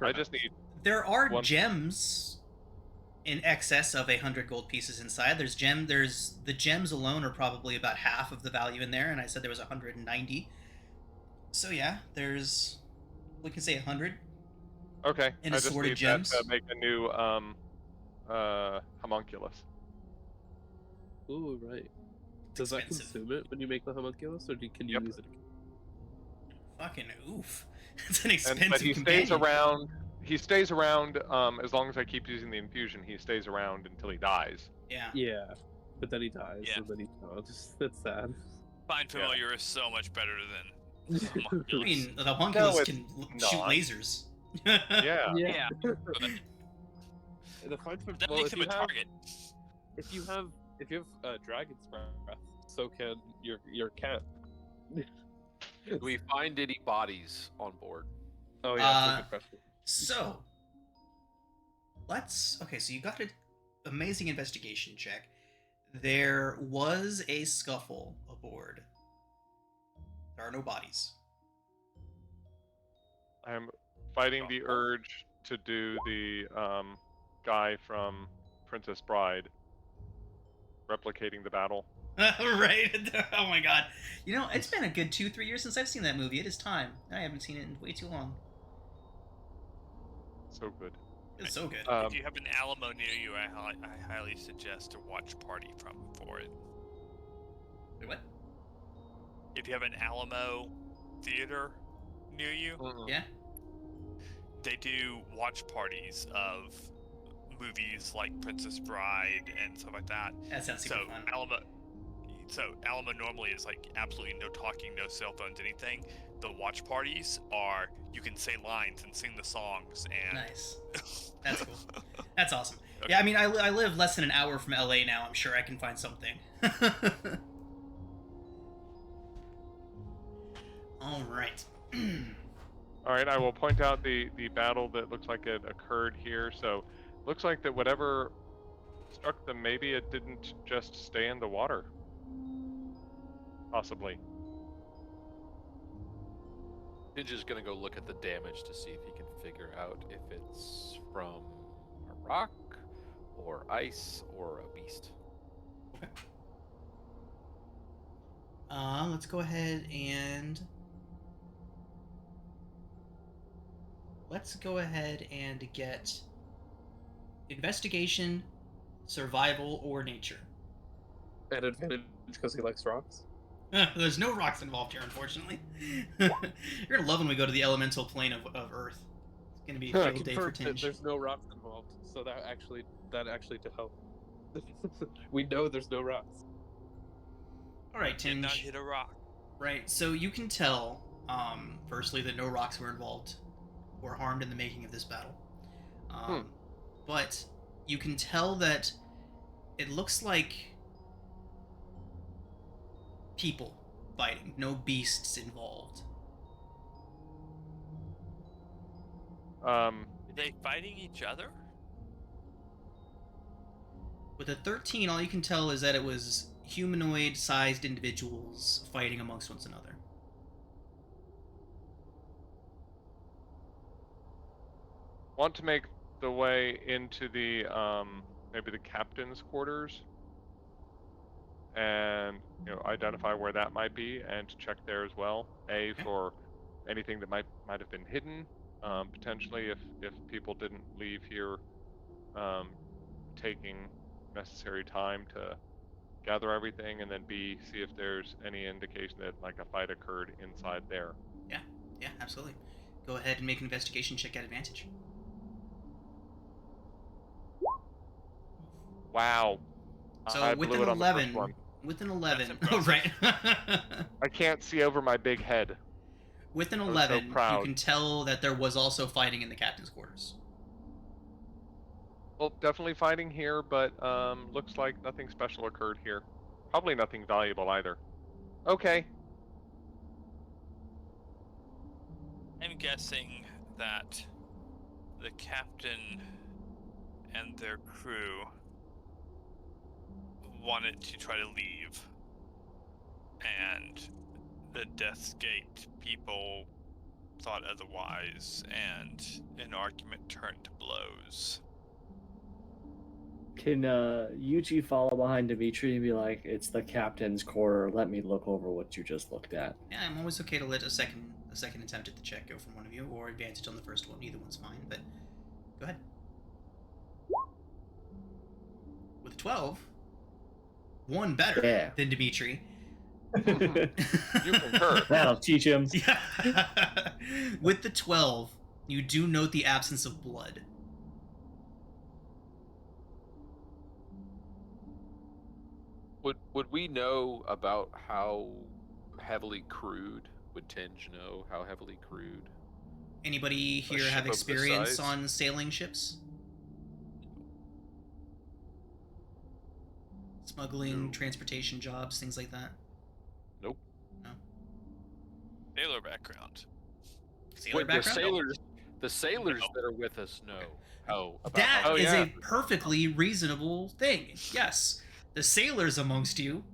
I just need. There are One- gems in excess of 100 gold pieces inside. There's the gems alone are probably about half of the value in there, and I said there was 190. So yeah, we can say 100. Okay, In I just assorted need gems. that to make a new homunculus. Ooh, right. Does that expensive. consume it when you make the homunculus, or can you Yep. use it? Fucking oof. It's an But expensive he companion. stays around. He stays around as long as I keep using the infusion. He stays around until he dies. Yeah. Yeah, but then he dies, Yeah. and then that's sad. Find familiar is so much better than I homunculus. mean, the homunculus it's can shoot not. lasers. Yeah. Yeah. The find for That well, makes if him a you have target. if you have dragon's breath, so can your cat. Do we find any bodies on board? Oh yeah, that's a good question. So, so you got an amazing investigation check. There was a scuffle aboard. There are no bodies. I'm fighting the urge to do the guy from Princess Bride, replicating the battle. Right? Oh my god. It's been a good 2-3 years since I've seen that movie. It is time. I haven't seen it in way too long. So good. It's so good. If you have an Alamo near you, I highly suggest a watch party for it. Wait, what? If you have an Alamo theater near you, Yeah? they do watch parties of movies like Princess Bride and stuff like that. That sounds super fun. Alamo normally is like absolutely no talking, no cell phones, anything. The watch parties are you can say lines and sing the songs and Nice. That's cool. That's awesome. Okay. Yeah, I mean, I live less than an hour from LA now. I'm sure I can find something. All right. All right, I will point out the battle that looks like it occurred here. So, looks like that whatever struck them, maybe it didn't just stay in the water. Possibly. Ninja's gonna go look at the damage to see if he can figure out if it's from a rock, or ice, or a beast. Let's go ahead and get investigation, survival, or nature. An advantage because he likes rocks. There's no rocks involved here, unfortunately. You're gonna love when we go to the elemental plane of Earth. It's gonna be a field day for Confirmed that Tinge. there's no rocks involved, so that actually to help. We know there's no rocks. All right, did not Tinge. hit a rock. Right, so you can tell, firstly, that no rocks were involved or harmed in the making of this battle. But you can tell that it looks like people fighting, no beasts involved. Are they fighting each other? With a 13, all you can tell is that it was humanoid-sized individuals fighting amongst one another. want to make the way into the maybe the captain's quarters, and identify where that might be, and to check there as well. For anything that might have been hidden, potentially if people didn't leave here, taking necessary time to gather everything, and then B, see if there's any indication that like a fight occurred inside there. Yeah, absolutely. Go ahead and make an investigation check at advantage. Wow. So I with blew an it on the first 11, one. with an 11, That's oh right. I can't see over my big head. With an I was so 11, you proud. can tell that there was also fighting in the captain's quarters. Well, definitely fighting here, but looks like nothing special occurred here. Probably nothing valuable either. Okay. I'm guessing that the captain and their crew wanted to try to leave, and the Death's Gate people thought otherwise, and an argument turned to blows. Can Yuji follow behind Dimitri and be like, "It's the captain's quarter. Let me look over what you just looked at." Yeah, I'm always okay to let a second attempt at the check go from one of you, or advantage on the first one. Either one's fine, but go ahead. With 12, one better than Dimitri. You concur. That'll teach him. Yeah. With the 12, you do note the absence of blood. Would we know about how heavily crewed? Would Tinge know how heavily crewed? Anybody here ship have of this experience size? on sailing ships? Smuggling, No. transportation jobs, things like that? Nope. No? Sailor background. Sailor Wait, background? the sailors No. that are with us know how. About That how is yeah. a perfectly reasonable thing. Yes. The sailors amongst you,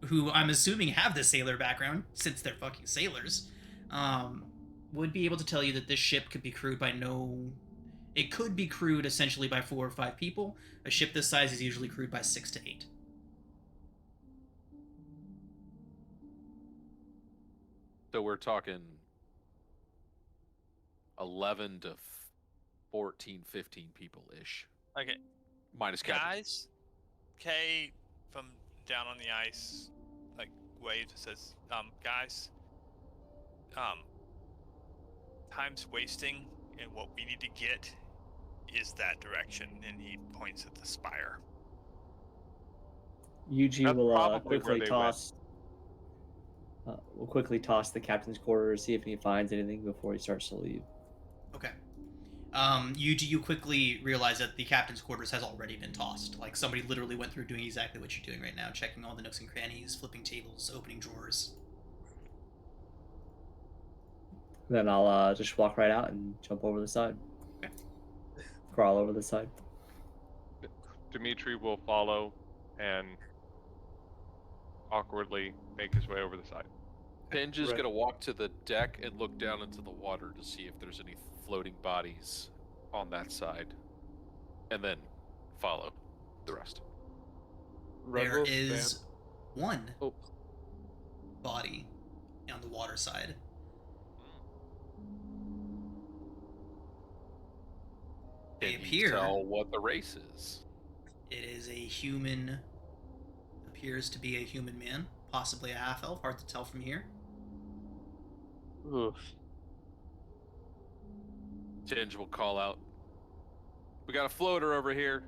who I'm assuming have the sailor background, since they're fucking sailors, would be able to tell you that this ship could be crewed by It could be crewed essentially by 4 or 5 people. A ship this size is usually crewed by 6 to 8. So we're talking 11 to 14, 15 people-ish. Okay, Minus captain. guys. Kay from down on the ice, like waves and says, guys, time's wasting, and what we need to get is that direction, and he points at the spire. Yuji That's will probably where quickly they toss. Will quickly toss the captain's quarters, see if he finds anything before he starts to leave. Okay. You quickly realize that the captain's quarters has already been tossed. Like, somebody literally went through doing exactly what you're doing right now, checking all the nooks and crannies, flipping tables, opening drawers. Then I'll just walk right out and jump over the side. Okay. Crawl over the side. Dimitri will follow and awkwardly make his way over the side. Tinge is Right. going to walk to the deck and look down into the water to see if there's any floating bodies on that side, and then follow the rest. Red There will is stand- one Oh, body on the water side. They Can you appear. tell what the race is? It is a human. Appears to be a human man, possibly a half elf. Hard to tell from here. oof. Tinge will call out, "We got a floater over here."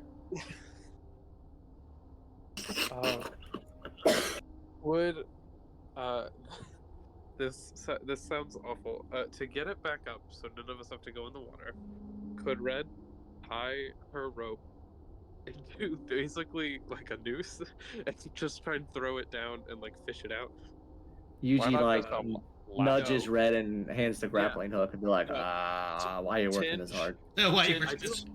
Would this sounds awful. To get it back up, so none of us have to go in the water. Could Red tie her rope into basically like a noose and just try and throw it down and like fish it out? Yuji not like just a nudges No. Red and hands the grappling hook and be like, why are you working this Tinge- hard? Why Tinge, you I were- just-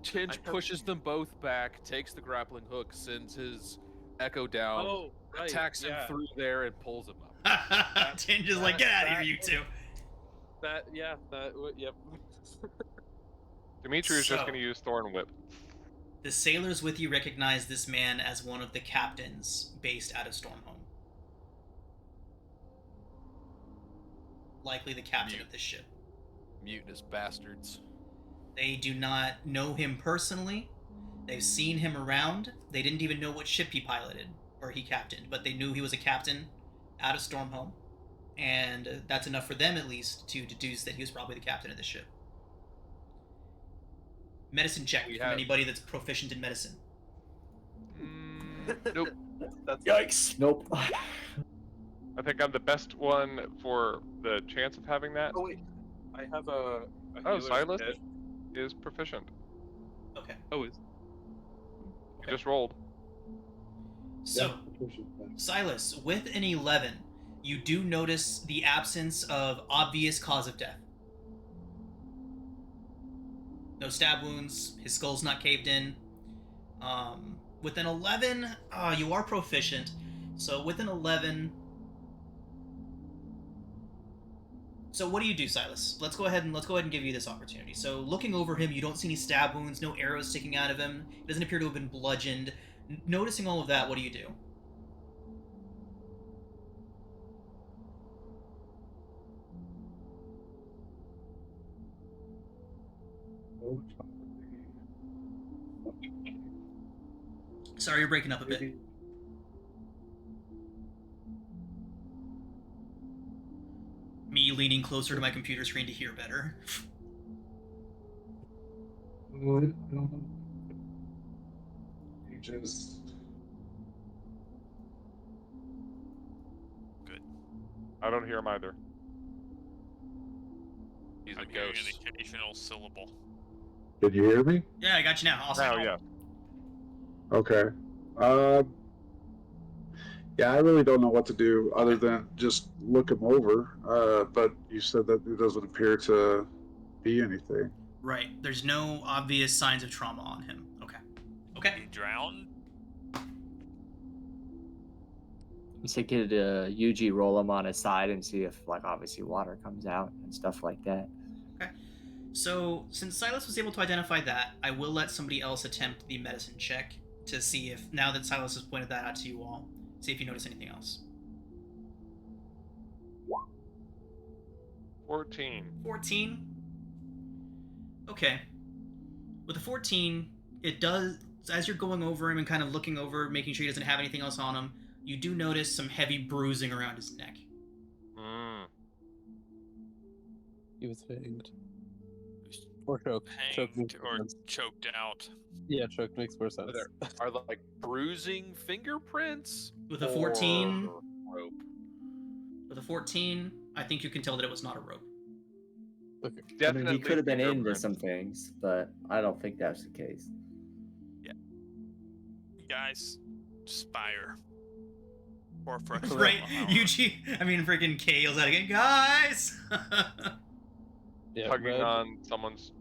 Tinge pushes them both back, takes the grappling hook, sends his echo down, Oh, right, attacks him yeah. through there, and pulls him up. Tinge is like, get out of here, you two. Yep. Dimitri is just So- going to use Thorn Whip. The sailors with you recognize this man as one of the captains based out of Stormhome. Likely the captain of this ship. Mutinous bastards. They do not know him personally. They've seen him around. They didn't even know what ship he piloted or he captained, but they knew he was a captain out of Stormhome. And that's enough for them, at least, to deduce that he was probably the captain of the ship. Medicine check We from have- anybody that's proficient in medicine. Nope. That's Yikes! Nope. I think I'm the best one for the chance of having that. Oh wait, I have a Oh, healer's Silas kit. is proficient. Okay. Oh, is He just rolled. So, Silas, with an 11, you do notice the absence of obvious cause of death. No stab wounds, his skull's not caved in. With an 11, you are proficient. So with an 11... So what do you do, Silas? Let's go ahead and give you this opportunity. So looking over him, you don't see any stab wounds, no arrows sticking out of him. He doesn't appear to have been bludgeoned. Noticing all of that, what do you do? Sorry, you're breaking up a bit. Me leaning closer to my computer screen to hear better. You just I don't hear him either. He's I'm a hearing ghost. an occasional syllable. Did you hear me? Yeah, I got you now. Awesome. Now, yeah. Okay. Yeah, I really don't know what to do other than just look him over. But you said that there doesn't appear to be anything. Right. There's no obvious signs of trauma on him. Okay. Okay. He drowned? Let's take it to UG, roll him on his side and see if, like, obviously water comes out and stuff like that. So, since Silas was able to identify that, I will let somebody else attempt the medicine check to see if, now that Silas has pointed that out to you all, see if you notice anything else. 14. 14? Okay. With a 14, it does, as you're going over him and kind of looking over, making sure he doesn't have anything else on him, you do notice some heavy bruising around his neck. he was fanged. Or choked. Choked Hanged makes more or sense. choked out? Yeah, choked makes more sense. Are like bruising fingerprints? With a 14, or rope? with a 14, I think you can tell that it was not a rope. Okay. I Definitely. mean, he could have been into fingerprints. some things, but I don't think that's the case. Guys, Spire. Or for a Right, Oklahoma. freaking K yells out again, guys! Yeah, Tugging Red, on someone's.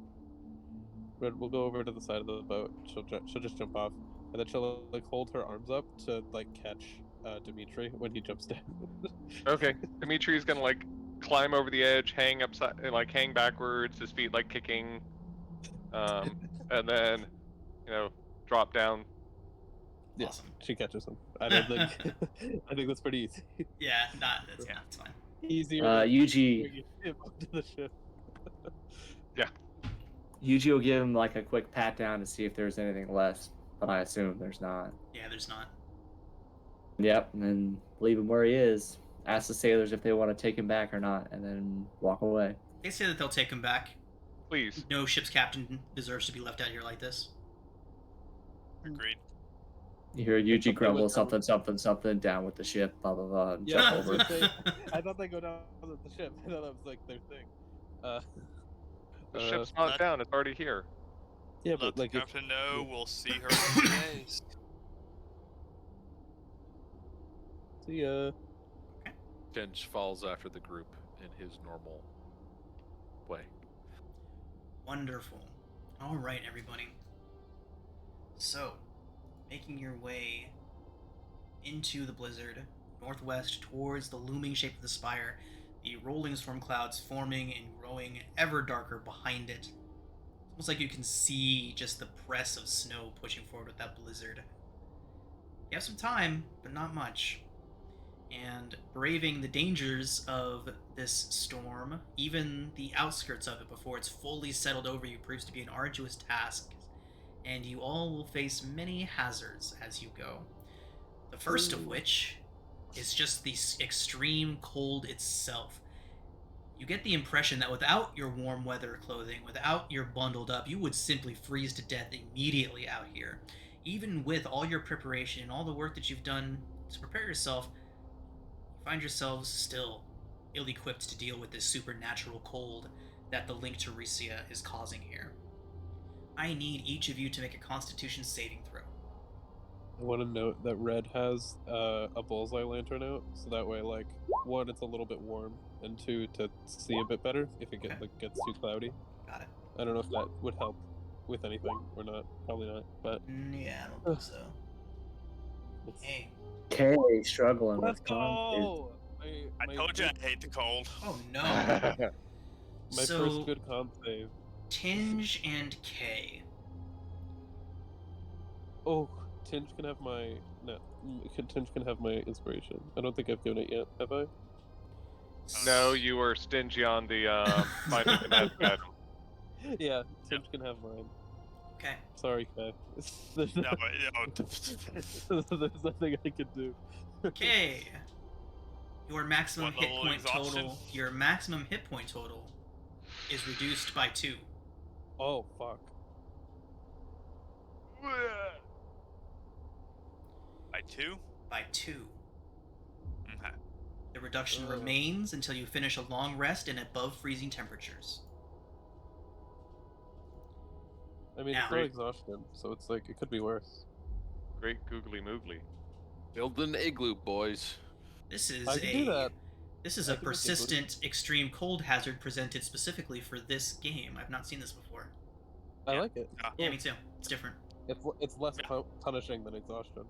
Red will go over to the side of the boat. She'll just jump off, and then she'll like hold her arms up to like catch Dimitri when he jumps down. Okay. Dimitri's gonna like climb over the edge, hang upside, like hang backwards, his feet like kicking, and then, drop down. Yeah, Awesome. she catches him. I don't think. I think that's pretty easy. Yeah, it's fine. Easier. UG him onto the ship. will give him like a quick pat down to see if there's anything less, but I assume there's not. Yeah, there's not. Yep, and then leave him where he is. Ask the sailors if they want to take him back or not, and then walk away. They say that they'll take him back. Please. No ship's captain deserves to be left out here like this. Agreed. You hear UG Something grumble with- something down with the ship, blah blah blah, and Yeah, jump over. I thought they go down with the ship. I thought that was like their thing. The ship's not down, it's already here. Yeah, Let but the like if, captain know we'll see her in a few days. see ya. Kenj falls after the group in his normal way. Wonderful. All right, everybody. So, making your way into the blizzard, northwest towards the looming shape of the spire, the rolling storm clouds forming and growing ever darker behind it. Almost like you can see just the press of snow pushing forward with that blizzard. You have some time, but not much. And braving the dangers of this storm, even the outskirts of it before it's fully settled over you, proves to be an arduous task, and you all will face many hazards as you go. The first of which is just the extreme cold itself. You get the impression that without your warm weather clothing, without your bundled up, you would simply freeze to death immediately out here. Even with all your preparation and all the work that you've done to prepare yourself, you find yourselves still ill-equipped to deal with this supernatural cold that the link to Risia is causing here. I need each of you to make a Constitution saving throw. I want to note that Red has a bullseye lantern out, so that way, like, 1, it's a little bit warm, and 2, to see a bit better if it gets too cloudy. Got it. I don't know if that would help with anything or not. Probably not, but Yeah, I don't think so. Hey. Kay struggling let's with con. go. I told you I hate the cold. Oh no. My So, first good con save. Tinge and Kay. Oh, Tinge can have my Tinge can have my inspiration. I don't think I've given it yet, have I? No, you were stingy on the finding the magic item. Yeah, Tinge can have mine. Okay. Sorry, Kay. There's No, but, there's nothing I can do. Kay. Your maximum What hit level point exhaustion? total. Your maximum hit point total is reduced by 2. Oh fuck. by 2? By 2. Okay. The reduction remains until you finish a long rest in above freezing temperatures. I mean, Now- it's not exhaustion, so it's like it could be worse. Great googly moogly. Build an igloo, boys. This is I can do that. This is I a can make it persistent extreme cold hazard presented specifically for this game. I've not seen this before. I Yeah. like it. Yeah, me too. It's different. It's less Yeah. punishing than exhaustion.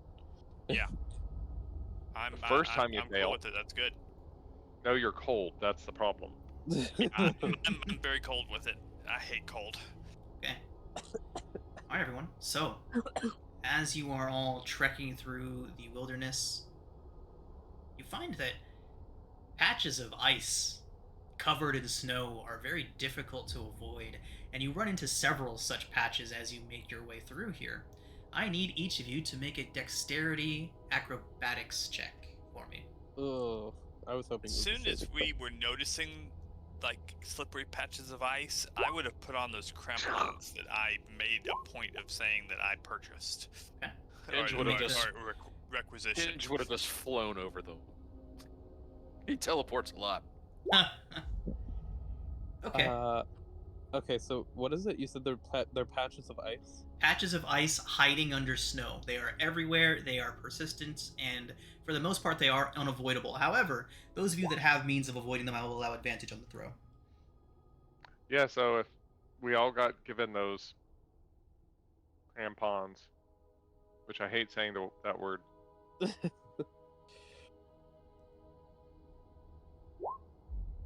I'm, The first time you I'm fail. cool with it. That's good. No, you're cold. That's the problem. I'm very cold with it. I hate cold. Okay. Alright, everyone. So, as you are all trekking through the wilderness, you find that patches of ice covered in snow are very difficult to avoid, and you run into several such patches as you make your way through here. I need each of you to make a dexterity acrobatics check for me. Oh, I was hoping. As soon as we were noticing like slippery patches of ice, I would have put on those crampons that I made a point of saying that I purchased. Okay. Tinge would have just requisitioned. Tinge would have just flown over them. He teleports a lot. Okay. Okay, so what is it? You said they're patches of ice. Patches of ice hiding under snow. They are everywhere, they are persistent, and for the most part, they are unavoidable. However, those of you that have means of avoiding them, I will allow advantage on the throw. Yeah, so if we all got given those crampons, which I hate saying that word.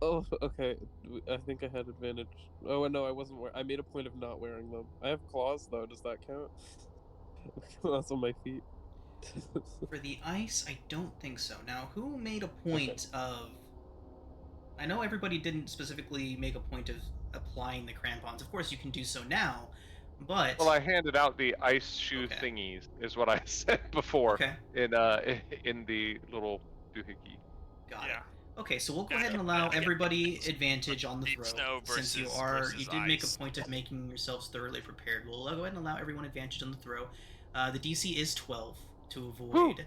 Oh, okay. I think I had advantage. Oh, and no, I wasn't I made a point of not wearing them. I have claws, though. Does that count? Claws on my feet. For the ice, I don't think so. Now, who made a point of... I know everybody didn't specifically make a point of applying the crampons. Of course, you can do so now, but... Well, I handed out the ice shoe Okay. thingies, is what I said before Okay, in the little doohickey. got it. Yeah. Okay, so we'll go Yeah, ahead and yeah, allow yeah. everybody advantage on the Deep throw. snow Since you versus- are, versus you did make a ice. point of making yourselves thoroughly prepared. We'll go ahead and allow everyone advantage on the throw. The DC is 12 to avoid.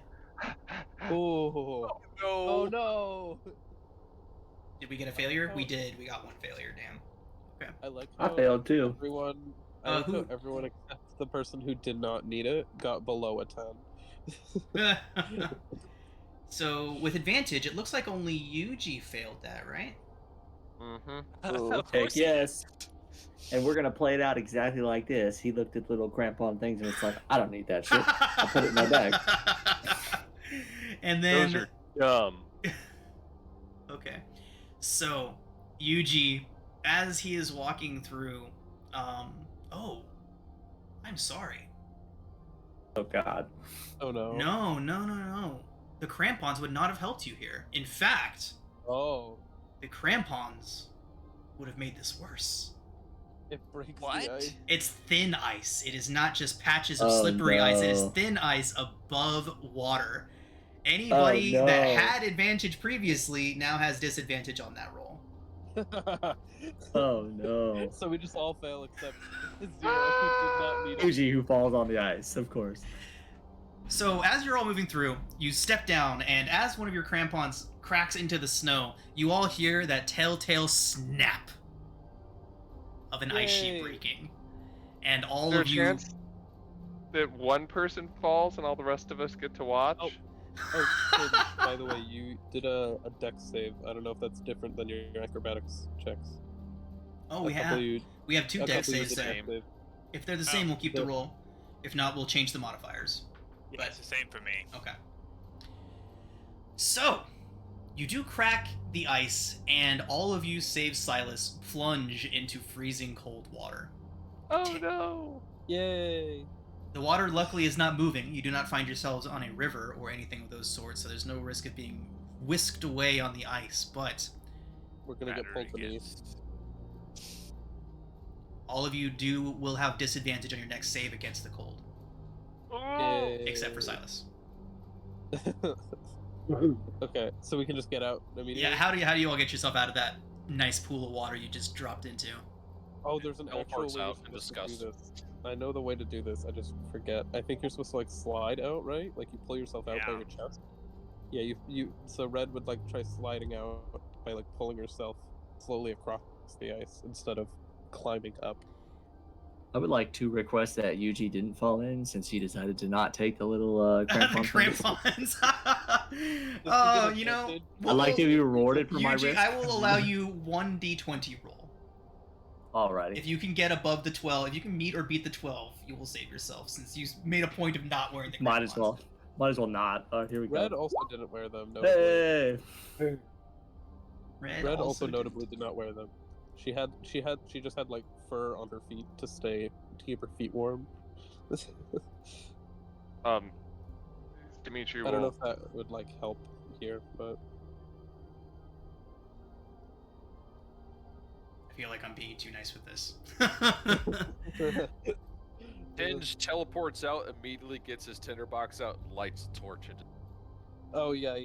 Oh. No. Oh no. Did we get a failure? We did. We got one failure. Damn. I like I how failed too. everyone. I like who- how everyone except the person who did not need it got below a 10. So with advantage, it looks like only Yuji failed that, right? Mm-hmm. Oh, Of heck course he yes. And we're gonna play it out exactly like this. He looked at little crampon things and it's like, I don't need that shit. I'll put it in my bag. And then Those are dumb. okay, so Yuji, as he is walking through, Oh, I'm sorry. Oh God. Oh no. No. The crampons would not have helped you here. In fact, Oh, the crampons would have made this worse. it breaks What? the ice. It's thin ice. It is not just patches of Oh, slippery ice. It is no. thin ice above water. Anybody Oh, that no. had advantage previously now has disadvantage on that roll. Oh no. So we just all fail except Zero, who did not need it. Yuji who falls on the ice, of course. So as you're all moving through, you step down, and as one of your crampons cracks into the snow, you all hear that telltale snap of an ice sheet Yay. breaking. And all Is there of a you... chance that one person falls and all the rest of us get to watch? Oh. Oh, Tim, by the way, you did a dex save. I don't know if that's different than your acrobatics checks. Oh, A we couple have of you- we have 2 a dex couple of you saves did there. dex save. If they're the same, we'll keep the Good. roll. If not, we'll change the modifiers. Yeah, it's the same for me. Okay. So, you do crack the ice, and all of you, save Silas, plunge into freezing cold water. Oh no! Yay! The water, luckily, is not moving. You do not find yourselves on a river or anything of those sorts, so there's no risk of being whisked away on the ice, but We're gonna get pulled Battery beneath. gets- all of you will have disadvantage on your next save against the cold, Yay. except for Silas. Okay, so we can just get out immediately. Yeah, how do you all get yourself out of that nice pool of water you just dropped into? Oh, there's an Teleports actual way out you're in supposed to do disgust. this. I know the way to do this. I just forget. I think you're supposed to like slide out, right? Like you pull yourself out by Yeah. your chest. Yeah, you. So Red would like try sliding out by like pulling herself slowly across the ice instead of climbing up. I would like to request that Yuji didn't fall in since he decided to not take the little crampon. The crampons. Does Oh, he get you know, affected? I'd like to be rewarded for my Yuji, risk. I will allow you 1d20 roll. Alrighty. If you can get above the 12, if you can meet or beat the 12, you will save yourself, since you made a point of not wearing the Might as crampons. well. Might as well not. Here we Red go. also didn't wear them. Notably. Hey. Red, Red also didn't. notably did not wear them. She just had like fur on her feet to keep her feet warm. Dimitri I don't know will. if that would like help here, but I feel like I'm being too nice with this. Tinge teleports out, immediately gets his tinderbox out, and lights a torch. oh yeah.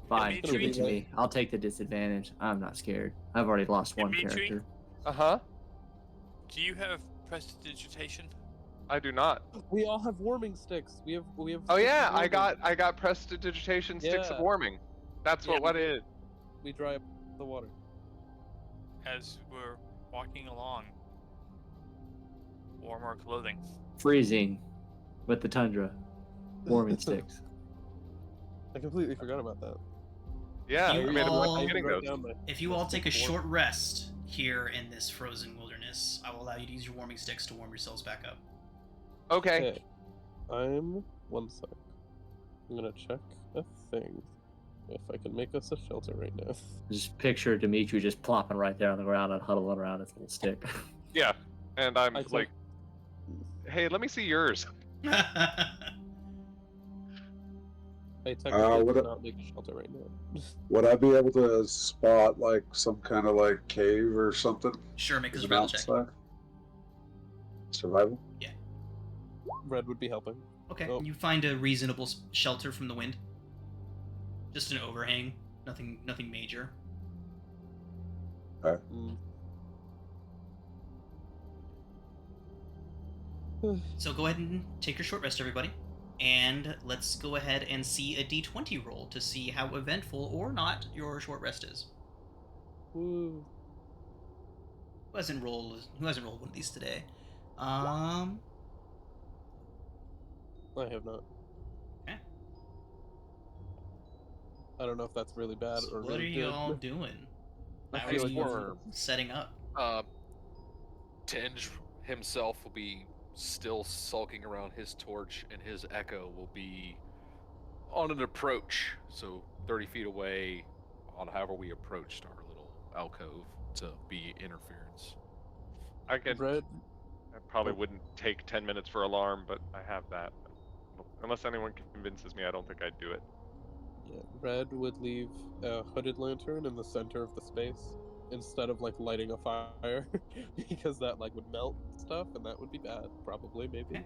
Fine, give it to Dimitri? me. I'll take the disadvantage. I'm not scared. I've already lost one Dimitri? character. Uh-huh. Do you have prestidigitation? I do not. We all have warming sticks. We have. Oh sticks yeah, of I warming. got prestidigitation sticks of Yeah. warming. That's Yeah, what it is. We dry up the water. As we're walking along. Warmer clothing. Freezing with the tundra. Warming sticks. I completely forgot about that. Yeah, You I made a all- point of getting wrote those. down my- If you my all take a stick short rest here in this frozen wilderness, I will allow you to use your warming sticks to warm yourselves back up. Okay. Okay. I'm 1 sec. I'm gonna check a thing. If I can make us a shelter right now. Just picture Dimitri just plopping right there on the ground and huddling around his little stick. Yeah. And I'm I took- like, hey, let me see yours. I technically what a- cannot make a shelter right now. Would I be able to spot like some kind of like cave or something? Sure, make a in the survival check. mountainside? Survival? Red would be helping. Okay, Oh. you find a reasonable shelter from the wind. Just an overhang, nothing major. Mm. So go ahead and take your short rest, everybody. And let's go ahead and see a d20 roll to see how eventful or not your short rest is. Woo. Who hasn't rolled one of these today? I have not. Okay. I don't know if that's really bad So or what are really you good. all doing? I How feel are like you that's- setting up? Tinge himself will be still sulking around his torch, and his echo will be on an approach, so 30 feet away on however we approached our little alcove to be interference. I could. Red, I probably Oh. wouldn't take 10 minutes for alarm, but I have that. Unless anyone convinces me, I don't think I'd do it. yeah, Red would leave a hooded lantern in the center of the space instead of like lighting a fire, because that like would melt stuff, and that would be bad. Probably, maybe. Okay.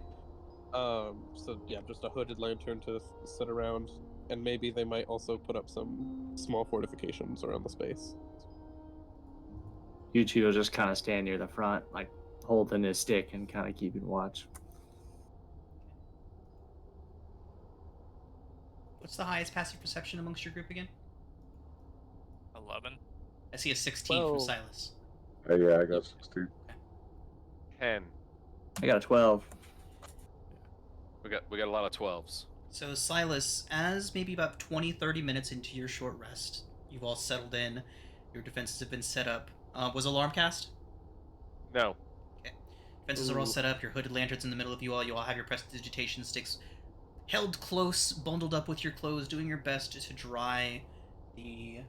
So yeah, just a hooded lantern to sit around, and maybe they might also put up some small fortifications around the space. You two will just kind of stand near the front, like holding his stick and kind of keeping watch. What's the highest passive perception amongst your group again? 11. I see a 16 from Well, Silas. Yeah, I got 16. 10. I got a 12. We got a lot of 12s. So Silas, as maybe about 20, 30 minutes into your short rest, you've all settled in, your defenses have been set up. Was alarm cast? No. Okay. Defenses are all Ooh. set up, your hooded lanterns in the middle of you all have your prestidigitation sticks held close, bundled up with your clothes, doing your best to dry the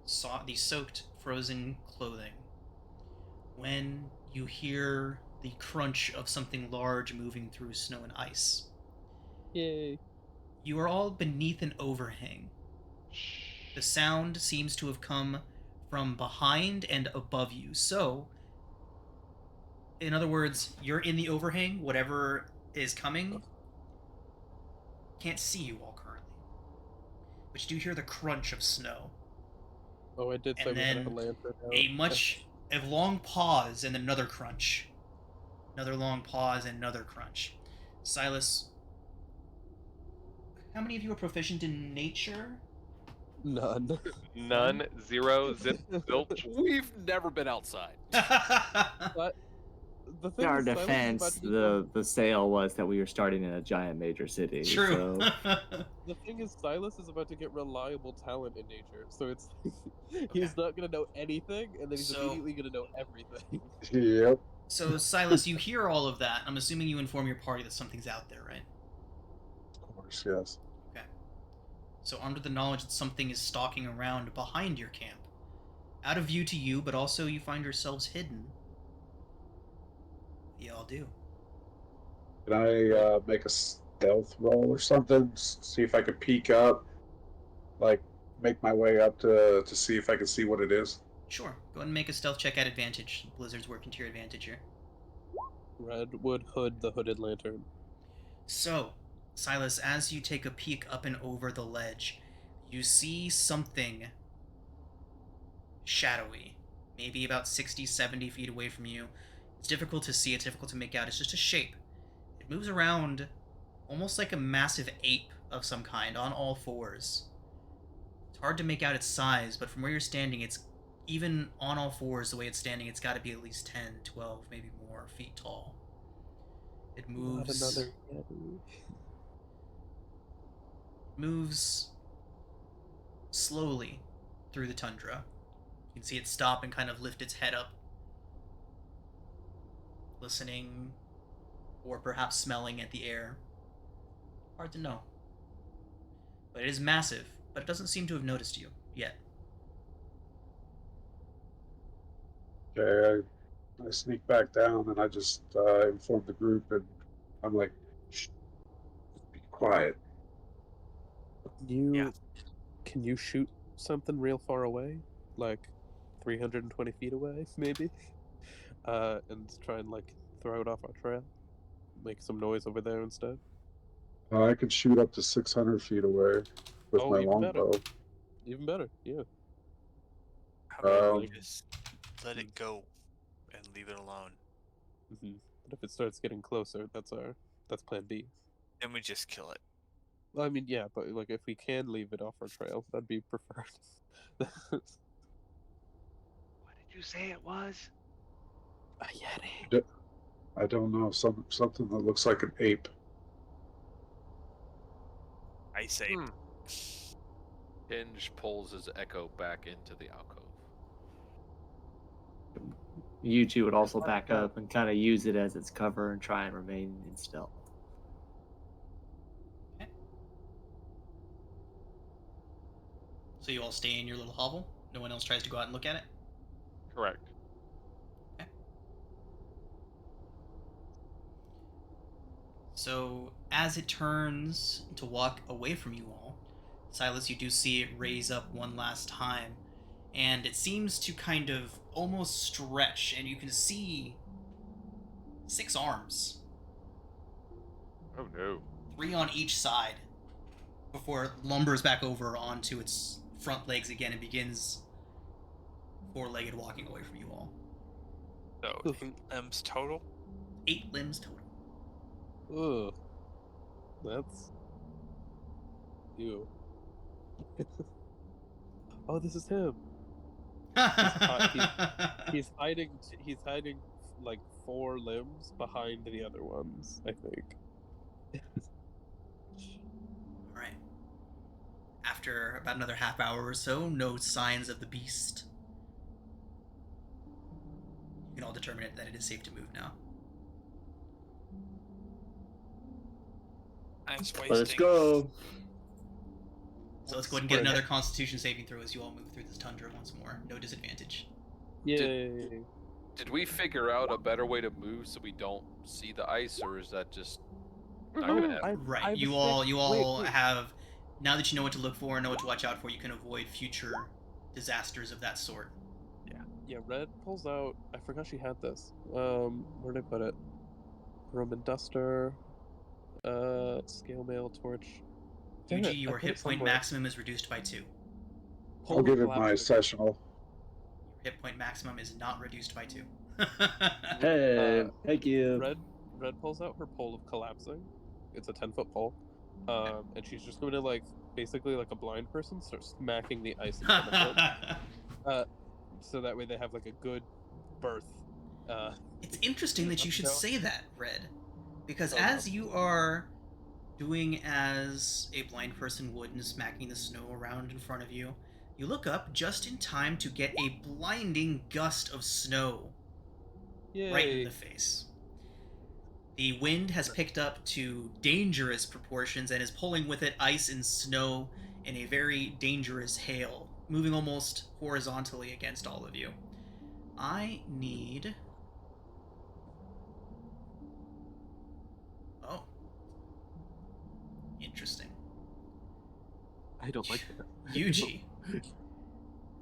soaked, frozen clothing. When you hear the crunch of something large moving through snow and ice, yay! you are all beneath an overhang. The sound seems to have come from behind and above you. So, in other words, you're in the overhang. Whatever is coming can't see you all currently. But you do hear the crunch of snow. Oh, I did say And we had a then lantern out. a long pause and another crunch. Another long pause and another crunch. Silas, how many of you are proficient in nature? None. None. 0. Zip. Zilch. We've never been outside. But the In thing our is, Silas is about defense, to get the sale was that we were starting in a giant major city. True. So The thing is, Silas is about to get reliable talent in nature, so it's he's not gonna know anything, and then he's So- immediately gonna know everything. Yep. So, Silas, you hear all of that. I'm assuming you inform your party that something's out there, right? Of course, yes. Okay. So, under the knowledge that something is stalking around behind your camp, out of view to you, but also you find yourselves hidden. What do y'all do? Can I make a stealth roll or something? See if I could peek up, like make my way up to see if I can see what it is. Sure. Go ahead and make a stealth check at advantage. Blizzard's working to your advantage here. Red would hood the hooded lantern. So, Silas, as you take a peek up and over the ledge, you see something shadowy, maybe about 60, 70 feet away from you. It's difficult to see, it's difficult to make out. It's just a shape. It moves around almost like a massive ape of some kind, on all fours. It's hard to make out its size, but from where you're standing, it's even on all fours, the way it's standing, it's got to be at least 10, 12, maybe more feet tall. It moves... Not another Yeti. moves slowly through the tundra. You can see it stop and kind of lift its head up, listening or perhaps smelling at the air. Hard to know. But it is massive, but it doesn't seem to have noticed you yet. Okay, I sneak back down and I just inform the group, and I'm like, shh, be quiet. Can you shoot something real far away, like 320 feet away, maybe, and try and like throw it off our trail, make some noise over there instead? I can shoot up to 600 feet away with my Even better. longbow. Even better, yeah. How about we Um, just let it go and leave it alone? But if it starts getting closer, that's plan B. Then we just kill it. Well, I mean, yeah, but like if we can leave it off our trail, that'd be preferred. What did you say it was? A Yeti. I don't know, something that looks like an ape. I say, Hinge pulls his echo back into the alcove. you two would also back up and kind of use it as its cover and try and remain in stealth. Okay. So you all stay in your little hovel? No one else tries to go out and look at it? Correct. Okay. So as it turns to walk away from you all, Silas, you do see it raise up one last time, and it seems to kind of almost stretch, and you can see 6 arms, Oh no. 3 on each side, before it lumbers back over onto its front legs again and begins 4-legged walking away from you all. So 8 limbs total. 8 limbs total. Ugh. That's. Ew. Oh, this is him. He's hiding. He's hiding like 4 limbs behind the other ones, I think. Alright. After about another half hour or so, no signs of the beast. You can all determine that it is safe to move now. Nice wasting. Let's go. So let's go ahead and get another Constitution saving throw as you all move through this tundra once more. No disadvantage. Yay! Did we figure out a better way to move so we don't see the ice, or is that just not Oh, gonna happen? Right. You all have, now that you know what to look for and know what to watch out for, you can avoid future disasters of that sort. Yeah, Red pulls out. I forgot she had this. Where did I put it? Roman duster. Scale mail torch. Damn Yuji, it, I your put it hit point somewhere. maximum is reduced by 2. I'll give it my collapse. sessional. Your hit point maximum is not reduced by 2. Hey, thank you. Red pulls out her pole of collapsing. It's a 10-foot pole. And she's just going to, like, basically like a blind person, start smacking the ice in front of them. So that way they have, like, a good berth. It's interesting that you should No. say that, Red. Because Oh, as no. you are doing as a blind person would and smacking the snow around in front of you, you look up just in time to get a blinding gust of snow Yay. right in the face. The wind has picked up to dangerous proportions and is pulling with it ice and snow in a very dangerous hail, moving almost horizontally against all of you. I need... Oh. Interesting. I don't like that. Yuji,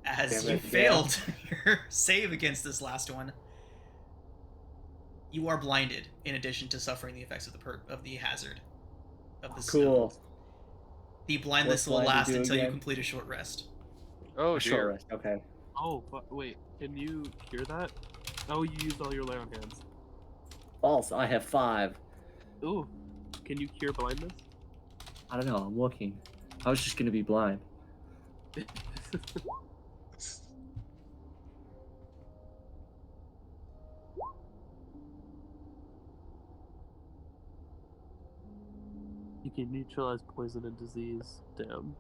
as Damn you it, failed your save against this last one, you are blinded in addition to suffering the effects of the hazard of the snow. Cool. The blindness What's will blind to last do until you again? complete a short rest. Oh Sure. dear. Rest. Okay. Oh, but wait, can you cure that? Oh, you used all your lay on hands. False. I have 5. Ooh, can you cure blindness? I don't know. I'm looking. I was just gonna be blind. You can neutralize poison and disease. Damn.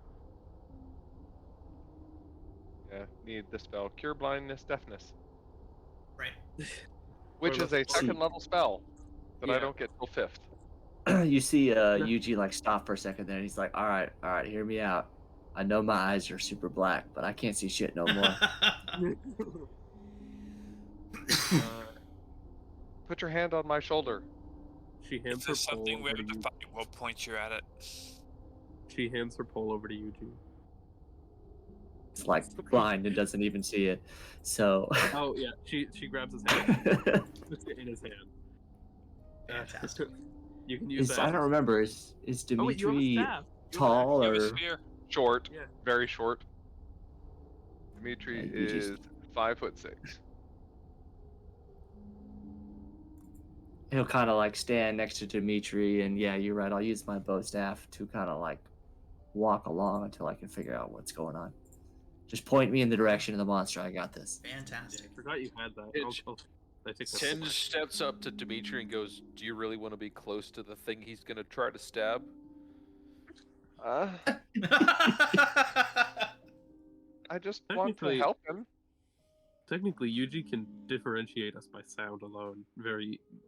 Yeah, need the spell Cure Blindness, Deafness, Right. which is a let's second see. level spell that I Yeah. don't get till 5th. You see Yuji like stop for a second there, and he's like, all right, hear me out. I know my eyes are super black, but I can't see shit no more. Put your hand on my shoulder. She hands Is her this pole something over where to the you. fight will point you at it? She hands her pole over to Yuji. It's like blind and doesn't even see it. So Oh yeah, she grabs his hand, puts it in his hand. Fantastic. You can use is, that. I don't remember. Is Oh wait, you have a Dimitri staff. tall You have a or? spear. Short, Yeah. very short. Dimitri Yeah, you just- is 5'6". He'll kind of like stand next to Dimitri, and yeah, you're right. I'll use my bow staff to kind of like walk along until I can figure out what's going on. Just point me in the direction of the monster. I got this. Fantastic. I forgot you had that. I think that's Tinge steps up to Dimitri and goes, "Do you really want to be close to the thing he's gonna try to stab?" I just want to Technically- help him. Technically, Yuji can differentiate us by sound alone,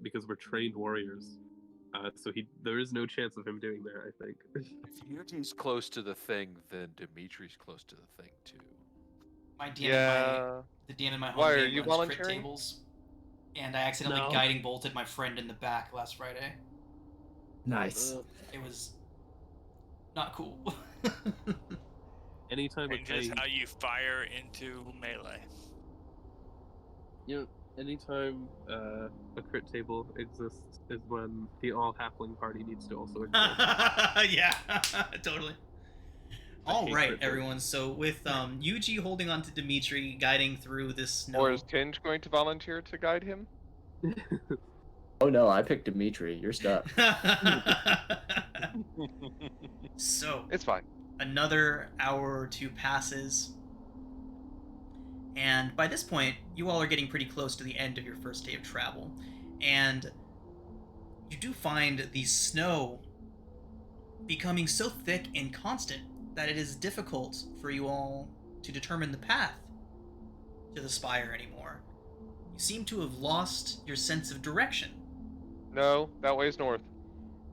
because we're trained warriors. So there is no chance of him doing that, I think. If Yuji's close to the thing, then Dimitri's close to the thing too. My DM Yeah. the DM in my home Why, are game you runs crit volunteering? tables, and I accidentally No. guiding bolted my friend in the back last Friday. Nice. It was not cool. Anytime a Changes cave, how you fire into melee. you know, anytime a crit table exists is when the all halfling party needs to also exist. Yeah, totally. All hate right, crit everyone. So with Yuji holding on to Dimitri, guiding through this snow. Or is Tinge going to volunteer to guide him? Oh no, I picked Dimitri. You're stuck. So It's fine. another hour or two passes, and by this point, you all are getting pretty close to the end of your first day of travel, and you do find the snow becoming so thick and constant that it is difficult for you all to determine the path to the spire anymore. You seem to have lost your sense of direction. No, that way's north.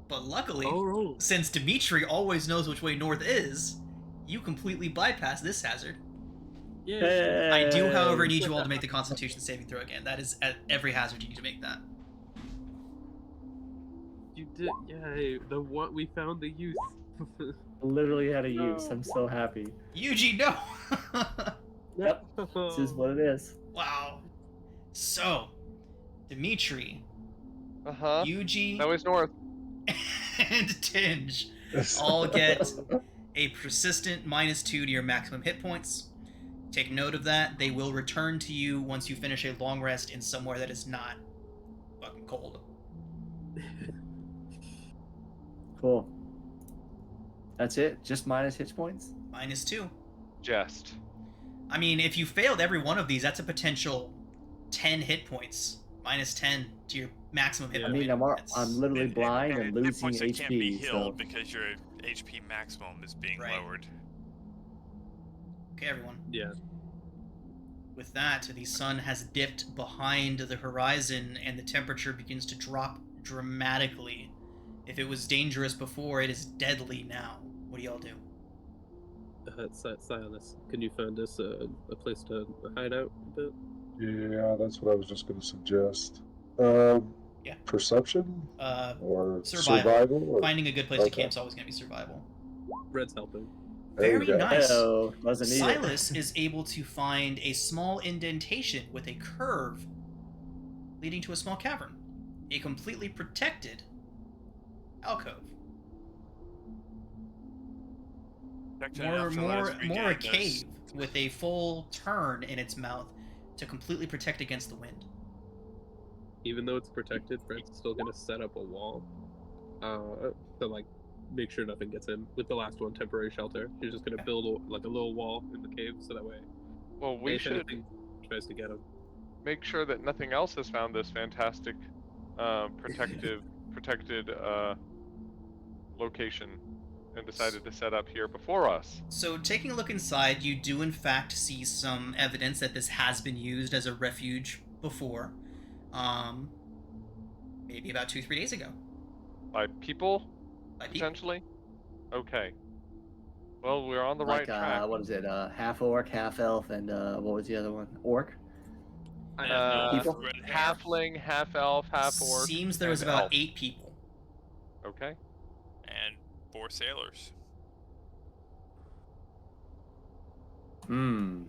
But luckily, Oh, since Dimitri always knows which way north is, you completely bypass this hazard. yeah. I do, however, need you all to make the Constitution saving throw again. That is at every hazard you need to make that. You did, yay! The what we found the youth. Literally had a use. I'm so happy. Yuji, no! Yep. This is what it is. Wow. So, Dimitri, Uh-huh. Yuji, That way's north. and Tinge all get a persistent -2 to your maximum hit points. Take note of that. They will return to you once you finish a long rest in somewhere that is not fucking cold. Cool. That's it? Just minus hit points? -2. Jest. I mean, if you failed every one of these, that's a potential 10 hit points. -10 to your maximum hit Yeah. I point. mean, I'm literally blind and hit losing points that can't be HP. healed So because your HP maximum is being Right. lowered. Okay, everyone. Yeah. With that, the sun has dipped behind the horizon and the temperature begins to drop dramatically. If it was dangerous before, it is deadly now. What do y'all do? Silas, can you find us a place to hide out a bit? Yeah, that's what I was just going to suggest. Yeah. Perception or Survival. or... Finding a good place to Okay. camp is always going to be survival. Red's helping. There you Very go. nice. Hello. Wasn't needed. Silas is able to find a small indentation with a curve leading to a small cavern. A completely protected alcove. Protected More, enough to let us more a regain those- cave with a full turn in its mouth to completely protect against the wind. Even though it's protected, Fred's still gonna set up a wall to like make sure nothing gets in. With the last one, temporary shelter, he's just gonna build like a little wall in the cave so that way Well, we if should anything tries to get him. make sure that nothing else has found this fantastic protected location and decided to set up here before us. So, taking a look inside, you do in fact see some evidence that this has been used as a refuge before. Maybe about 2-3 days ago. By people, By people. potentially? Okay. Well, we're on the like, right track. what is it? Half orc, half elf, and what was the other one? Orc? People? red hair. Halfling, half elf, half orc. Seems there was and about elf. 8 people. Okay. And 4 sailors. Hmm.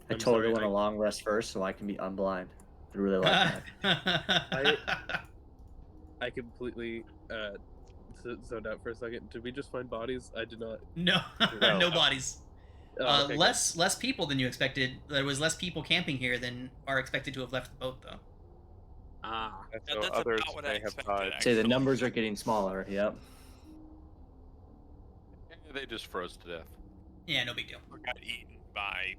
I I'm totally sorry, want a long rest first so I can be unblind. I really like that. I completely zoned out for a second. Did we just find bodies? I did not. No, No. no bodies. Oh, okay, good. Less people than you expected. There was less people camping here than are expected to have left the boat, though. Ah. And Yeah, so that's others about what I may have expected, died. Say the actually. numbers are getting smaller. Yep. They just froze to death. Yeah, no big deal. Or got eaten by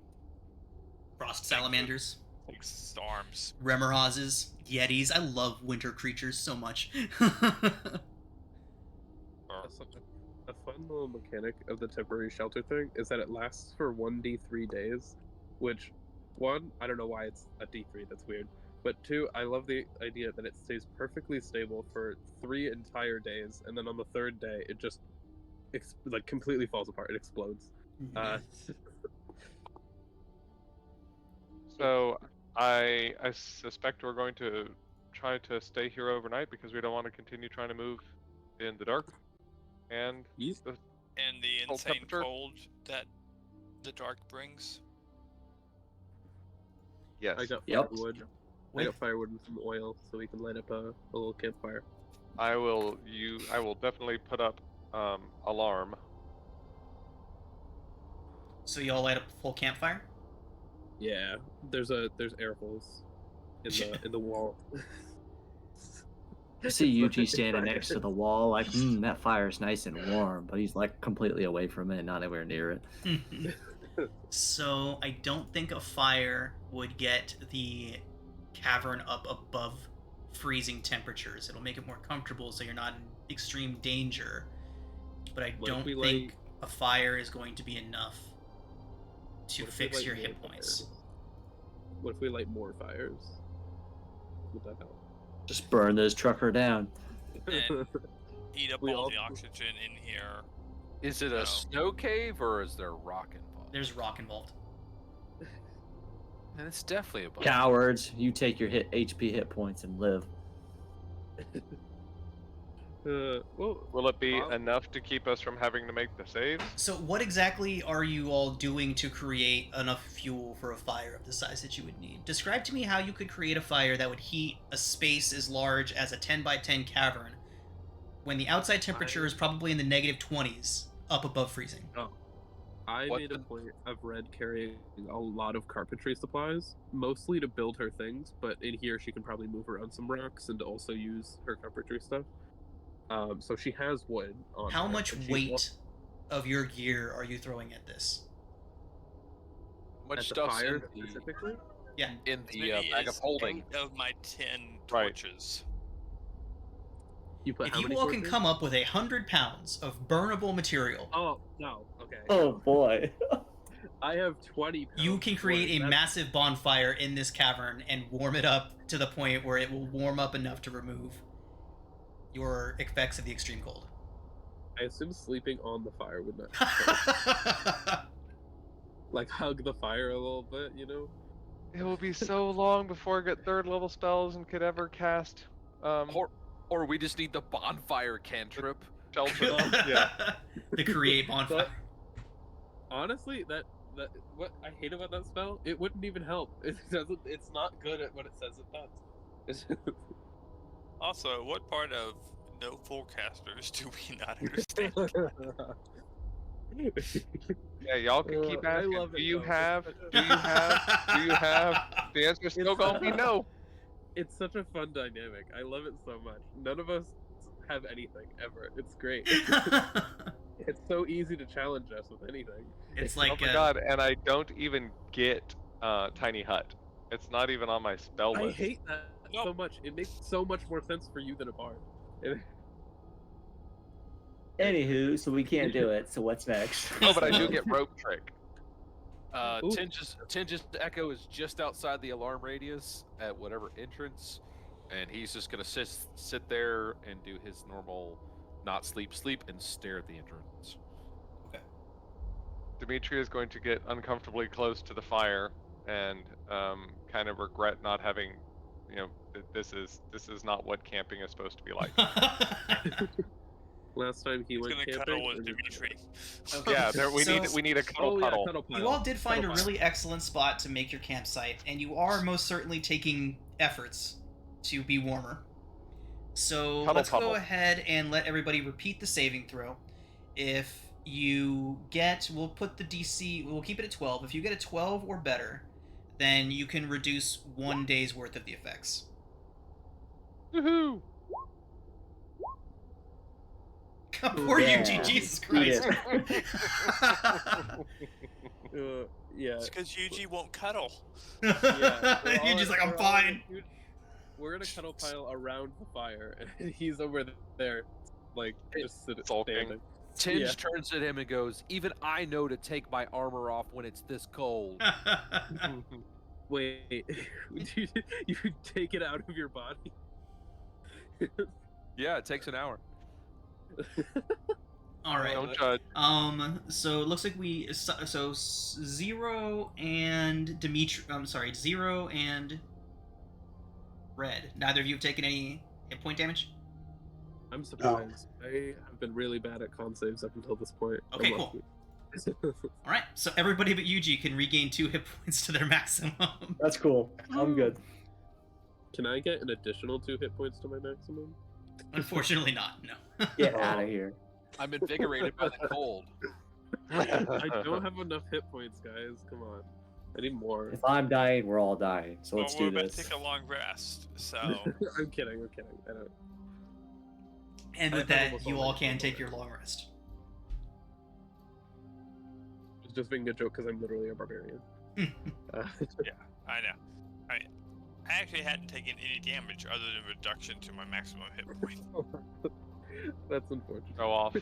Frost salamanders, like storms. Remerhauses, Yetis. I love winter creatures so much. A fun little mechanic of the temporary shelter thing is that it lasts for 1d3 days, which, one, I don't know why it's a d3, that's weird, but two, I love the idea that it stays perfectly stable for 3 entire days, and then on the 3rd day, it just like completely falls apart, it explodes. So I suspect we're going to try to stay here overnight because we don't want to continue trying to move in the dark. And Yes. the And the Cold insane temperature? cold that the dark brings. yes, I got Yep. firewood. I With got firewood and some oil, so we can light up a little campfire. I will definitely put up alarm. so you all light up a full campfire. Yeah, there's air holes in the wall. You see Yuji standing next to the wall, like, that fire's nice and warm, but he's like completely away from it, not anywhere near it. So I don't think a fire would get the cavern up above freezing temperatures. It'll make it more comfortable so you're not in extreme danger. But I What if don't we think light- a fire is going to be enough to What if we fix light your more hit points. fires? What if we light more fires? Would that help? Just burn this trucker down. And eat up We all all- the oxygen in here. Is it No. a snow cave or is there rock involved? There's rock involved. And it's definitely a bunch. Cowards, you take your HP hit points and live. Well, Will it be Well- enough to keep us from having to make the saves? So what exactly are you all doing to create enough fuel for a fire of the size that you would need? Describe to me how you could create a fire that would heat a space as large as a 10 by 10 cavern when the outside temperature is probably in the negative 20s up above freezing. I What made a the- point of Red carrying a lot of carpentry supplies, mostly to build her things, but in here she can probably move around some rocks and also use her carpentry stuff. So she has wood on How her, much and she weight of your gear are you throwing at this? Much at the stuff's fire in the, specifically? Yeah. in the Maybe bag of is holding. 8 of my 10 Right. torches. You put If how you many all can torches? come up with 100 pounds of burnable material, Oh no, okay. Oh boy. I have 20 pounds. you can of create wood. a That's- massive bonfire in this cavern and warm it up to the point where it will warm up enough to remove your effects of the extreme cold. I assume sleeping on the fire would not like hug the fire a little bit, you know? It will be so long before I get third level spells and could ever cast Or we just need the bonfire cantrip. shelter. Yeah. The create bonfire. Honestly, that what I hate about that spell, it wouldn't even help. It doesn't. It's not good at what it says it does. Also, what part of no fullcasters do we not understand? Yeah, y'all can keep I asking. love Do it, you though. have? Do you have? Do you have? The answer's still gonna be no. It's such a fun dynamic. I love it so much. None of us have anything ever. It's great. It's so easy to challenge us with anything. It's Oh like my god! And I don't even get tiny hut. It's not even on my spell I list. hate that so Nope. much. It makes so much more sense for you than a bard. Anywho, so we can't do it. So what's next? Oh, but I do get rope trick. Ooh. Tinge's echo is just outside the alarm radius at whatever entrance, and he's just gonna sit there and do his normal, not sleep, and stare at the entrance. Dimitri is going to get uncomfortably close to the fire and kind of regret not having, this is not what camping is supposed to be like. Last time he He's went gonna camping. cuddle with it was- Dimitri. Yeah, we So- need a cuddle Oh yeah, puddle. cuddle pile. You all did find a Cuddle pile. really excellent spot to make your campsite, and you are most certainly taking efforts to be warmer. So Cuddle let's puddle. go ahead and let everybody repeat the saving throw. If you get, we'll put the DC, we'll keep it at 12. If you get a 12 or better, then you can reduce 1 day's worth of the effects. Woohoo! Poor Yeah. Yuji, Jesus Eat Christ. Yeah. It's because Yuji won't cuddle. Yeah. we're all Yuji's like, I'm we're all in a fine. huge- We're in a cuddle pile around the fire, and he's over there, like just Sulking. standing. Tinge Yeah. turns at him and goes, "Even I know to take my armor off when it's this cold." Wait, you take it out of your body? Yeah, it takes an hour. All right. Don't judge. So it looks like Zero and Dimitri. I'm sorry, Zero and Red. Neither of you have taken any hit point damage? I'm surprised. I have been really bad at con saves up until this point. Okay, I'm cool. lucky. Alright, so everybody but Yuji can regain 2 hit points to their maximum. That's cool. I'm good. Can I get an additional 2 hit points to my maximum? Unfortunately not, no. Get out of here. I'm invigorated by the cold. I don't have enough hit points, guys. Come on. I need more. If I'm dying, we're all dying. So let's well, we're do about this. to take a long rest, so I'm kidding. I don't. And I with have that, almost you all all my can hit take points. your long rest. It's just being a joke because I'm literally a barbarian. yeah, I know. I actually hadn't taken any damage other than reduction to my maximum hit point. That's unfortunate. Go off. I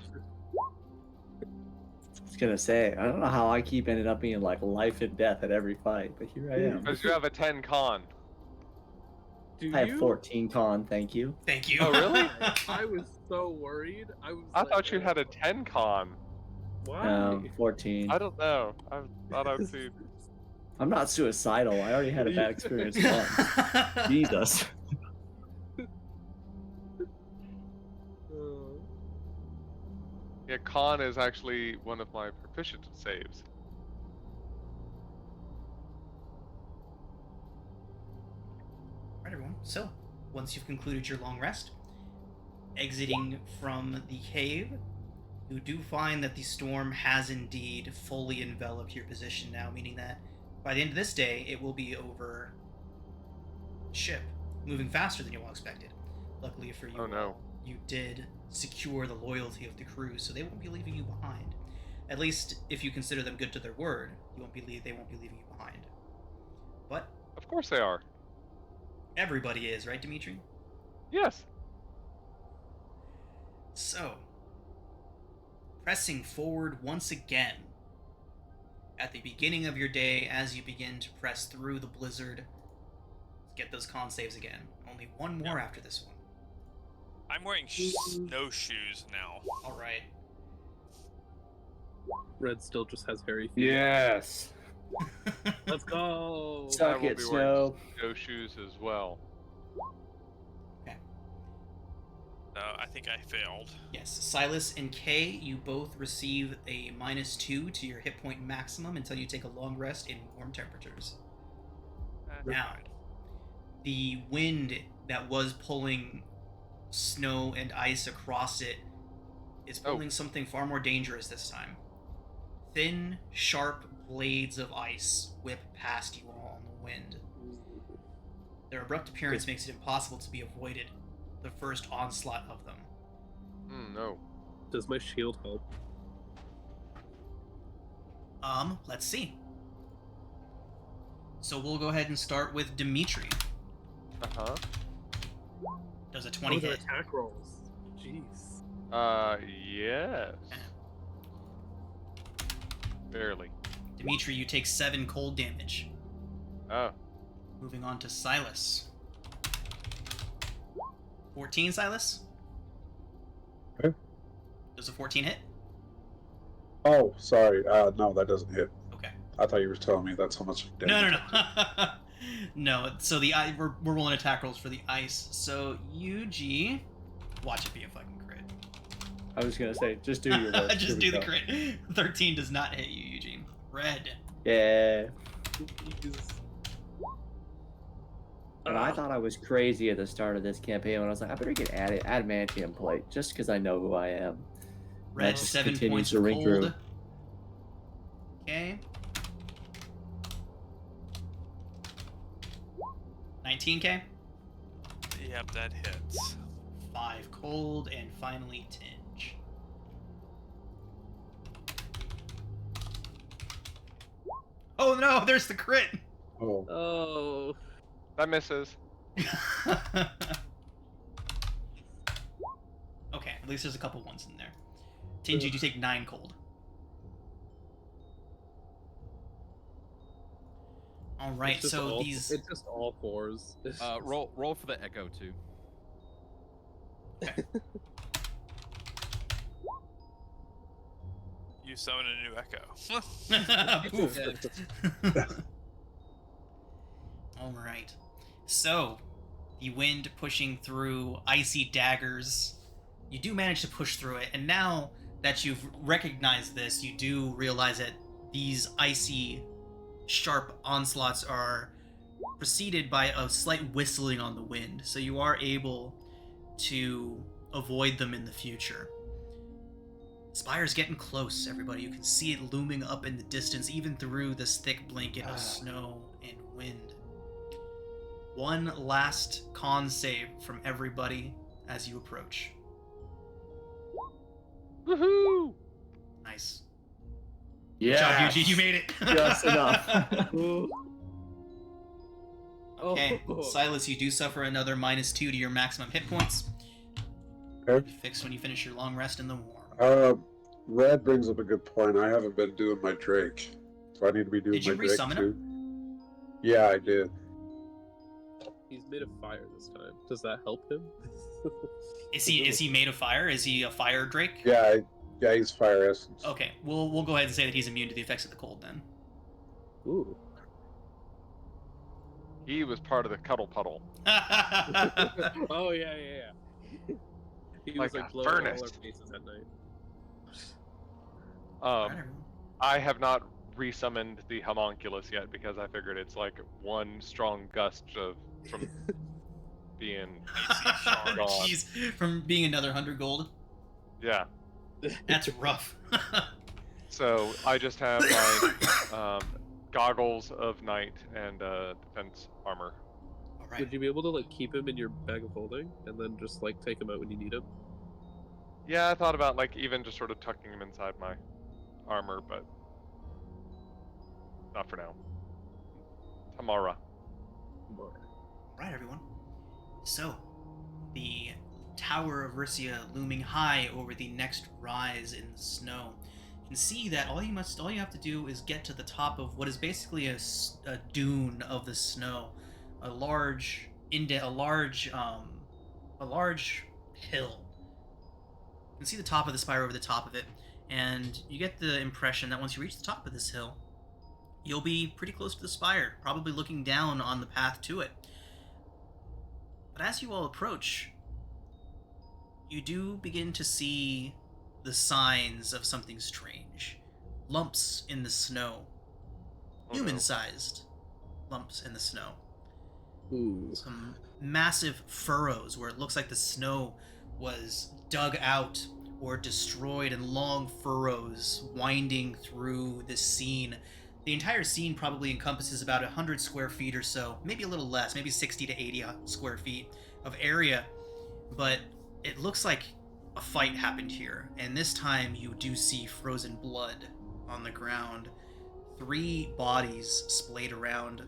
was gonna say, I don't know how I keep ending up being like life and death at every fight, but here I am. Because you have a 10 con. Do I have you? 14 con, thank you. Thank you. Oh, really? I was so worried. I thought you had a 10 con. Why? 14. I don't know. I thought I'd see. I'm not suicidal. I already had a bad experience once. Jesus. Yeah, con is actually one of my proficient saves. Alright, everyone. So, once you've concluded your long rest, exiting from the cave, you do find that the storm has indeed fully enveloped your position now, meaning that by the end of this day, it will be over ship, moving faster than you all expected. Luckily for you, Oh no. you did secure the loyalty of the crew, so they won't be leaving you behind. At least, if you consider them good to their word, they won't be leaving you behind. But Of course they are. everybody is, right, Dimitri? Yes. So, pressing forward once again. At the beginning of your day, as you begin to press through the blizzard, let's get those con saves again. Only one more after this one. I'm wearing snowshoes now. Alright. Red still just has hairy feet. Yes. Let's go. I Suck will it, be Snow. wearing snowshoes as well. So I think I failed. Yes, Silas and Kay, you both receive a -2 to your hit point maximum until you take a long rest in warm temperatures. Now, Fine. the wind that was pulling snow and ice across it is pulling something far more dangerous this time. Thin, sharp blades of ice whip past you all on the wind. Their abrupt appearance makes it impossible to be avoided the first onslaught of them. No. Does my shield help? Let's see. So we'll go ahead and start with Dimitri. Uh-huh. Does a 20 they're hit? attack rolls. Jeez. Yes. Barely. Dimitri, you take 7 cold damage. Oh. Moving on to Silas. 14, Silas? Okay. Does a 14 hit? Oh, sorry. No, that doesn't hit. Okay. I thought you were telling me that's how much damage. No. No, so we're rolling attack rolls for the ice. So, UG, watch it be a fucking crit. I was gonna say, just do your work. Here Just we do the go. crit. 13 does not hit you, Eugene. Red. Yeah. Jeez. And I thought I was crazy at the start of this campaign when I was like, I better get adamantium plate just because I know who I am. Red, just 7 continues points to of ring through. cold. Okay. 19k? Yep, that hits. 5 cold, and finally tinge. Oh no, there's the crit! Oh, Oh. That misses. Okay, at least there's a couple ones in there. Tinge, you take 9 cold. Alright, It's just so all, these... It's just all fours. It's just- Roll for the echo too. You summon a new echo. Poof. Alright. So, the wind pushing through icy daggers. You do manage to push through it, and now that you've recognized this, you do realize that these icy, sharp onslaughts are preceded by a slight whistling on the wind, so you are able to avoid them in the future. Spire's getting close, everybody. You can see it looming up in the distance, even through this thick blanket of snow and wind. One last con save from everybody as you approach. Woohoo! Nice. Yeah. Good job, Yuji. You made it. Just enough. Okay, Oh. Silas, you do suffer another -2 to your maximum hit points. Okay. Fixed when you finish your long rest in the warm. Red brings up a good point. I haven't been doing my Drake. So I need to be doing Did you my Drake resummon too. Yeah, I did. He's made of fire this time. Does that help him? Is he made of fire? Is he a fire drake? Yeah, he's fire essence. Okay, we'll go ahead and say that he's immune to the effects of the cold then. Ooh. He was part of the cuddle puddle. Oh yeah. He Like was a like blowing furnace. all our faces at night. Alright, everyone. I have not resummoned the homunculus yet because I figured it's like one strong gust from being gone. Jeez, from being another 100 gold. Yeah. That's rough. So I just have my goggles of night and defense armor. Alright. Would you be able to like keep him in your bag of holding and then just like take him out when you need him? Yeah, I thought about like even just sort of tucking him inside my armor, but not for now. Tomorrow. Right, everyone. So, the Tower of Ursia looming high over the next rise in the snow. You can see that all you have to do is get to the top of what is basically a dune of the snow, a large hill. You can see the top of the spire over the top of it, and you get the impression that once you reach the top of this hill, you'll be pretty close to the spire, probably looking down on the path to it. But as you all approach, you do begin to see the signs of something strange. Lumps in the snow. Oh, no. Human-sized lumps in the snow. Ooh. Some massive furrows where it looks like the snow was dug out or destroyed, and long furrows winding through this scene. The entire scene probably encompasses about 100 square feet or so, maybe a little less, maybe 60 to 80 square feet of area, but it looks like a fight happened here, and this time you do see frozen blood on the ground. 3 bodies splayed around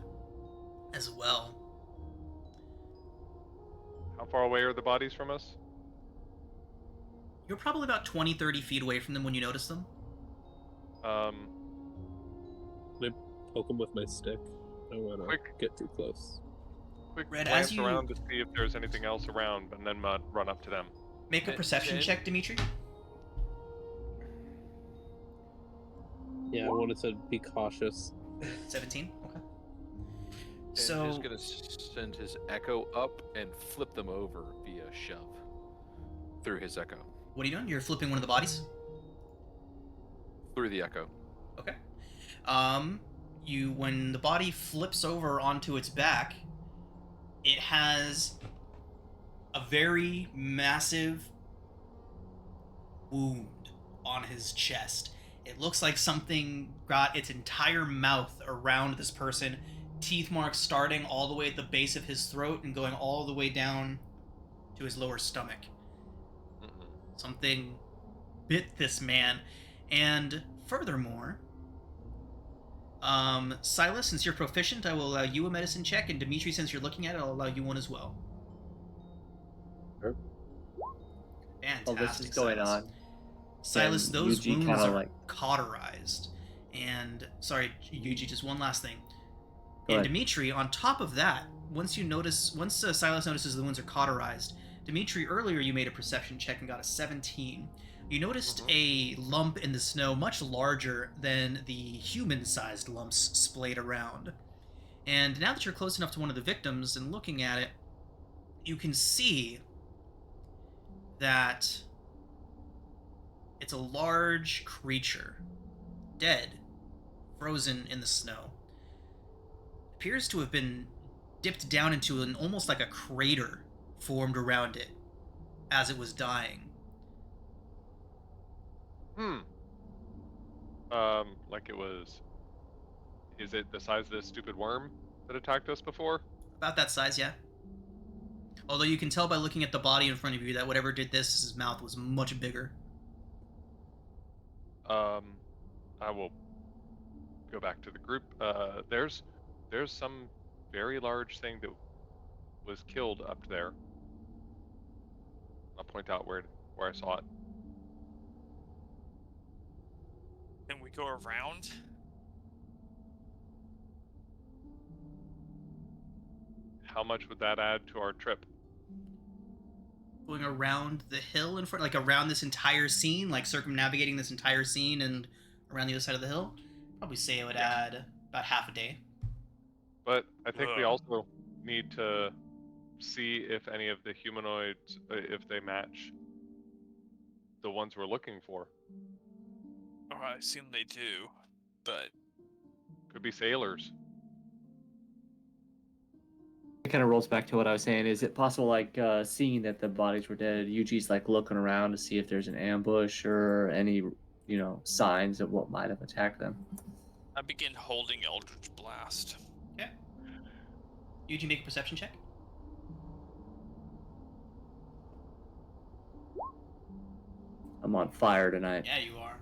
as well. How far away are the bodies from us? You're probably about 20-30 feet away from them when you notice them. Can I poke him with my stick? I don't want to Quick. get too close. Quick Red, glance as you- around to see if there's anything else around, and then run up to them. Make a perception Jen? check, Dimitri. Yeah, I wanted to be cautious. 17. Okay. And So he's gonna send his echo up and flip them over via shove through his echo. what are you doing? You're flipping one of the bodies? Through the echo. Okay. When the body flips over onto its back, it has a very massive wound on his chest. It looks like something got its entire mouth around this person, teeth marks starting all the way at the base of his throat and going all the way down to his lower stomach. Something bit this man. And furthermore, Silas, since you're proficient, I will allow you a medicine check, and Dimitri, since you're looking at it, I'll allow you one as well. Okay. Fantastic. While this is going Silas. on, Silas, and those Yuji wounds kinda are like- cauterized. And, sorry, Yuji, just one last thing. Go And ahead. Dimitri, on top of that, once Silas notices the wounds are cauterized, Dimitri, earlier you made a perception check and got a 17. You noticed a lump in the snow much larger than the human-sized lumps splayed around. And now that you're close enough to one of the victims and looking at it, you can see that it's a large creature, dead, frozen in the snow. Appears to have been dipped down into an almost like a crater formed around it as it was dying. Like it was. Is it the size of this stupid worm that attacked us before? About that size, yeah. Although you can tell by looking at the body in front of you that whatever did this, his mouth was much bigger. I will go back to the group. There's some very large thing that was killed up there. I'll point out where I saw it. Can we go around? How much would that add to our trip? Going around the hill in front, like around this entire scene, like circumnavigating this entire scene and around the other side of the hill, probably say it would add about half a day. But I think we also need to see if any of the humanoids, if they match the ones we're looking for. Oh, I assume they do, but Could be sailors. It kind of rolls back to what I was saying. Is it possible, like, seeing that the bodies were dead, Yuji's like looking around to see if there's an ambush or any, signs of what might have attacked them? I begin holding Eldritch Blast. Okay. Yuji, make a perception check. I'm on fire tonight. Yeah, you are.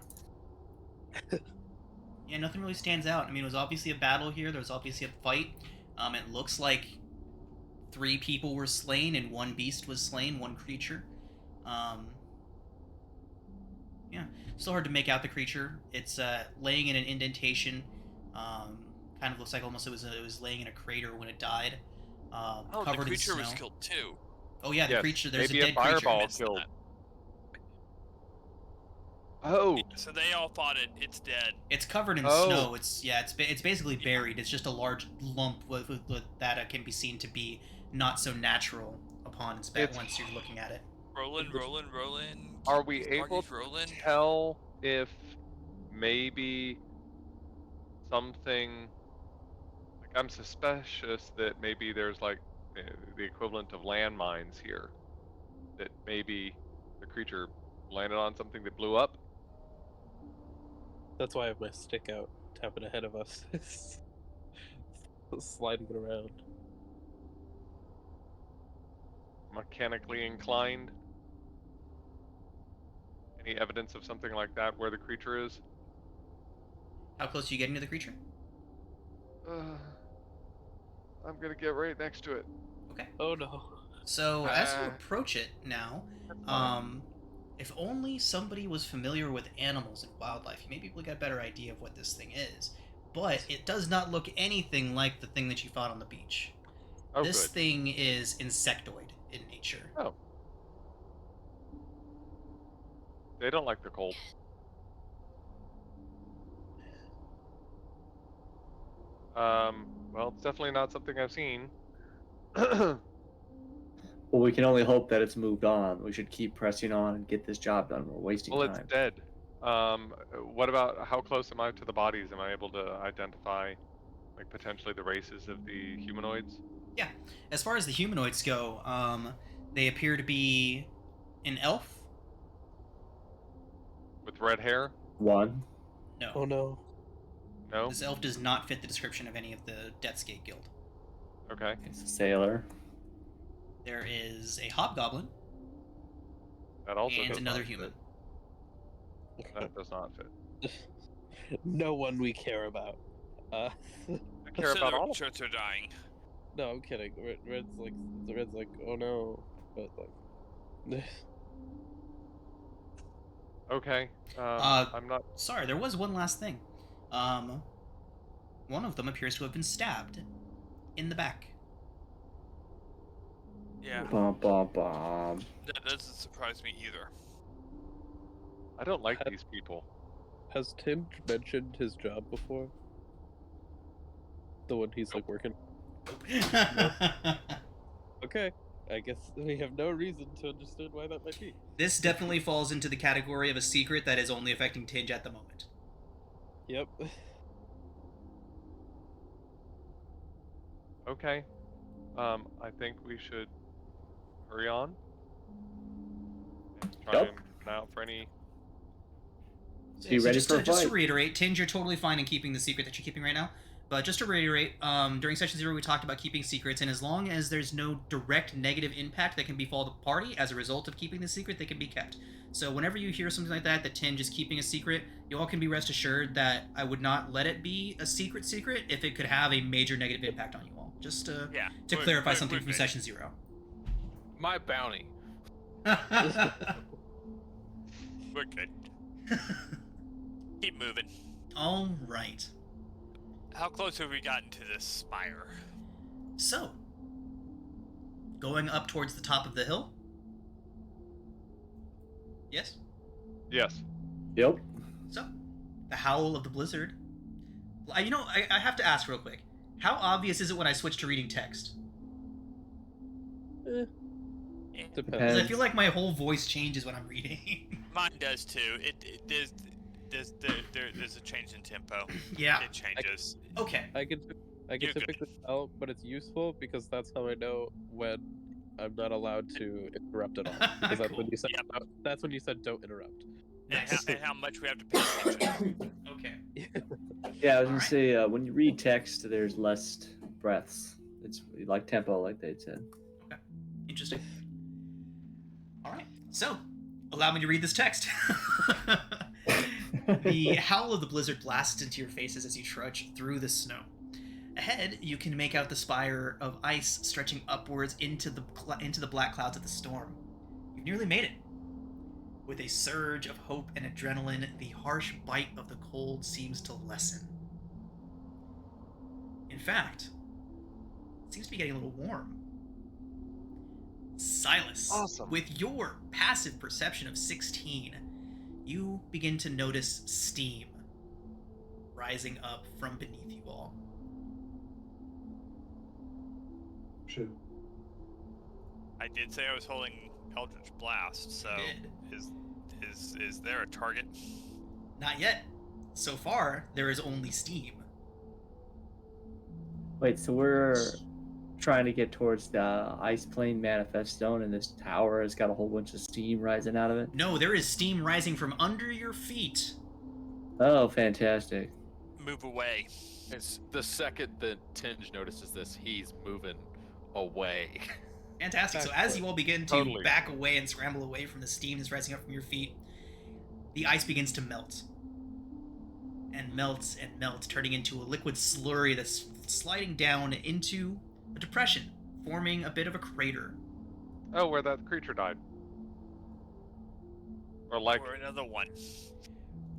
Yeah, nothing really stands out. I mean, it was obviously a battle here. There was obviously a fight. It looks like 3 people were slain and 1 beast was slain, 1 creature. Yeah, still hard to make out the creature. It's laying in an indentation. Kind of looks like almost it was laying in a crater when it died. Oh, covered the creature in was snow. killed too. Oh yeah, the Yes, creature. There's maybe a dead creature. fireball Missed killed. that. Oh, So they all thought it's dead. It's covered in Oh. snow. It's basically buried. It's just a large lump with that can be seen to be not so natural upon inspection It's- once you're looking at it. Rolling. are we Keep able Marcus rolling. to tell if maybe something? Like, I'm suspicious that maybe there's like the equivalent of landmines here. That maybe the creature landed on something that blew up. That's why I have my stick out, tapping ahead of us. Sliding it around. Mechanically inclined. Any evidence of something like that where the creature is? How close are you getting to the creature? I'm gonna get right next to it. Okay. Oh no. So as you Ah. approach it now, That's fine. if only somebody was familiar with animals and wildlife, you may be able to get a better idea of what this thing is. But it does not look anything like the thing that you fought on the beach. Oh, This good. thing is insectoid in nature. Oh. They don't like the cold. Well, it's definitely not something I've seen. Well, we can only hope that it's moved on. We should keep pressing on and get this job done. We're wasting Well, time. it's dead. What about how close am I to the bodies? Am I able to identify, like, potentially the races of the humanoids? Yeah. As far as the humanoids go, they appear to be an elf. With red hair? One. No. Oh no. No? This elf does not fit the description of any of the Death's Gate Guild. Okay. It's a sailor. There is a hobgoblin That also and does another not human. Fit. That does not fit. No one we care about. I care about all of them. Shirts are dying. No, I'm kidding. Red's like, oh no, but like, Okay. I'm not. Sorry, there was one last thing. One of them appears to have been stabbed in the back. Yeah, Bum, bum, bum. that doesn't surprise me either. I don't like these people. has Tim mentioned his job before? The one he's like working. Okay. I guess we have no reason to understand why that might be. This definitely falls into the category of a secret that is only affecting Tinge at the moment. Yep. Okay. I think we should hurry on. And try Yep. and look out for any. So you ready just for a just to fight? reiterate, Tinge, you're totally fine in keeping the secret that you're keeping right now. But just to reiterate, during session 0 we talked about keeping secrets, and as long as there's no direct negative impact that can befall the party as a result of keeping the secret, they can be kept. So whenever you hear something like that Tinge is keeping a secret, you all can be rest assured that I would not let it be a secret if it could have a major negative impact on you all. Just to clarify something from session 0. My bounty. We're good. Keep moving. All right. How close have we gotten to this spire? So, going up towards the top of the hill? Yes? Yes. Yep. So, the howl of the blizzard. I have to ask real quick. How obvious is it when I switch to reading text? Depends. Because I feel like my whole voice changes when I'm reading. Mine does too. There's a change in tempo. Yeah. It changes. Okay. I can You're good. typically tell, but it's useful because that's how I know when I'm not allowed to interrupt at all. Because that's when Cool. you said Yep. that's when you said don't interrupt. And how much we have to pay attention. Okay. Yeah, I was gonna Alright. say when you read text, there's less breaths. It's like tempo, like they said. Interesting. All right. So, allow me to read this text. The howl of the blizzard blasts into your faces as you trudge through the snow. Ahead, you can make out the spire of ice stretching upwards into the black clouds of the storm. You've nearly made it. With a surge of hope and adrenaline, the harsh bite of the cold seems to lessen. In fact, it seems to be getting a little warm. Silas, Awesome. with your passive perception of 16, you begin to notice steam rising up from beneath you all. Should I did say I was holding Eldritch Blast, so Did. is there a target? Not yet. So far, there is only steam. Wait, so we're trying to get towards the ice plane Manifesto, and this tower has got a whole bunch of steam rising out of it? No, there is steam rising from under your feet. Oh, fantastic. Move away. It's the second that Tinge notices this, he's moving away. Fantastic. So as you all begin to Totally. back away and scramble away from the steam that's rising up from your feet, the ice begins to melt. And melts, turning into a liquid slurry that's sliding down into a depression, forming a bit of a crater. Oh, where that creature died. Or like. Or another one.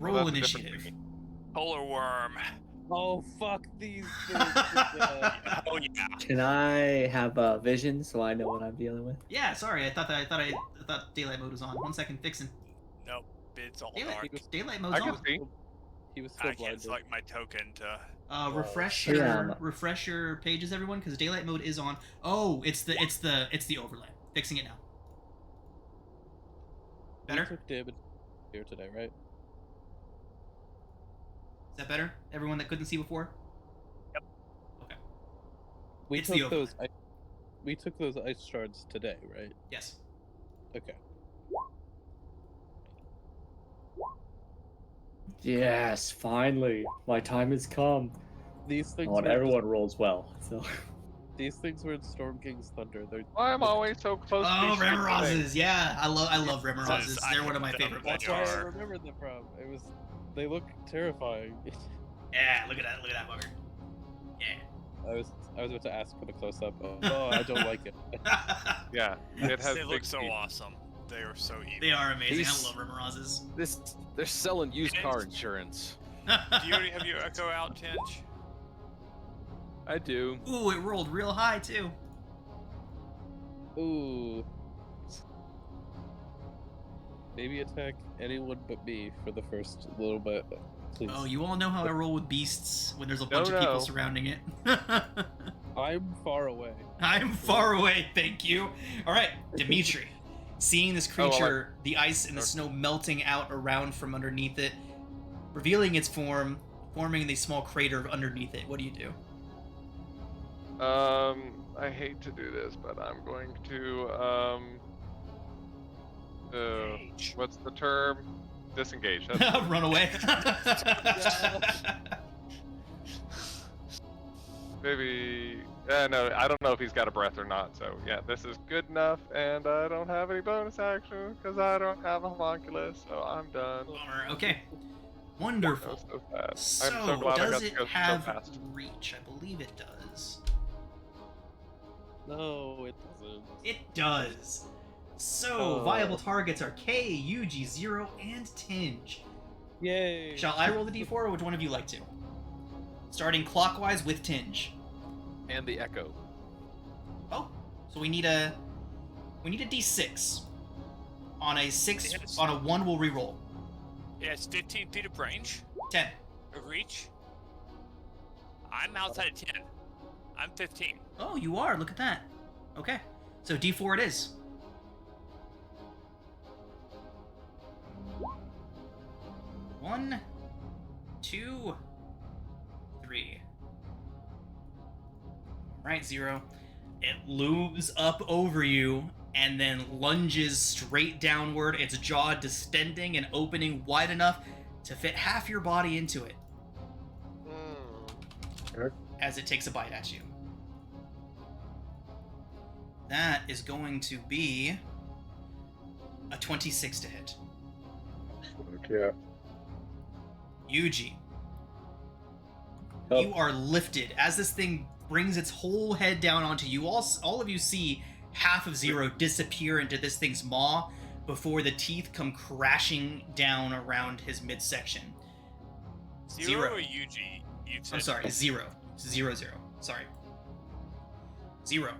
Roll that's a different initiative. thinking. Polar worm. Oh fuck these things. Oh yeah. Can I have a vision so I know what I'm dealing with? Yeah, sorry. I thought daylight mode was on. 1 second, fixing. Nope. It's all dark. Daylight mode's I can on. see. He was I still can't blinded. select my token to. Yeah. Refresh your pages, everyone, because daylight mode is on. Oh, it's the overlay. Fixing it now. We Better? took damage here today, right? Is that better? Everyone that couldn't see before? Yep. Okay. We It's the took those. We took those ice shards today, right? Yes. Okay. Yes, finally. My time has come. These I things. want were everyone rolls well. So These things were in Storm King's Thunder. They're. I'm always so close to Oh, these stupid Remorazes. things. Yeah, I love Remorazes. Says, They're I one of my hate favorite them. ones. That's why I are. remembered them from. It was. They look terrifying. Yeah, look at that bugger. Yeah. I was about to ask for the close up. Oh, I don't like it. Yeah, it has They big look so teeth. awesome. They are so evil. They are amazing. He's- I love Remorazes. They're selling used Yes. car insurance. Do you already have your echo out, Tinge? I do. Ooh, it rolled real high too. Ooh. Maybe attack anyone but me for the first little bit, please. Oh, you all know how I roll with beasts when there's a bunch of No. people surrounding it. I'm far away. I'm far away, thank you. All right, Dimitri. Seeing this creature, the ice and the snow melting out around from underneath it, revealing its form, forming the small crater underneath it. What do you do? I hate to do this, but I'm going to what's the term? Disengage. That's Run away. maybe. No, I don't know if he's got a breath or not. So yeah, this is good enough, and I don't have any bonus action because I don't have a homunculus. So I'm done. Bummer. Okay. Wonderful. That was so sad. So, I'm so glad I does got it to go have so fast. reach? I believe it does. No, it doesn't. It does. So, Oh. viable targets are K, Yuji, Zero, and Tinge. Yay! Shall I roll the d4, or would one of you like to? Starting clockwise with Tinge. And the echo. Oh, so we need a d6. On a 6, Yes. on a 1, we'll reroll. Yeah, it's 15 feet of range, 10. of reach. I'm outside of 10. I'm 15. Oh, you are. Look at that. Okay. So d4 it is. One, 2, 3. Right, Zero. It looms up over you and then lunges straight downward, its jaw distending and opening wide enough to fit half your body into it as it takes a bite at you. That is going to be a 26 to hit. Yeah. Yuji, Oh. you are lifted as this thing brings its whole head down onto you. All of you see half of Zero disappear into this thing's maw before the teeth come crashing down around his midsection. Zero or Yuji? You said I'm sorry, Zero. 0, 0. Sorry. Zero.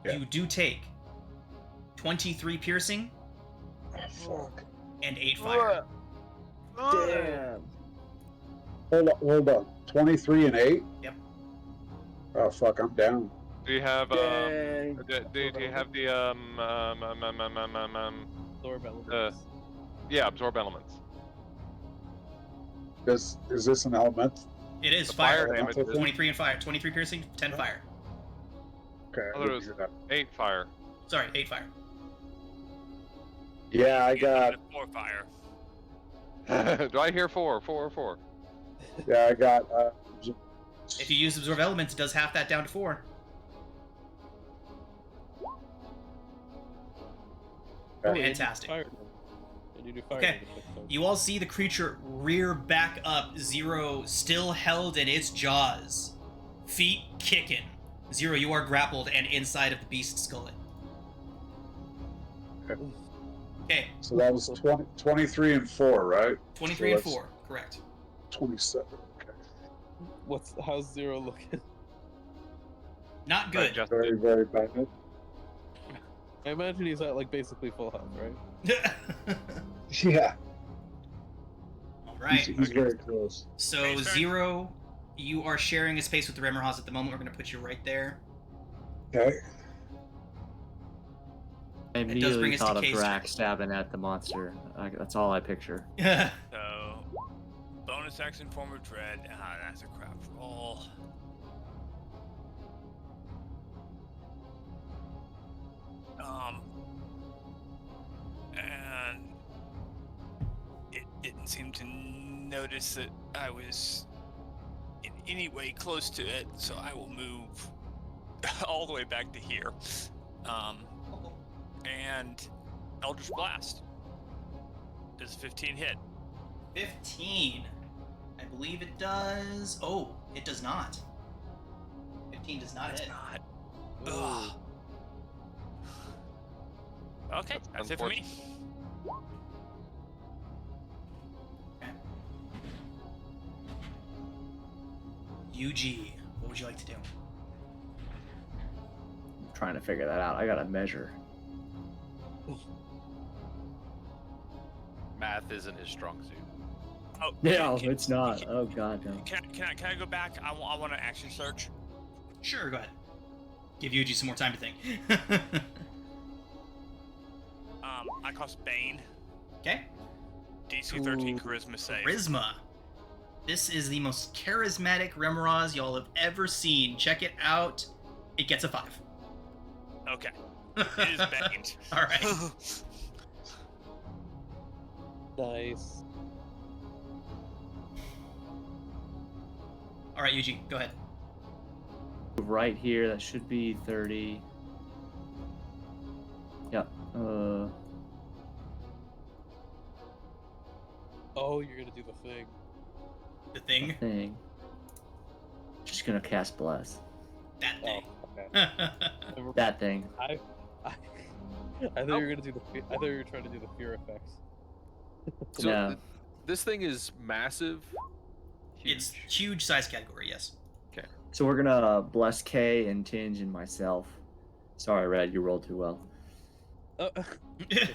Yeah. You do take 23 piercing Oh, fuck. and 8 fire. Damn. Hold on. 23 and 8? Yep. Oh, fuck, I'm down. Do you have Dang. do you have the Absorb elements. yeah, absorb elements? Is this an element? It is The fire. fire damage is 23 and fire. 23 piercing, 10 fire. Okay. Oh, there was 8 fire. Sorry, 8 fire. Yeah, I you get got. 4 fire. Do I hear 4? 4 or 4? Yeah, I got. If you use absorb elements, it does half that down to 4. Oh, and you do Fantastic. fire damage. And you do fire Okay. damage next time. You all see the creature rear back up, Zero still held in its jaws. Feet kicking. Zero, you are grappled and inside of the beast's skull. Okay, So that was 23 and 4, right? 23 So and that's 4, correct. 27. Okay. How's Zero looking? Not good. Just Very, very bad. I imagine he's at like basically full health, right? Yeah. Alright, He's very close. so Thanks, Frank. Zero, you are sharing a space with the Remmerhaus at the moment. We're going to put you right there. Okay. I does immediately bring us to thought of case Drac check. stabbing at the monster. That's all I picture. So, bonus action form of dread. Ah, that's a crap roll. And it didn't seem to notice that I was in any way close to it, so I will move all the way back to here. And Eldritch Blast. Does 15 hit? 15. I believe it does. Oh, it does not. 15 does not It's hit. not. Ugh. Okay, that's it for me. Okay. UG, what would you like to do? I'm trying to figure that out. I got to measure. Math isn't his strong suit. Oh, No, it's not. Oh god, no. Can I go back? I want to action search. Sure, go ahead. Give Yuji some more time to think. I cost Bane. Okay. DC 13 Charisma save. Charisma. This is the most charismatic Remoraz y'all have ever seen. Check it out. It gets a 5. Okay. It is Bane. All right. Nice. All right, Yuji, go ahead. Right here, that should be 30. Yep. Oh, you're gonna do the thing. The thing. Thing. Just gonna cast Bless. That Oh, thing. okay. Never- That thing. I thought you were gonna do the. I thought you were trying to do the fear effects. So No. this thing is massive. It's huge size category, yes. So we're gonna bless K and Tinge and myself. Sorry, Red, you rolled too well. Oh, okay.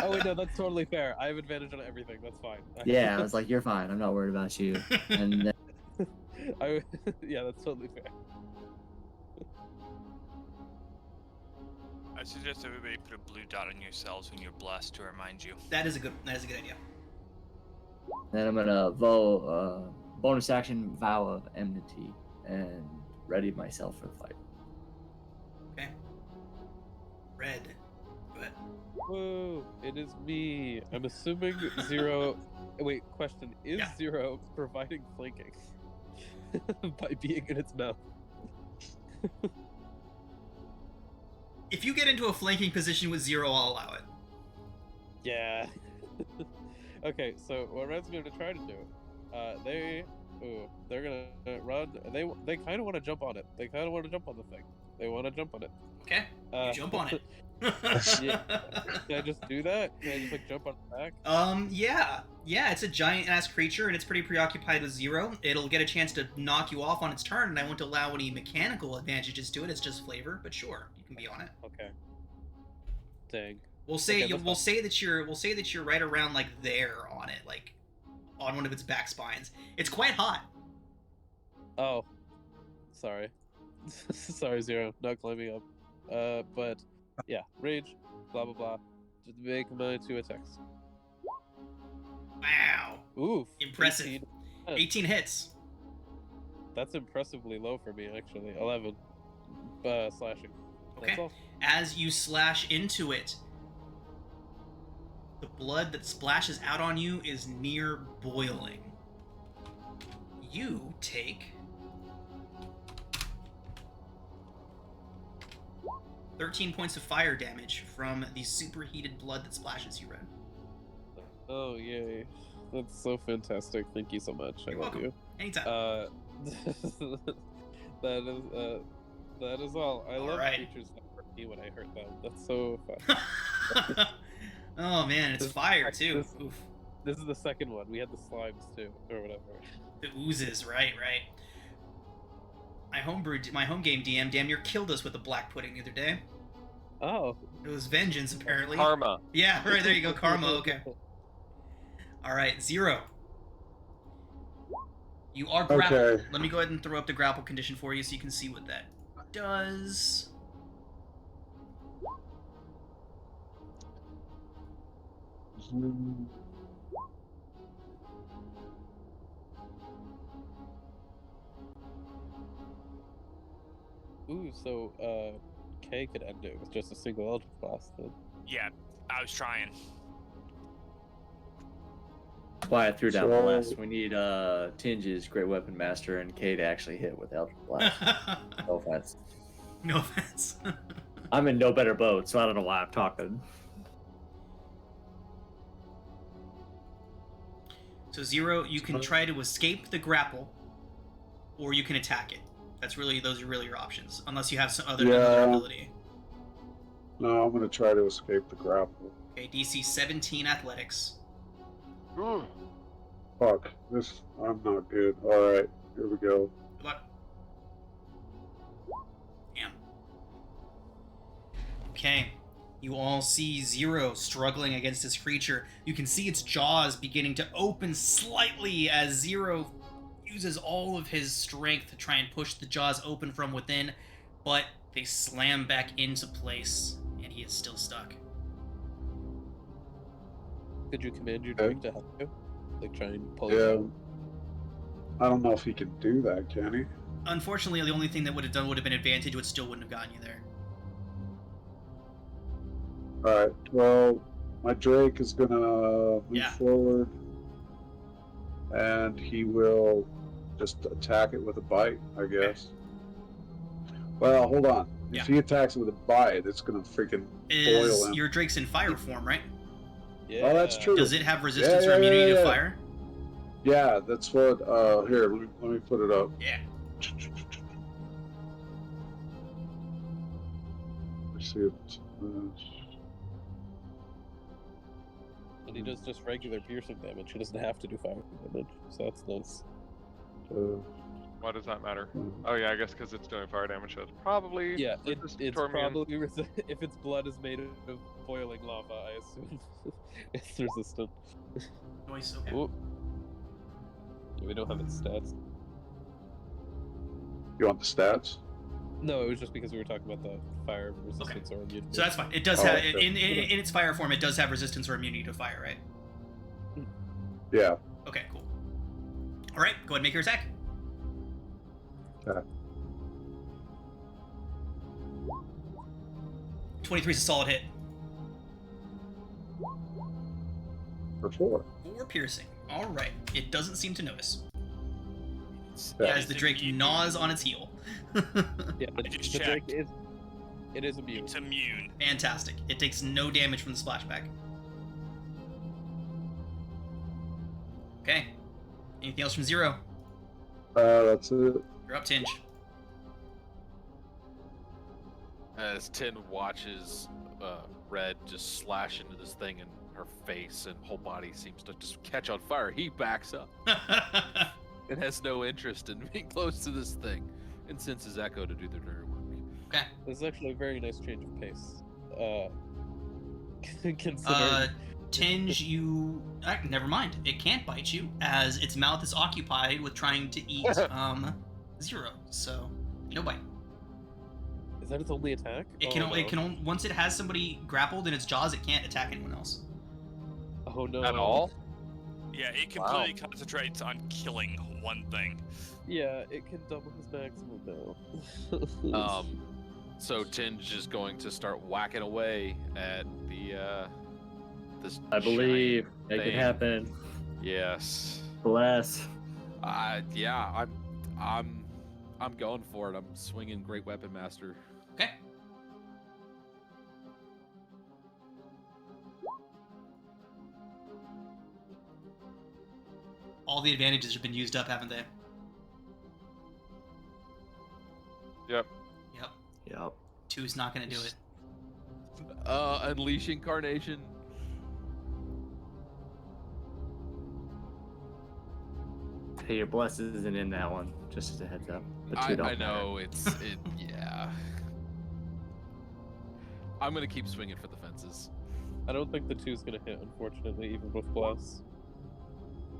Oh wait, no, that's totally fair. I have advantage on everything. That's fine. Yeah, I was like, you're fine. I'm not worried about you. And then, Yeah, that's totally fair. I suggest everybody put a blue dot on yourselves when you're blessed to remind you. that is a good idea. I'm gonna bonus action vow of enmity and ready myself for the fight. Okay. Red. Go ahead. Whoa, it is me. I'm assuming Zero. Wait, question: is Yeah. Zero providing flanking by being in its mouth? If you get into a flanking position with 0, I'll allow it. Yeah. Okay, so what Red's going to try to do? They're gonna run. They kind of want to jump on it. They kind of want to jump on the thing. They want to jump on it. Okay. You jump on it. Yeah. Can I just do that? Can I just like jump on the back? Yeah. It's a giant ass creature and it's pretty preoccupied with 0. It'll get a chance to knock you off on its turn, and I won't allow any mechanical advantages to it. It's just flavor, but sure, you can be on it. Okay. Dang. We'll say Okay, that's we'll say that you're right around like there on it, like on one of its back spines. It's quite hot. Oh, sorry. Sorry, Zero. Not climbing up. But yeah, rage. Blah blah blah. Just make my 2 attacks. Wow. Oof. Impressive. 18. 18 hits. That's impressively low for me, actually. 11. Slashing. Okay. That's all. As you slash into it, the blood that splashes out on you is near boiling. You take 13 points of fire damage from the superheated blood that splashes you, Red. Oh yay! That's so fantastic. Thank you so much. I You're love welcome. you. Anytime. That is all. I love Alright. creatures that hurt me when I hurt them. That's so fun. Oh man, it's This- fire too. this- Oof. This is the second one. We had the slimes too, or whatever. The oozes, right. My home game DM damn near killed us with a black pudding the other day. Oh. It was vengeance, apparently. Karma. Yeah, right, there you go, karma, okay. Alright, 0. You are grappled. Okay. Let me go ahead and throw up the grapple condition for you so you can see what that does. Ooh, so K could end it with just a single Eldritch Blast then. Yeah, I was trying. That's why I threw down So- Bless. We need Tinge's Great Weapon Master and K to actually hit with Eldritch Blast. No offense. No offense. I'm in no better boat, so I don't know why I'm talking. So 0, you can try to escape the grapple, or you can attack it. Those are really your options, unless you have some other Yeah. ability. No, I'm gonna try to escape the grapple. Okay, DC 17 athletics. Ooh. Fuck, I'm not good. Alright, here we go. Good luck. Damn. Okay. You all see 0 struggling against this creature. You can see its jaws beginning to open slightly as 0 uses all of his strength to try and push the jaws open from within, but they slam back into place, and he is still stuck. Could you command your Okay. drink to help you? Like try and pull it Yeah. out? I don't know if he can do that, can he? Unfortunately, the only thing that would have done would have been advantage, which still wouldn't have gotten you there. Alright, well, my Drake is gonna move Yeah. forward. And he will just attack it with a bite, I guess. Well, hold on. Yeah. If he attacks it with a bite, it's gonna freaking boil Is him. your Drake's in fire form, right? Yeah. Oh, that's true. Does it have resistance Yeah, or yeah, immunity yeah, to yeah. fire? Yeah, that's what. Here, let me put it up. Yeah. Let's see it. And he does just regular piercing damage. He doesn't have to do fire damage, so that's nice. Why does that matter? Oh yeah, I guess because it's doing fire damage, so it's probably Yeah, resistant it's to immune. probably if its blood is made of boiling lava, I assume it's resistant. Noise, okay. Ooh. Yeah, we don't have its stats. You want the stats? No, it was just because we were talking about the fire resistance or immunity. So that's fine. It does Oh, have, okay. in its fire form, it does have resistance or immunity to fire, right? Yeah. Okay, cool. Alright, go ahead and make your attack. Okay. 23 is a solid hit. For 4. 4 piercing. Alright. It doesn't seem to notice. Yeah. As the Drake gnaws on its heel. Yeah, I just the Drake checked. it is immune. It's immune. Fantastic. It takes no damage from the splashback. Okay. Anything else from Zero? That's it. You're up, Tinge. As Tin watches Red just slash into this thing, and her face and whole body seems to just catch on fire, he backs up and has no interest in being close to this thing, and sends his Echo to do the dirty work. Okay. This is actually a very nice change of pace. Considering Tinge, you... never mind. It can't bite you, as its mouth is occupied with trying to eat, Zero. So, no bite. is that its only attack? It can only, once it has somebody grappled in its jaws, it can't attack anyone else. Oh no. At all? Yeah, it completely concentrates on killing one thing. Yeah, it can double his maximum now. So Tinge is going to start whacking away at the this. I believe giant it could thing. happen. Yes. Bless. Yeah, I'm going for it. I'm swinging Great Weapon Master. Okay. All the advantages have been used up, haven't they? Yep. Yep. Yep. 2 is not going to do it. Unleash Incarnation. Hey, your bless isn't in that one. Just as a heads up. The two I don't know yeah. I'm gonna keep swinging for the fences. I don't think the 2's gonna hit, unfortunately, even with bless.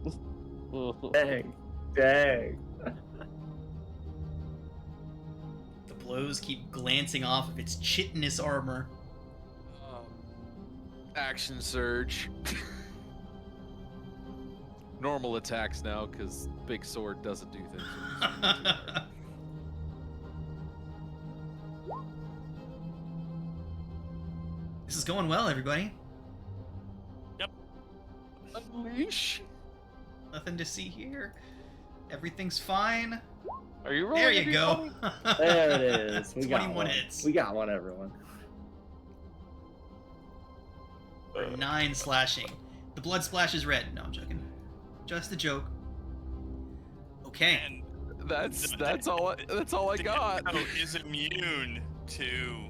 matter. Dang. Dang. The blows keep glancing off of its chitinous armor. Action surge. Normal attacks now, because Big Sword doesn't do things. when you swing it too hard. This is going well, everybody. Unleash. Nothing to see here. Everything's fine. Are you rolling? There a you go. There it is. We got 21 one. hits. We got one, everyone. For 9 slashing. The blood splashes red. No, I'm joking. Just a joke. Okay. And That's all I the got. Echo is immune to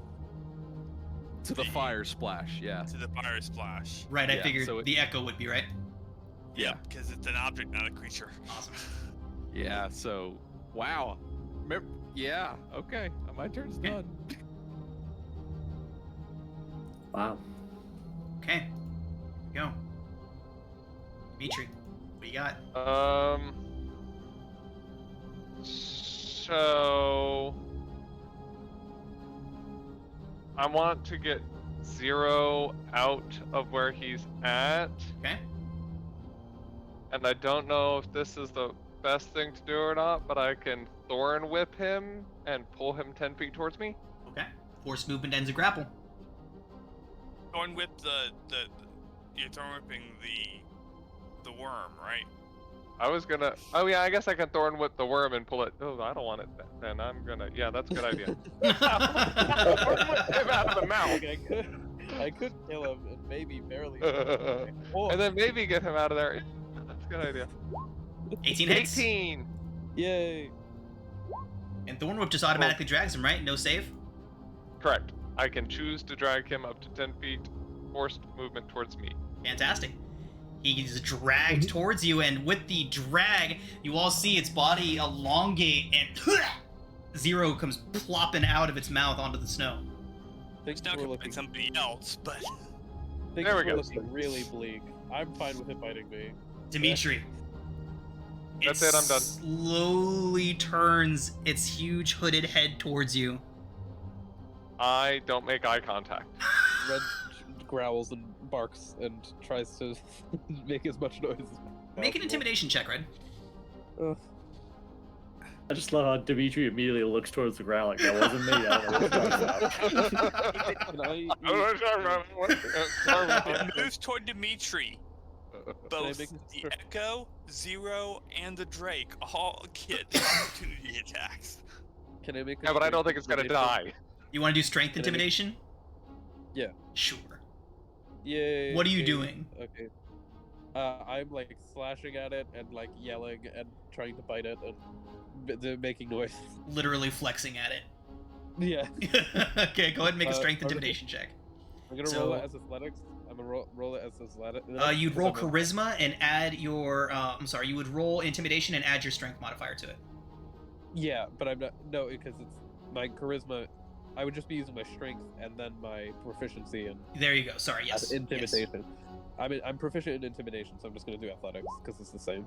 To the fire splash, yeah. the fire splash. Right, I Yeah, figured so it- the echo would be right. Yeah. Because it's an object, not a creature. Awesome. Yeah, so wow. Yeah, okay. My turn's done. Wow. Okay. Here we go. Dimitri, what you got? So I want to get Zero out of where he's at, Okay. and I don't know if this is the best thing to do or not, but I can Thorn Whip him and pull him 10 feet towards me. Okay. Force movement ends a grapple. Thorn whip you're thorn whipping the worm, right? I was gonna. Oh yeah, I guess I can Thorn Whip the worm and pull it. Oh, I don't want it then. I'm gonna. Yeah, that's a good idea. Thorn Whip him out of the mouth. I could kill him and maybe barely. And then maybe get him out of there. That's a good idea. 18 hits. 18. Yay! And Thorn Whip just automatically drags him, right? No save? Correct. I can choose to drag him up to 10 feet, forced movement towards me. Fantastic. He's dragged towards you, and with the drag, you all see its body elongate, and Zero comes plopping out of its mouth onto the snow. It's not gonna fight somebody else, but There we go. Looking really bleak. I'm fine with it biting me. Dimitri. That's it, I'm done. Slowly turns its huge hooded head towards you. I don't make eye contact. Red growls and barks and tries to make as much noise as possible. Make an intimidation check, Red. Ugh. I just love how Dimitri immediately looks towards the ground like that wasn't me. I don't know what you're talking about. Can I it moves toward Dimitri. Both make the Echo, Zero, and the Drake all get opportunity attacks. Can I make? Yeah, but I don't think it's gonna die. You want to do strength Can I make- intimidation? Yeah. Sure. Yay! What are you okay, doing? Okay. I'm like slashing at it and like yelling and trying to bite it and making noise. Literally flexing at it. Yeah. Okay, go ahead and make a strength okay. intimidation check. I'm gonna So- roll it as athletics. I'm gonna roll it as athletics. You'd roll charisma and add your. You would roll intimidation and add your strength modifier to it. Yeah, but I'm not. No, because it's my charisma. I would just be using my strength and then my proficiency and There you go. Sorry. Yes. intimidation. I'm proficient in intimidation, so I'm just gonna do athletics because it's the same.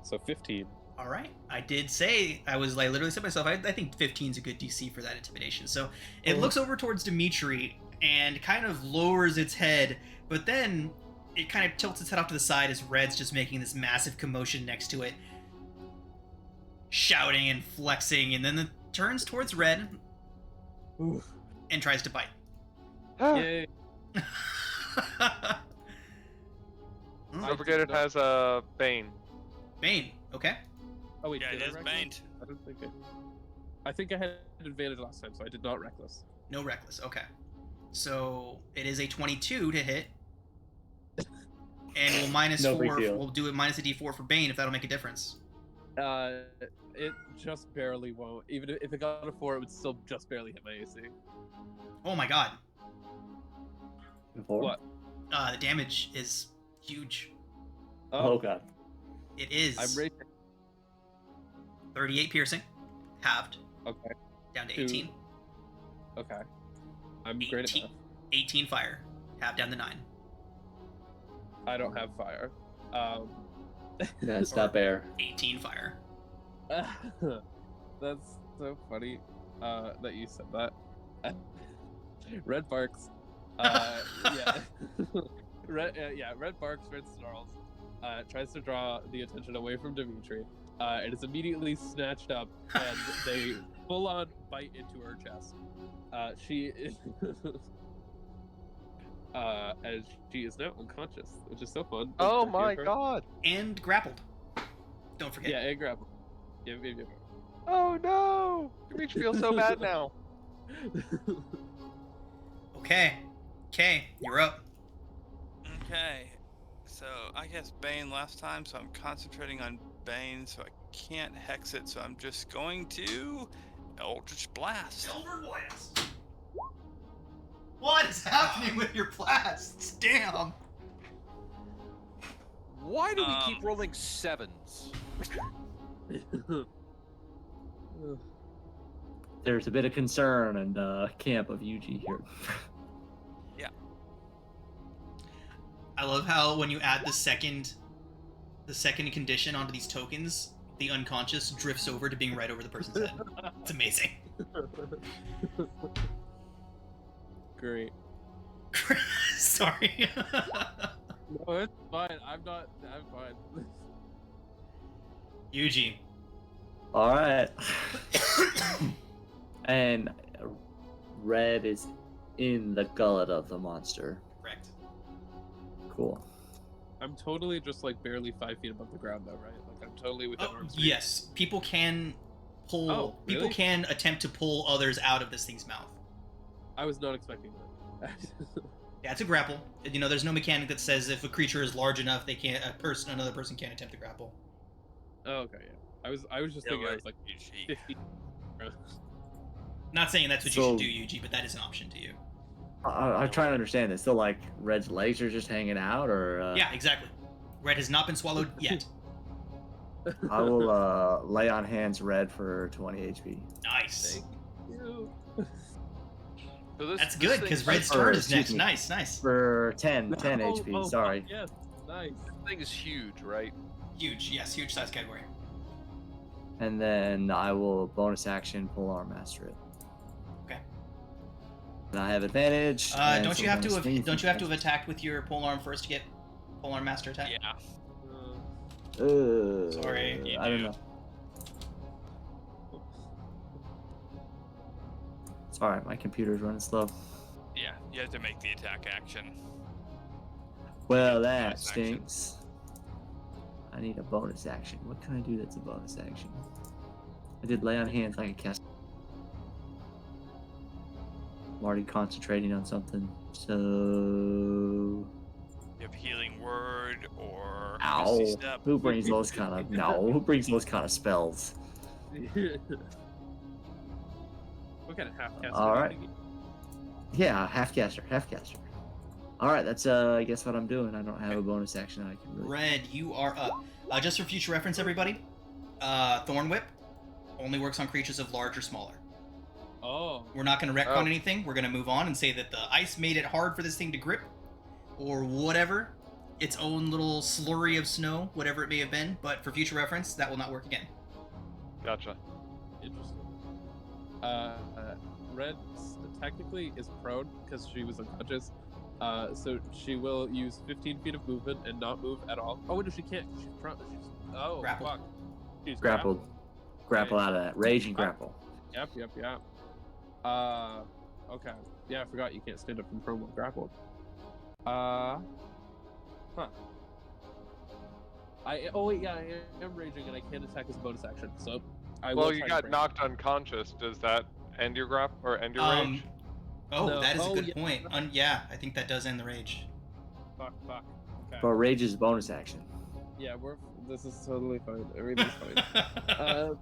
So 15. All right. I did say I literally said myself. I think 15 is a good DC for that intimidation. So it looks over towards Dimitri and kind of lowers its head, but then it kind of tilts its head off to the side as Red's just making this massive commotion next to it, shouting and flexing, and then it turns towards Red Oof. and tries to bite. Yay! Don't forget it has a Bane. Bane. Okay. Oh wait, Yeah, did it I is reckless? banked. I don't think I think I had advantage last time, so I did not reckless. No reckless. Okay. So it is a 22 to hit. And we'll minus No big 4. deal. We'll do it minus a d4 for Bane if that'll make a difference. It just barely won't. Even if it got a 4, it would still just barely hit my AC. Oh my god. What? The damage is huge. Oh god. It is I'm raging. 38 piercing, halved, Okay. down to Two. 18. Okay. I'm great at 18, math. 18 fire, halved down to 9. I don't have fire. That's not fair. 18 fire. That's so funny that you said that. Red barks. Yeah. Red barks, red snarls. Tries to draw the attention away from Dimitri. It is immediately snatched up, and they full on bite into her chest. She is. As she is now unconscious, which is so fun. Oh my god! And grappled. Don't forget. Yeah, and grapple. Yeah. Oh no! Dimitri feels so bad now. Okay. Okay, you're up. Okay, so I guess Bane last time, so I'm concentrating on Bane, so I can't hex it, so I'm just going to Eldritch Blast. Silver Blast. What is happening with your blasts? Damn. Why do we keep rolling 7s? There's a bit of concern in the camp of UG here. I love how when you add the second condition onto these tokens, the unconscious drifts over to being right over the person's head. It's amazing. Great. Sorry. No, it's fine. I'm fine. Yuji. All right. And Red is in the gullet of the monster. Correct. Cool. I'm totally just like barely 5 feet above the ground though, right? Like I'm totally within Oh, arm's reach. yes. People can pull. Oh, People really? can attempt to pull others out of this thing's mouth. I was not expecting that. Yeah, it's a grapple. You know, there's no mechanic that says if a creature is large enough, they can't. Another person can't attempt to grapple. Oh, okay, yeah. I was just thinking I was like 50. Not saying that's what you So- should do, Yuji, but that is an option to you. I'm trying to understand this. So, like, Red's legs are just hanging out, or Yeah, exactly. Red has not been swallowed yet. I will lay on hands Red for 20 HP. Nice. Thank you. So this, That's this good because thing's- Red's turn is excuse next. me. Nice. For 10 Oh, HP. oh, Sorry. Yes, nice. This thing is huge, right? Huge. Yes, huge size category. And then I will bonus action pull arm master it. Okay. And I have advantage. and Don't so you have I'm to gonna have? swing Don't you have to have defense. attacked with your polearm first to get polearm master attack? Yeah. Sorry. You I don't do. know. It's alright, my computer's running slow. Yeah. You have to make the attack action. Well, that Bonus action. stinks. I need a bonus action. What can I do that's a bonus action? I did lay on hands. I can cast. I'm already concentrating on something. So. You have healing word or Ow. Misty Step. Who brings those kind of. No, who brings those kind of spells? What kind of half cast? All right. Yeah, half caster. Alright, that's I guess what I'm doing. I don't have a bonus action I can really. Red, you are up. Just for future reference, everybody. Thorn Whip only works on creatures of large or smaller. Oh. We're not going to retcon Oh. anything. We're going to move on and say that the ice made it hard for this thing to grip, or whatever. Its own little slurry of snow, whatever it may have been. But for future reference, that will not work again. Gotcha. Interesting. Red technically is prone because she was unconscious. So she will use 15 feet of movement and not move at all. Oh, no, she can't. She's prone. Oh, Grappled. fuck. She's Grappled. Grapple Right. out of that. Rage and grapple. Yep. Okay. Yeah, I forgot you can't stand up from prone while grappled. Huh. Oh wait, yeah, I am raging and I can't attack as a bonus action. So I will. Well, you try to got break. knocked unconscious. Does that end your grap or end your rage? Oh, No. that is a Oh, good yeah. point. Yeah, I think that does end the rage. Fuck. Okay. But rage is bonus action. Yeah, this is totally fine. Everything's fine.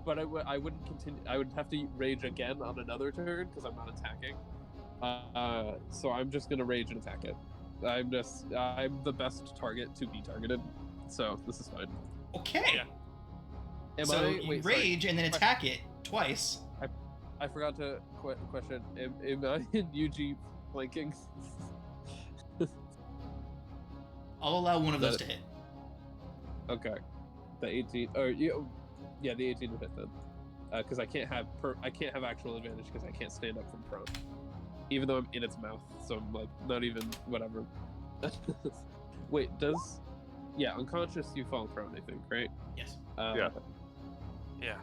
But I wouldn't continue. I would have to rage again on another turn because I'm not attacking. So I'm just gonna rage and attack it. I'm the best target to be targeted. So this is fine. Okay. Yeah. Am So I? you Wait, sorry. rage and then attack it twice. I forgot to question. Am I in UG flanking? I'll allow one of those to That- hit. Okay. The 18. Or yeah, the 18 to hit then. Because I can't have actual advantage because I can't stand up from prone, even though I'm in its mouth. So I'm like not even whatever. Wait, unconscious you fall prone, I think, right? Yes. Yeah.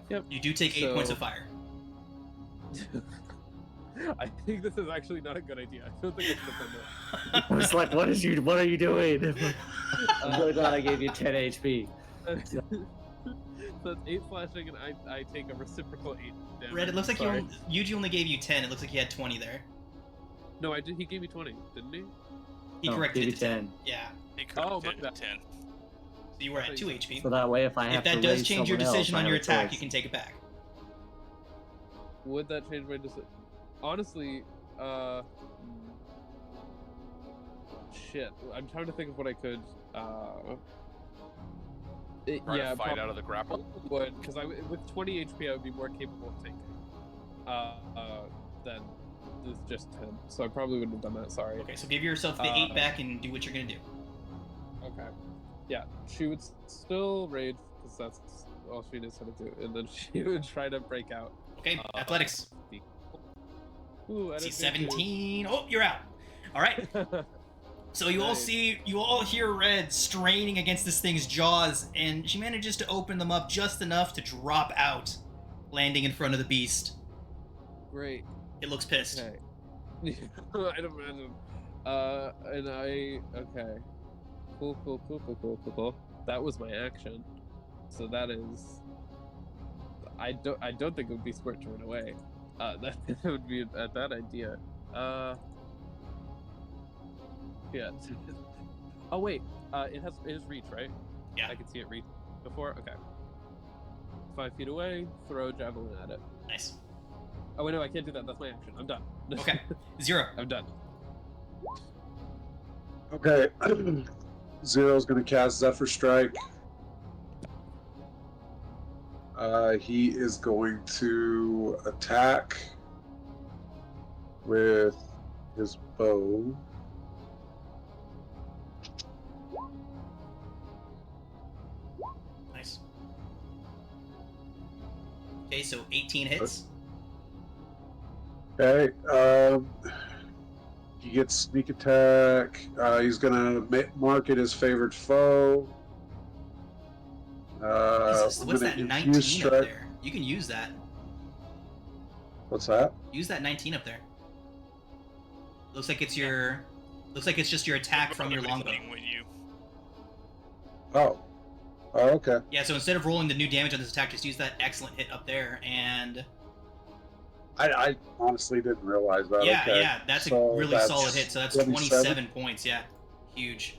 Yeah. You do take 8 points So- of fire. I think this is actually not a good idea. I don't think I should have done I was like, what are you doing? I'm really glad I gave you 10 HP. that. So it's 8 slashing, and I take a reciprocal 8 damage. Red, it looks like Sorry. Yuji only gave you 10. It looks like he had 20 there. No, I did. He gave me 20, didn't he? He No, corrected gave it you to 10. 10. Yeah. He Oh, corrected my it bad. 10. So you were at 2 HP. So that way, if I have If that to does raise change your someone decision else, I on your have a attack, choice. you can take it back. Would that change my decision? Honestly, shit. I'm trying to think of what I could. Try Yeah, to fight prob- out of the grapple. would because with 20 HP I would be more capable of taking than just 10. So I probably wouldn't have done that. Sorry. Okay, so give yourself the 8 back and do what you're going to do. Okay. yeah, she would still rage because that's all she knows how to do, and then she would try to break out. Okay, athletics. Ooh, See, advantage. 17. Oh, you're out. All right. So you all hear Red straining against this thing's jaws, and she manages to open them up just enough to drop out, landing in front of the beast. Great. It looks pissed. Okay. I'd imagine. Okay. Cool. That was my action. So that is. I don't think it would be smart to run away. That would be a bad idea. Yeah. Oh wait. It has reach, right? Yeah. I can see it reach before. Okay. 5 feet away. Throw a javelin at it. Nice. Oh wait, no, I can't do that. That's my action. I'm done. Okay. 0. I'm done. Okay. Zero's going to cast Zephyr Strike. He is going to attack with his bow. Nice. Okay, so 18 hits. Okay. He gets sneak attack. He's gonna mark it as favored foe. Jesus, what's that I'm gonna 19 infuse up strike. there? You can use that. What's that? Use that 19 up there. Looks like it's your. Looks like it's just your attack from your longbow. When you... Oh. Oh, okay. Yeah, so instead of rolling the new damage on this attack, just use that excellent hit up there, and I honestly didn't realize that. yeah, Okay. yeah, that's So a really that's solid hit. So that's 27? 27 points. Yeah, huge.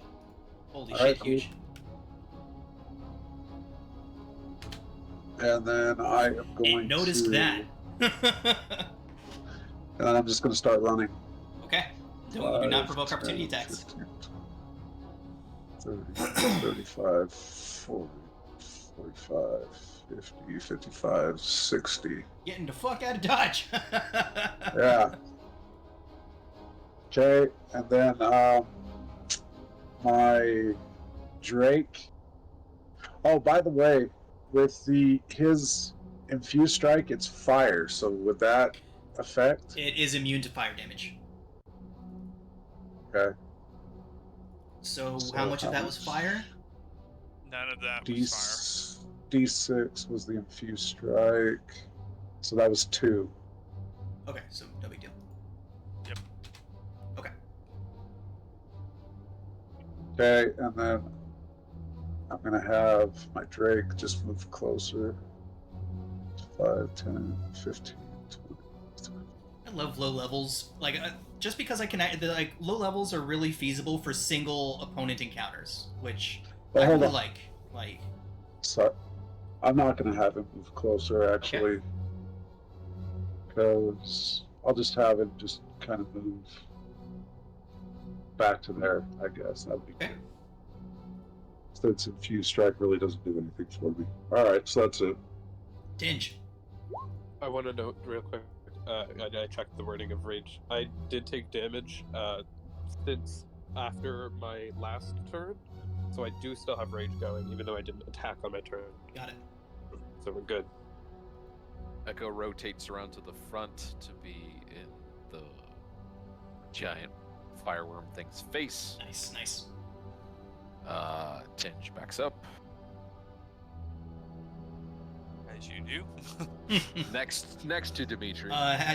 Holy All shit, right, cool. huge. And then I am going It noticed to... that. And I'm just going to start running. Okay. Do not provoke opportunity 10, attacks. 15, 30, 35, 40, 45, 50, 55, 60. Getting the fuck out of Dodge. Yeah. Okay, and then my Drake. Oh, by the way, with his infused strike, it's fire. So would that affect? It is immune to fire damage. Okay. So So how much of how that was much? fire? None of that was fire. D6 was the infused strike. So that was 2. Okay, so no big deal. Yep. Okay. Okay, and then I'm going to have my Drake just move closer. 5, 10, 15, 20. I love low levels. Like, just because I can, like, low levels are really feasible for single opponent encounters, which Well, I hold really on. like. Like, So I'm not going to have him move closer, actually. Because I'll just have him just kind of move back to there, I guess. That would be Okay. good. Since infused strike really doesn't do anything for me. Alright, so that's it. Dinge. I want to note real quick. I checked the wording of rage. I did take damage since after my last turn, so I do still have rage going, even though I didn't attack on my turn. Got it. So we're good. Echo rotates around to the front to be in the giant fireworm thing's face. Nice, nice. Tinge backs up. As you do. Next to Dimitri.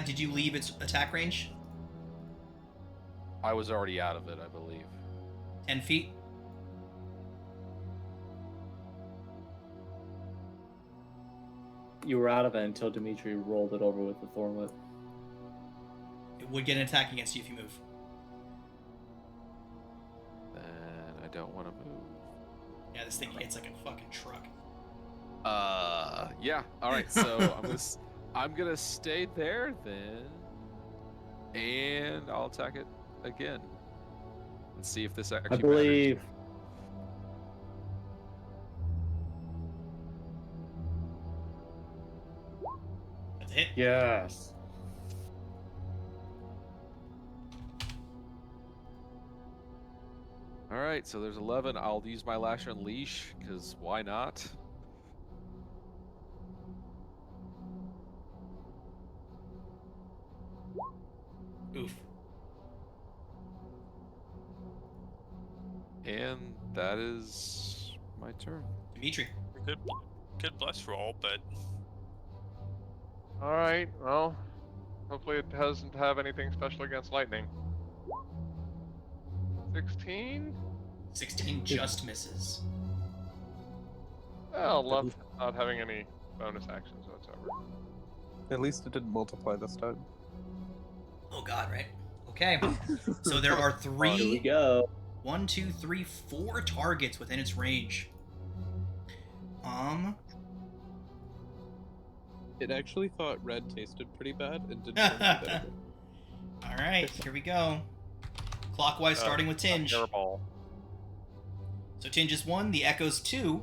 Did you leave its attack range? I was already out of it, I believe. 10 feet? You were out of it until Dimitri rolled it over with the thorn whip. It would get an attack against you if you move. Then I don't want to move. Yeah, this thing hits like a fucking truck. Yeah. All right. So I'm gonna stay there then, and I'll attack it again and see if this actually I believe. That's a hit. Yes. All All right, so there's 11. I'll use my Lash Unleash, because why not? Oof. And that is my turn. Dimitri. Good bless roll, but All right. Well, hopefully it doesn't have anything special against lightning. 16. 16 just misses. Well, love not having any bonus actions whatsoever. At least it didn't multiply this time. Oh god, right? Okay. So there are Here we three, go. 1, 2, 3, 4 targets within its range. It actually thought red tasted pretty bad and didn't want to do that. All right, here we go. Clockwise, starting with Tinge. Airball. So Tinge is 1, the Echo's 2,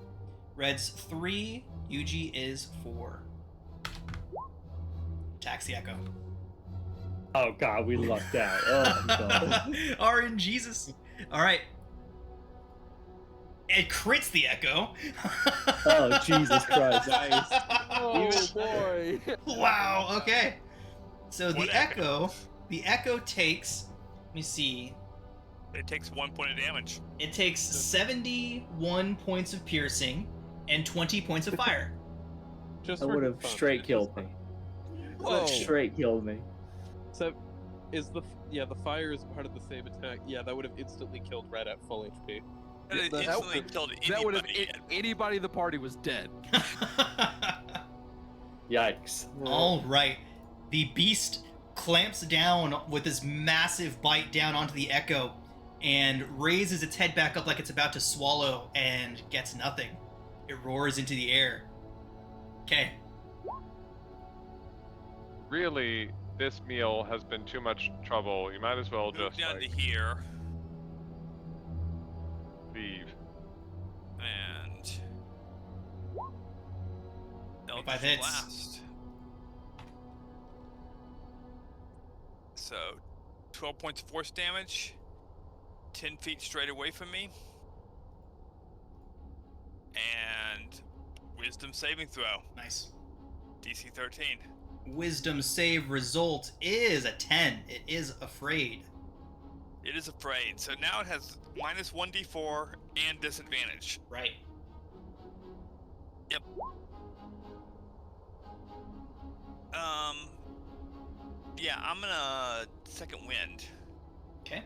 Red's 3, Yuji is 4. Attacks the Echo. Oh god, we lucked out. Oh my god. RN Jesus. All right. It crits the Echo. Oh Jesus Christ. Nice. Oh, boy. Wow. Okay. So What the Echo takes. Let me see. it takes 1 point of damage. It takes 71 points of piercing and 20 points of fire. Just That for would have fun, straight it's killed just me. fun. Whoa. Straight killed me. So, is the fire is part of the same attack? Yeah, that would have instantly killed red at full HP. And it that instantly would- killed That would have anybody. anybody in the party was dead. Yikes. All right. The beast clamps down with this massive bite down onto the Echo and raises its head back up like it's about to swallow and gets nothing. It roars into the air. Okay. Really, this meal has been too much trouble. You might as well Move just down like to here, leave. and Eldritch 25 hits. Blast. So, 12 points of force damage, 10 feet straight away from me, and Wisdom saving throw, Nice. DC 13. Wisdom save result is a 10. It is afraid. It is afraid, so now it has minus 1d4 and disadvantage. Right. Yep. Yeah, I'm gonna second wind. Okay.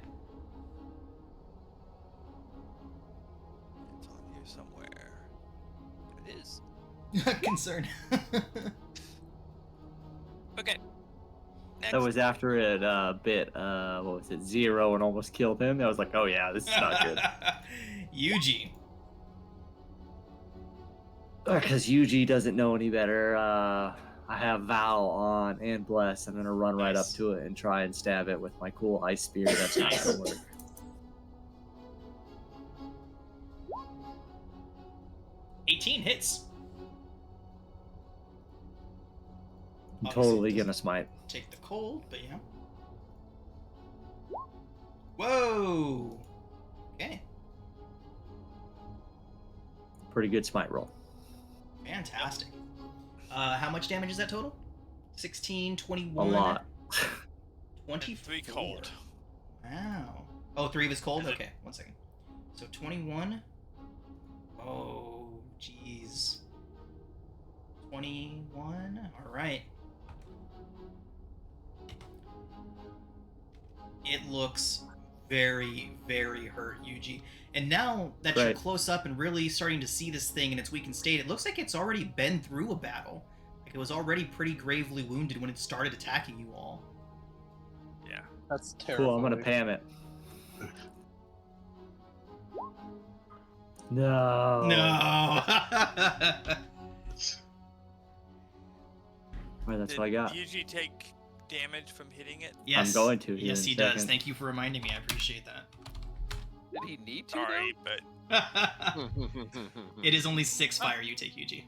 It's on here somewhere. There it is. Concern. Okay. Next. That was after it bit, what was it, 0 and almost killed him. I was like, oh yeah, this is not good. Yuji. Because Yuji doesn't know any better. I have Vow on and Bless. I'm going to run right up Nice. to it and try and stab it with my cool Ice Spear. That's not going to work. $18 hits. I'm Obviously, totally it going to doesn't smite. take the cold, but yeah. Whoa. Okay. Pretty good smite roll. Fantastic. How much damage is that total? 16, 21. A lot. 24. 3 cold. Wow. Oh, 3 of his cold? Is it- Okay, 1 second. So 21. Oh, jeez. 21. All right. It looks very, very hurt, Yuji. And now that you're Right. close up and really starting to see this thing in its weakened state, it looks like it's already been through a battle. Like it was already pretty gravely wounded when it started attacking you all. Yeah. That's terrible. Cool, I'm going to Pam it. No. No. Right, that's Did what I got. Yuji take damage from hitting it? Yes. going to here Yes, in a he does. second. Thank you for reminding me. I appreciate that. Did he need to? Sorry, but though? It is only 6 fire you take, Yuji.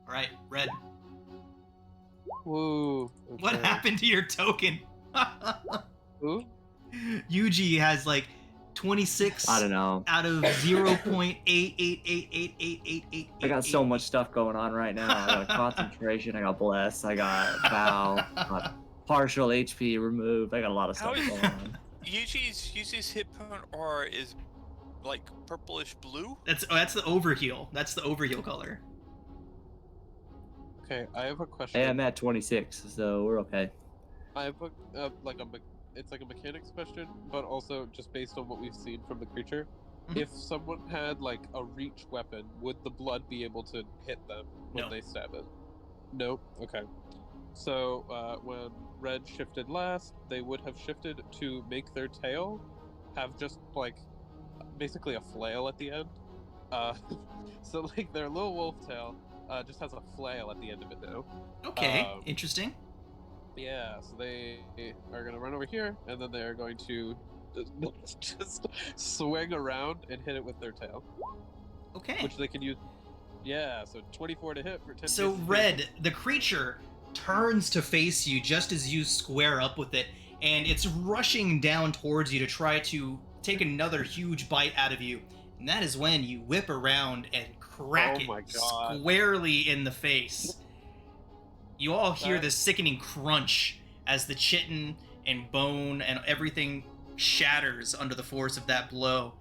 Alright, Red. Woo. What okay. happened to your token? Who? Yuji has like 26 I don't know. out of 0.8888888888. I got so much stuff going on right now. I got concentration. I got bless. I got bow. I got partial HP removed. I got a lot of How stuff is- going on. Yuji's hit point aura is like purplish blue. That's the overheal. That's the overheal color. Okay, I have a question. Hey, I'm at 26, so we're okay. I have it's like a mechanics question, but also just based on what we've seen from the creature. Mhm. If someone had like a reach weapon, would the blood be able to hit them when No. they stab it? Nope. Okay. So when Red shifted last, they would have shifted to make their tail have just like basically a flail at the end. So like their little wolf tail just has a flail at the end of it now. Okay, interesting. Yeah, so they are going to run over here, and then they're going to just swing around and hit it with their tail, Okay. which they can use. Yeah, so 24 to hit for 10. So pieces of Red, the creature turns to face you just as you square up with it, and it's rushing down towards you to try to take another huge bite out of you. And that is when you whip around and crack Oh it my God. squarely in the face. You all hear That- this sickening crunch as the chitin and bone and everything shatters under the force of that blow.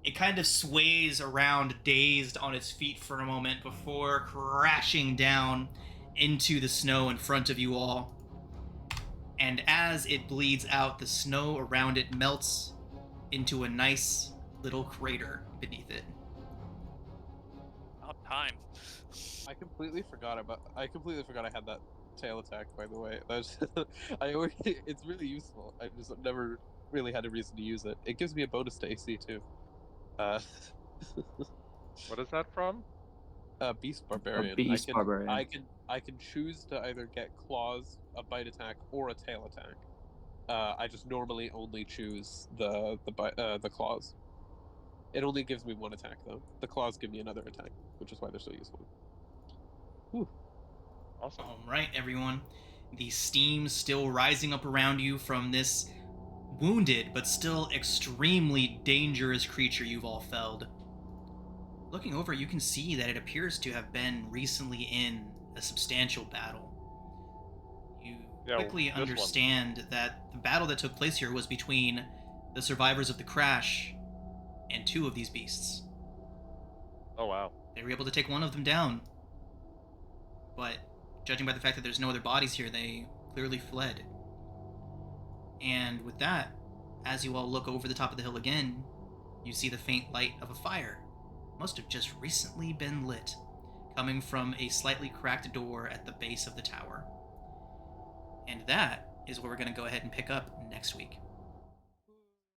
It kind of sways around, dazed on its feet for a moment before crashing down into the snow in front of you all. And as it bleeds out, the snow around it melts into a nice little crater beneath it. About time. I completely forgot I had that tail attack. By the way, that's it's really useful. I just never really had a reason to use it. It gives me a bonus to AC too. What is that from? Beast Barbarian. Beast Barbarian. I can choose to either get claws, a bite attack, or a tail attack. I just normally only choose the claws. It only gives me one attack though. The claws give me another attack, which is why they're so useful. Whew. Awesome. All right, everyone. The steam still rising up around you from this wounded but still extremely dangerous creature you've all felled. Looking over, you can see that it appears to have been recently in a substantial battle. You Yeah, quickly this one. understand that the battle that took place here was between the survivors of the crash and two of these beasts. Oh wow. They were able to take one of them down, but judging by the fact that there's no other bodies here, they clearly fled. And with that, as you all look over the top of the hill again, you see the faint light of a fire. Must have just recently been lit, coming from a slightly cracked door at the base of the tower. And that is where we're going to go ahead and pick up next week.